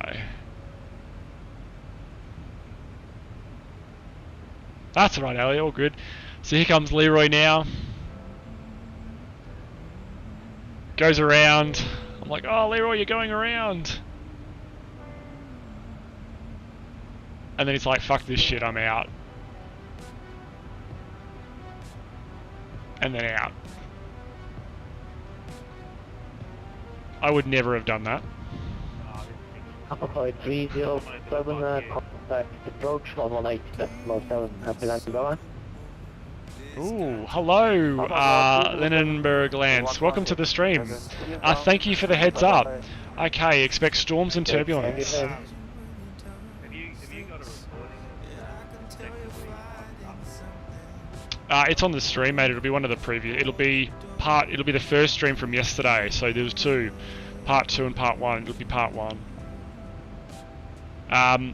That's right, Ali, all good. So here comes Leroy now. Goes around. I'm like, oh, Leroy, you're going around. And then he's like, fuck this shit, I'm out. And then out. I would never have done that. Alpha 307, contact approach 118.7, Ooh, hello, Lindenberg Lance. Welcome to the stream. Thank you for the heads up. Okay, expect storms and turbulence. Have you got a recording? It's on the stream, mate. It'll be one of the preview. It'll be the first stream from yesterday. So there was two, part 2 and part 1. It'll be part 1.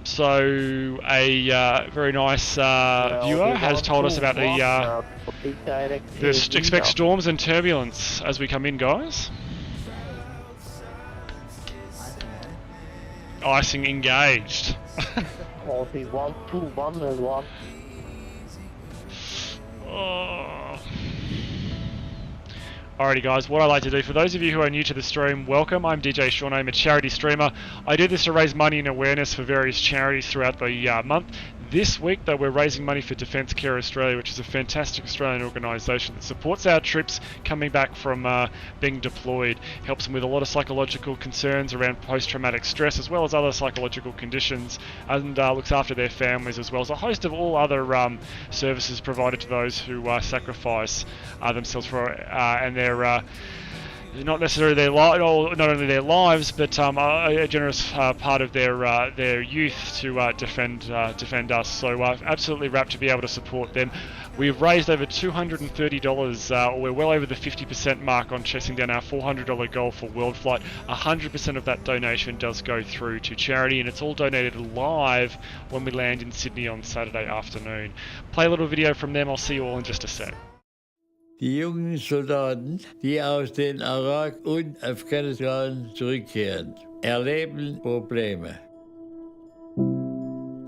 So a very nice viewer has told us about the expect storms and turbulence as we come in, guys. Icing engaged. Quality 121 and 1. Alrighty guys, what I like to do, for those of you who are new to the stream, welcome. I'm DJ Sean, I'm a charity streamer. I do this to raise money and awareness for various charities throughout the month. This week, though, we're raising money for Defence Care Australia, which is a fantastic Australian organisation that supports our troops coming back from being deployed, helps them with a lot of psychological concerns around post-traumatic stress, as well as other psychological conditions, and looks after their families, as well as a host of all other services provided to those who sacrifice themselves for and their not necessarily not only their lives, but a generous part of their youth to defend us. So absolutely rapt to be able to support them. We've raised over $230, we're well over the 50% mark on chasing down our $400 goal for Worldflight. 100% of that donation does go through to charity, and it's all donated live when we land in Sydney on Saturday afternoon. Play a little video from them, I'll see you all in just a sec. Die jungen Soldaten, die aus den Irak und Afghanistan zurückkehren, erleben Probleme.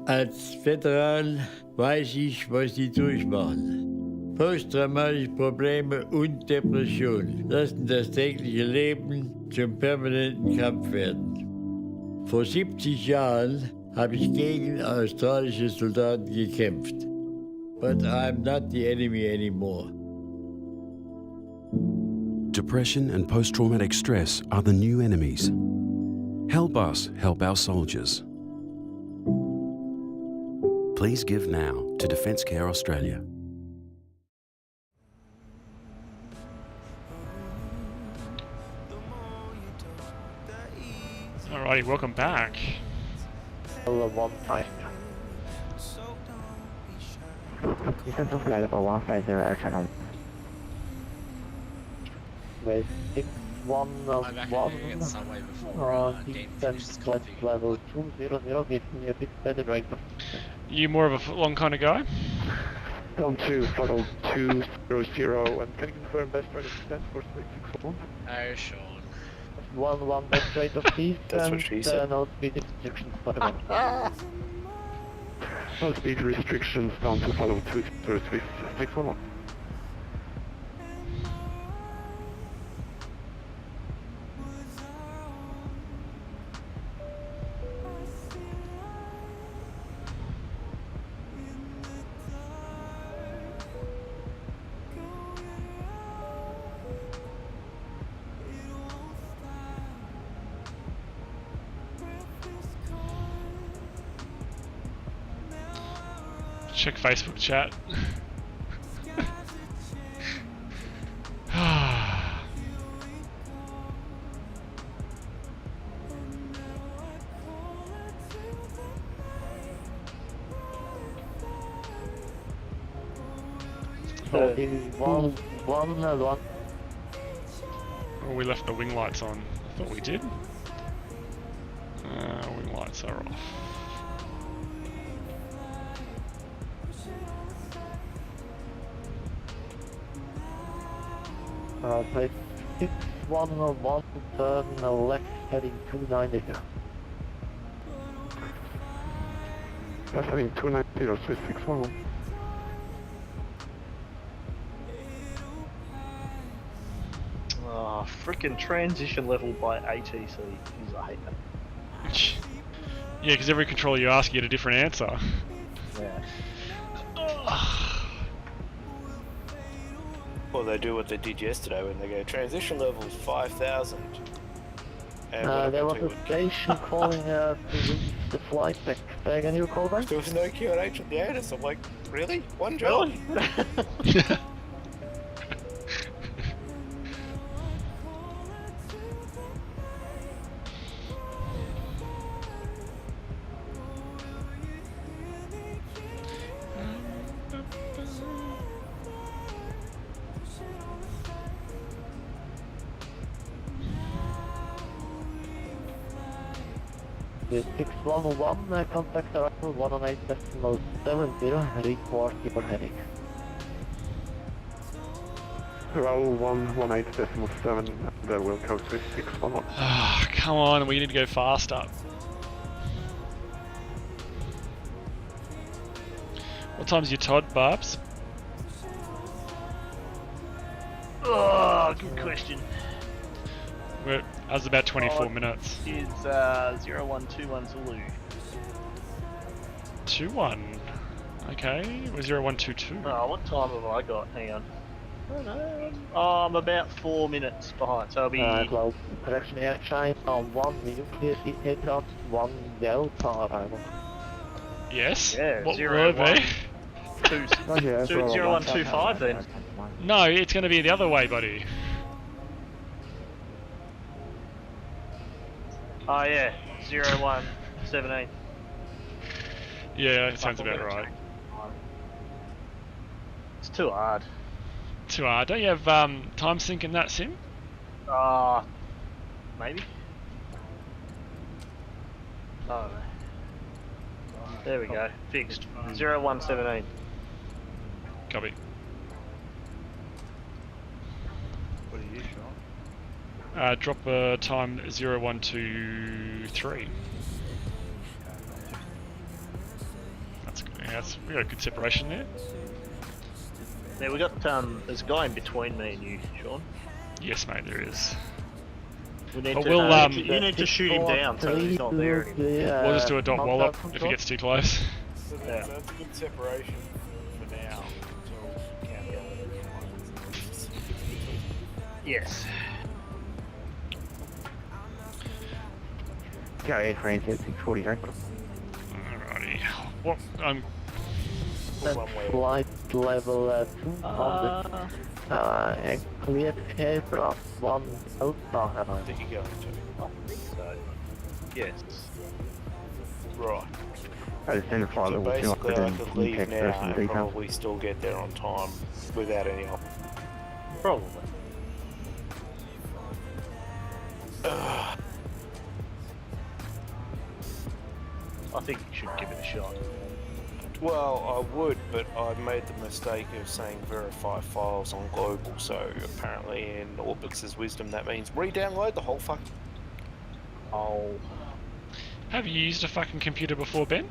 Als Veteran weiß ich, was sie durchmachen. Posttraumatische Probleme und Depressionen lassen das tägliche Leben zum permanenten Kampf werden. Vor 70 Jahren habe ich gegen australische Soldaten gekämpft. But I'm not the enemy anymore. Depression and post-traumatic stress are the new enemies. Help us help our soldiers. Please give now to Defence Care Australia. Alrighty, welcome back. One time. You can just let it for 150 action on. With 611 defense level 200 gives me a bit better rate. You more of a foot-long kind of guy? Come to funnel 200 and can you confirm best rate of descent for 661? Oh, Sean. 1 best rate of peace and no speed restrictions for the one. No speed restrictions down to funnel 611. Check Facebook chat. One. Oh, we left the wing lights on. I thought we did. Wing lights are off. Place 611, turn left heading 290. That's heading 290, Swiss 611. Oh, frickin' transition level by ATC is I hate that. Yeah, because every controller you ask, you get a different answer. Yeah. Or they do what they did yesterday when they go transition level 5,000. There was a station calling to reach the flight deck. Can you call back? There was no QNH at the Odyssey. I'm like, really? One job? With 611, contact arrival 118.70, report your heading. Roll 118.7 and we'll go to 611. Ah, come on, we need to go faster. What time's your Todd, Barbs? Oh, good question. That was about 24 minutes. Is 0121 Zulu. 2-1. Okay, it was 0122. Oh, what time have I got? Hang on. I don't know. Oh, I'm about 4 minutes behind, so I'll be... Close. Correction air China on 1 nuclear headcraft, 1 Delta arrival. Yes? Yeah, What 01. were they? 0125 then. No, it's going to be the other way, buddy. Oh yeah, 0117. Yeah, it sounds about right. It's too hard. Too hard. Don't you have time sync in that sim? Maybe. Oh. There we go. Fixed. 0117. Copy. What are you, Sean? Drop time 0123. That's good. Yeah, we got a good separation there. Yeah, we got there's a guy in between me and you, Sean. Yes, mate, there is. We need But to, we'll you need to shoot him down so he's not there anymore. We'll just do a dot wallop if he gets too close. So that's a good separation for now. Yes. Carry range at 640, right? Alrighty. What? Flight level 200. Cleared aircraft 1 Delta arrival. Did you go into? Yes. Right. I just send a flight So level basically, 200 I and could you leave text now version and details. probably still get there on time without any help. Probably. I think you should give it a shot. Well, I would, but I made the mistake of saying verify files on global, so apparently in Orbix's wisdom that means re-download the whole fuck. Oh. Have you used a fucking computer before, Ben?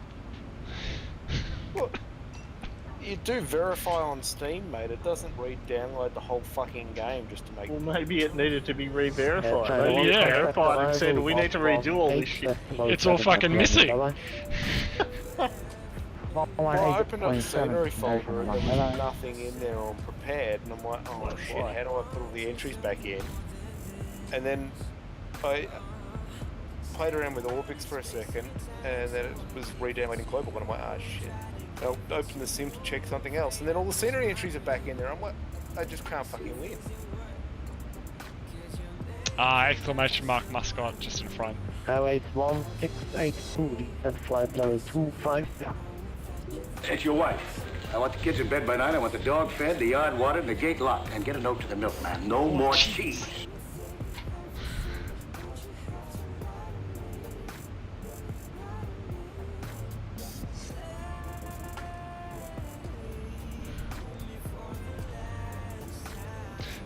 What? You do verify on Steam, mate. It doesn't re-download the whole fucking game just to make... Well, maybe it needed to be re-verified. Yeah, Maybe it yeah. verified and said, we need to redo all this shit. It's all fucking missing. Well, I opened up the scenery folder and there was nothing in there on prepared, and I'm like, oh shit, how do I put all the entries back in? And then I played around with Orbix for a second, and then it was re-downloading global, and I'm like, oh shit. I'll open the sim to check something else, and then all the scenery entries are back in there. I'm like, I just can't fucking win. Exclamation mark mascot just in front. Airways 1682, descent flight level 25. It's your wife. I want the kids in bed by 9. I want the dog fed, the yard watered, and the gate locked. And get a note to the milkman. No more cheese.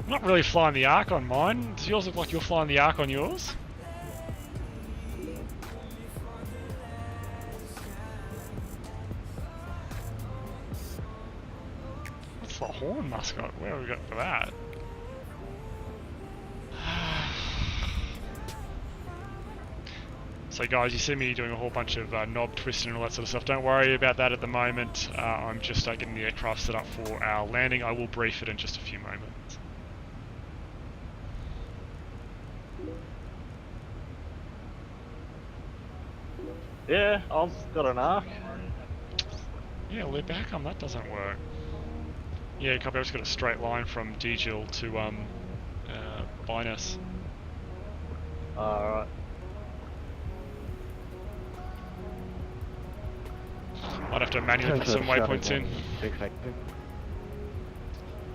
I'm not really flying the Arc on mine. Does yours look like you're flying the Arc on yours? What's the horn mascot? Where have we got for that? So guys, you see me doing a whole bunch of knob twisting and all that sort of stuff. Don't worry about that at the moment. I'm just getting the aircraft set up for our landing. I will brief it in just a few moments. Yeah, I've got an arc. Yeah, loop back on that doesn't work. Yeah, copy. I've just got a straight line from Digil to Binus. Alright. I'd have to manually put some waypoints in.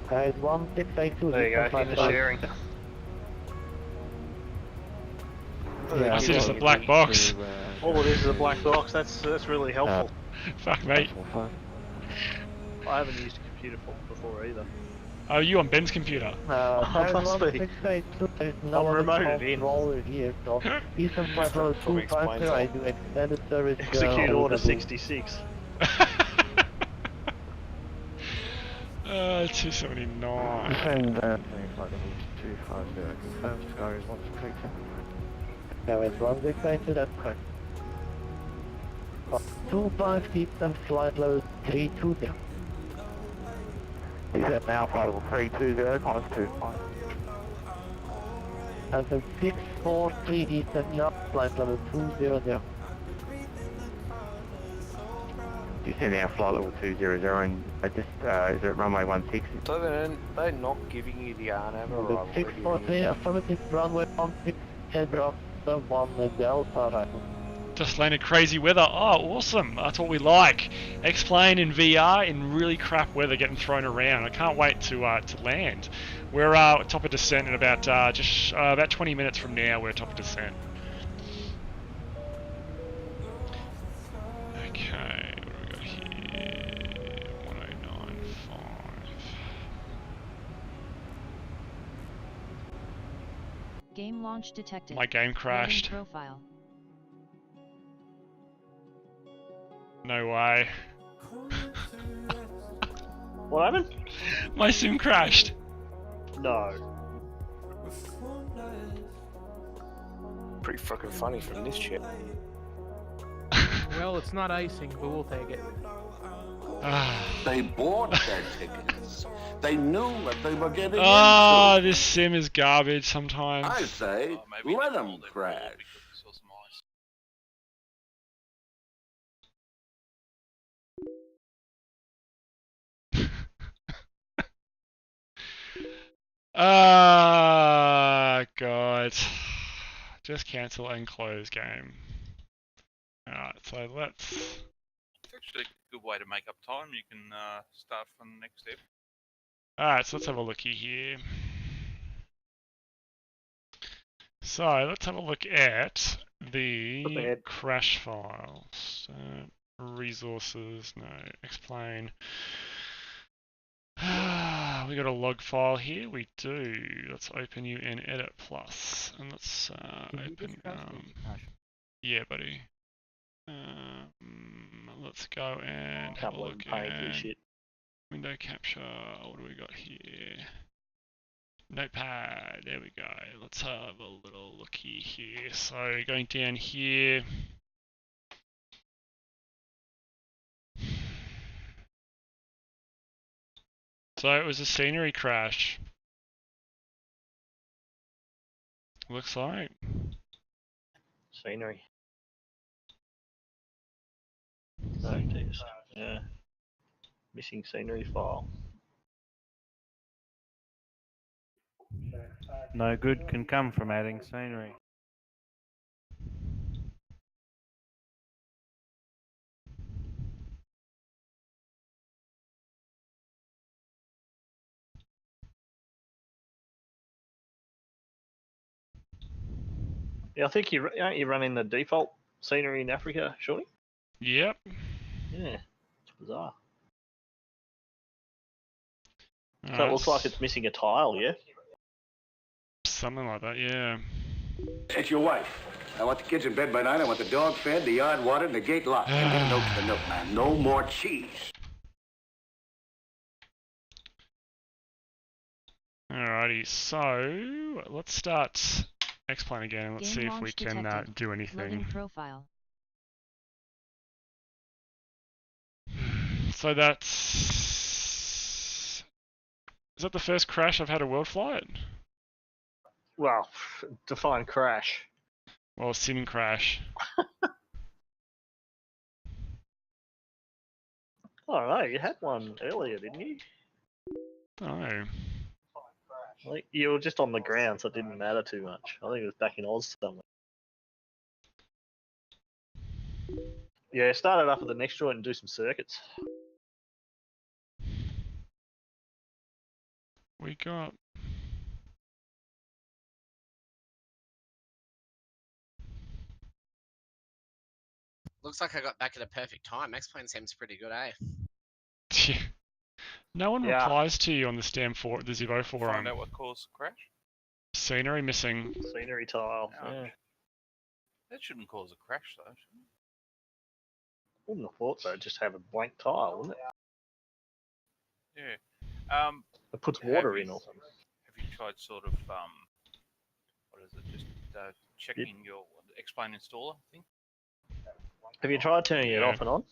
Guys, 1682. There you go, in the sharing. Yeah, I see just a black box. All it is a black box. That's really helpful. Fuck, mate. I haven't used a computer before either. Oh, you on Ben's computer? I must be. I'm remoted in. I do extended service. Execute order 66. 279. Defend 250, confirm Sky is 162. Now it's 1682, that's correct. 25 deep and flight level 320. Is that now flight level 320, minus 25. And then 643 descent now, flight level 200. You send out flight level 200 and just, is it runway 16? So they're not giving you the RNAV or 643, affirmative runway 16, head the 1 Delta right. Just landed crazy weather. Oh, awesome. That's what we like. X-Plane in VR in really crap weather getting thrown around. I can't wait to land. We're top of descent in about about 20 minutes from now. We're top of descent. Okay, what do we got here? 1095. Game launch detected. My game crashed. Profile. No way. What happened? My sim crashed. No. Pretty fucking funny from this shit. Well, it's not icing, but we'll take it. They bought their tickets. They knew what they were getting into. This sim is garbage sometimes. I say, let them crash. God. Just cancel and close game. Alright, so let's... It's actually a good way to make up time. You can start from the next step. Alright, so let's have a looky here. So, let's have a look at the crash files. Resources, no, explain. We got a log file here, we do. Let's open you in Edit Plus. And let's open, yeah buddy. Let's go and have a look at window capture. What do we got here? Notepad, there we go. Let's have a little looky here. So going down here. So it was a scenery crash. Looks like. Scenery. Oh, geez. Yeah. Missing scenery file. No good can come from adding scenery. Yeah, I think aren't you running the default scenery in Africa, surely? Yep. Yeah, it's bizarre. So it looks like it's missing a tile, yeah? Something like that, yeah. It's your wife. I want the kids in bed by 9. I want the dog fed, the yard watered, and the gate locked. And get a note to the milkman. No more cheese. Alrighty, so let's start X-Plane again and let's see if we can do anything. Loading profile. So that's... Is that the first crash I've had a Worldflight? Well, define crash. Well, sim crash. I don't know, you had one earlier, didn't you? Oh. Like, you were just on the ground, so it didn't matter too much. I think it was back in Oz somewhere. Yeah, start it up at the next joint and do some circuits. We got... Looks like I got back at a perfect time. X-Plane seems pretty good, eh? No one replies to you on the the Zivo forum. Find out what caused the crash. Scenery missing. Scenery tile. Ouch. Yeah. That shouldn't cause a crash, though, shouldn't it? Wouldn't have thought so. Just have a blank tile, wouldn't it? Yeah. It puts water in or something. Have you tried sort of what is it? Just checking your X-Plane installer thing? Have you tried turning it off and on?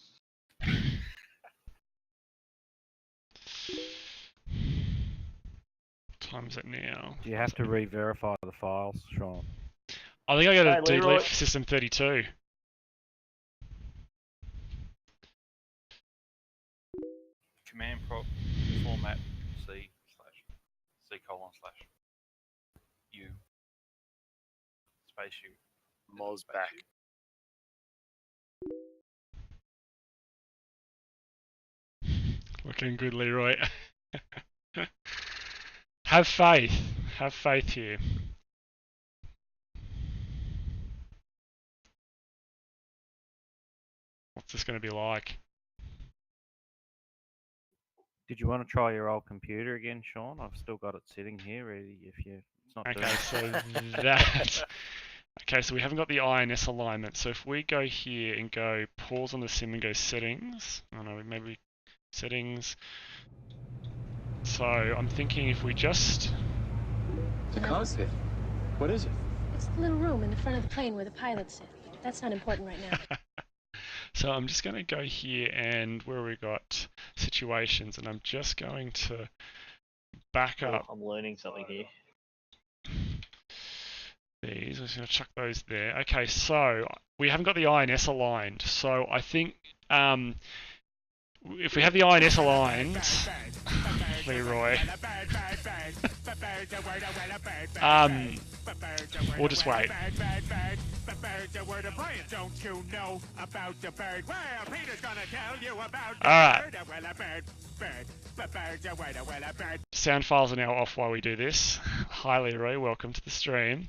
Time's it now? Do you have to re-verify the files, Sean? I think I got to delete system 32. Command prop format C/C:/U space U. Moz back. Looking good, Leroy. Have faith. Have faith here. What's this going to be like? Did you want to try your old computer again, Sean? I've still got it sitting here ready if you... It's not Okay, doing so it. that... Okay, so we haven't got the INS alignment. So if we go here and go pause on the sim and go settings... I don't know, maybe settings... So I'm thinking if we just... The cockpit. What is it? It's the little room in the front of the plane where the pilots sit. That's not important right now. So I'm just going to go here and where we got situations, and I'm just going to back up. I'm learning something here. These, I'm just going to chuck those there. Okay, so we haven't got the INS aligned. So I think if we have the INS aligned, Leroy. We'll just wait. Alright. Sound files are now off while we do this. Hi Leroy, welcome to the stream.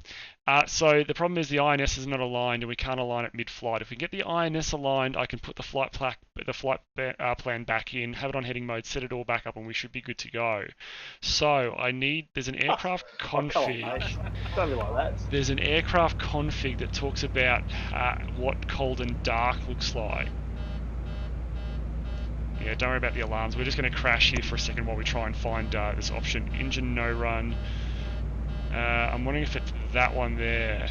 So the problem is the INS is not aligned and we can't align it mid-flight. If we get the INS aligned, I can put the flight plan back in, have it on heading mode, set it all back up, and we should be good to go. So there's an aircraft config. Don't be like that. There's an aircraft config that talks about what cold and dark looks like. Yeah, don't worry about the alarms. We're just going to crash here for a second while we try and find this option. Engine no run. I'm wondering if it's that one there.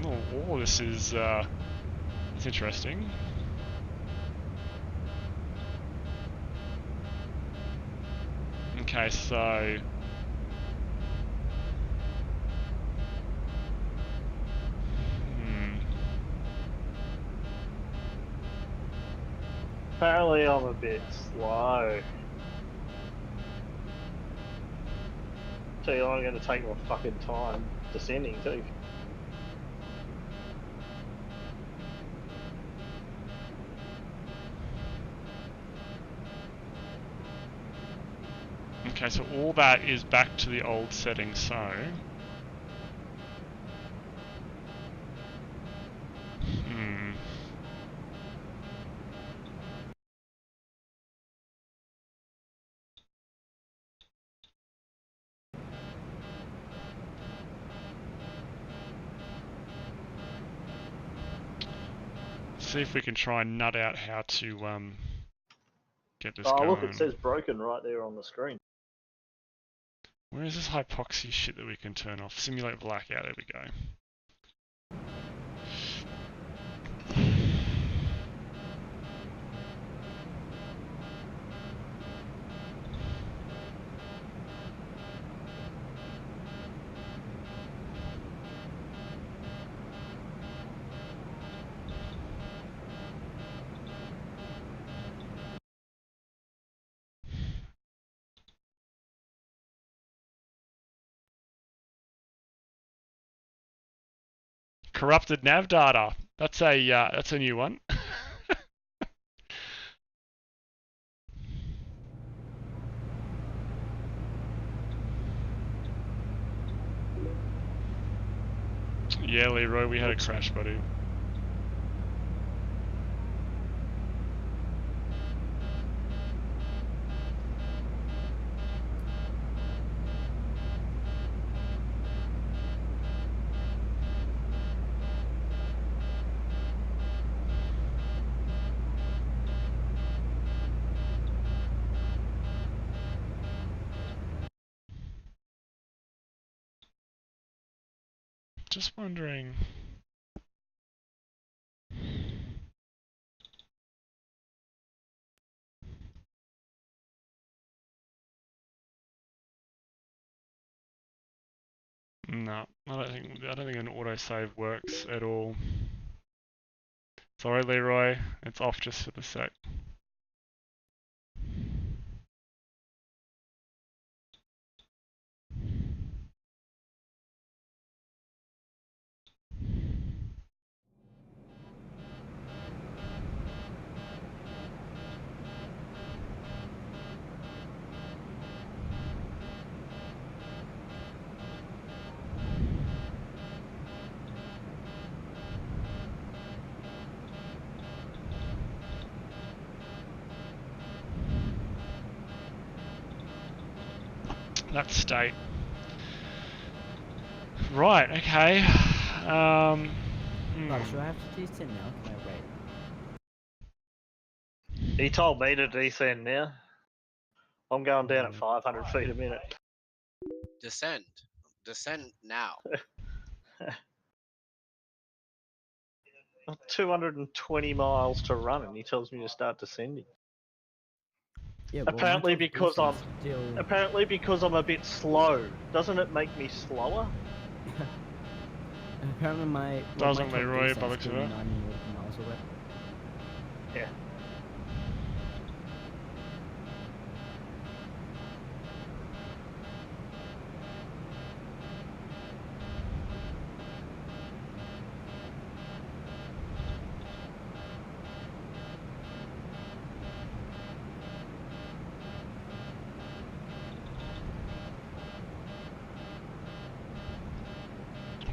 Oh, this is it's interesting. Okay, so Apparently I'm a bit slow. Tell you, I'm going to take my fucking time descending too. okay, so all that is back to the old setting, so see if we can try and nut out how to get this going. Oh look, it says broken right there on the screen. Where is this hypoxia shit that we can turn off? Simulate blackout, there we go. Corrupted nav data. That's a new one. Yeah, Leroy, we had a crash, buddy. Just wondering. No, I don't think an autosave works at all. Sorry, Leroy, it's off just for the sec. That state. Right, okay. Should I have to descend now? Can I wait? He told me to descend now. I'm going down at 500 feet a minute. Descend. Descend now. 220 miles to run, and he tells me to start descending. Yeah, well, apparently because I'm a bit slow. Doesn't it make me slower? Apparently my Doesn't top Leroy, base by is looks of it. 39 nautical miles away. Yeah.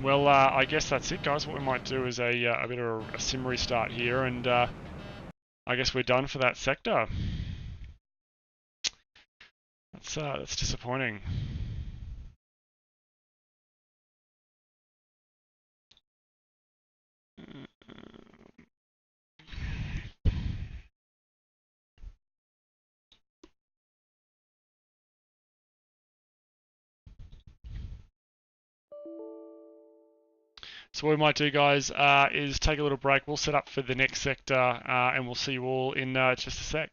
Well, I guess that's it, guys. What we might do is a bit of a sim restart here, and I guess we're done for that sector. That's disappointing. So what we might do, guys, is take a little break. We'll set up for the next sector, and we'll see you all in just a sec.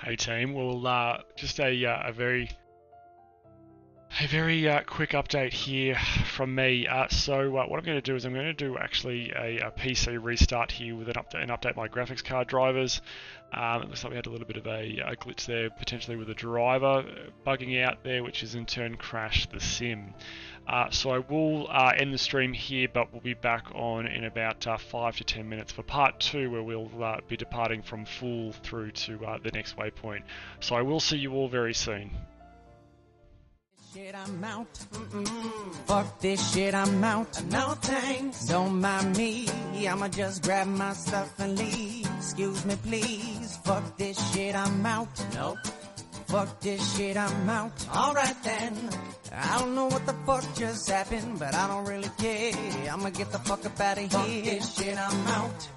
Hey team, well, just a very quick update here from me. So what I'm going to do is I'm going to do actually a PC restart here with an update my graphics card drivers. It looks like we had a little bit of a glitch there, potentially with a driver bugging out there, which has in turn crashed the sim. So I will end the stream here, but we'll be back on in about 5 to 10 minutes for part 2, where we'll be departing from full through to the next waypoint. So I will see you all very soon. Shit, I'm out. Fuck this shit, I'm out. No thanks. Don't mind me. I'ma just grab my stuff and leave. Excuse me, please. Fuck this shit, I'm out. Nope. Fuck this shit, I'm out. Alright then. I don't know what the fuck just happened, but I don't really care. I'ma get the fuck up out of here. Fuck this shit, I'm out.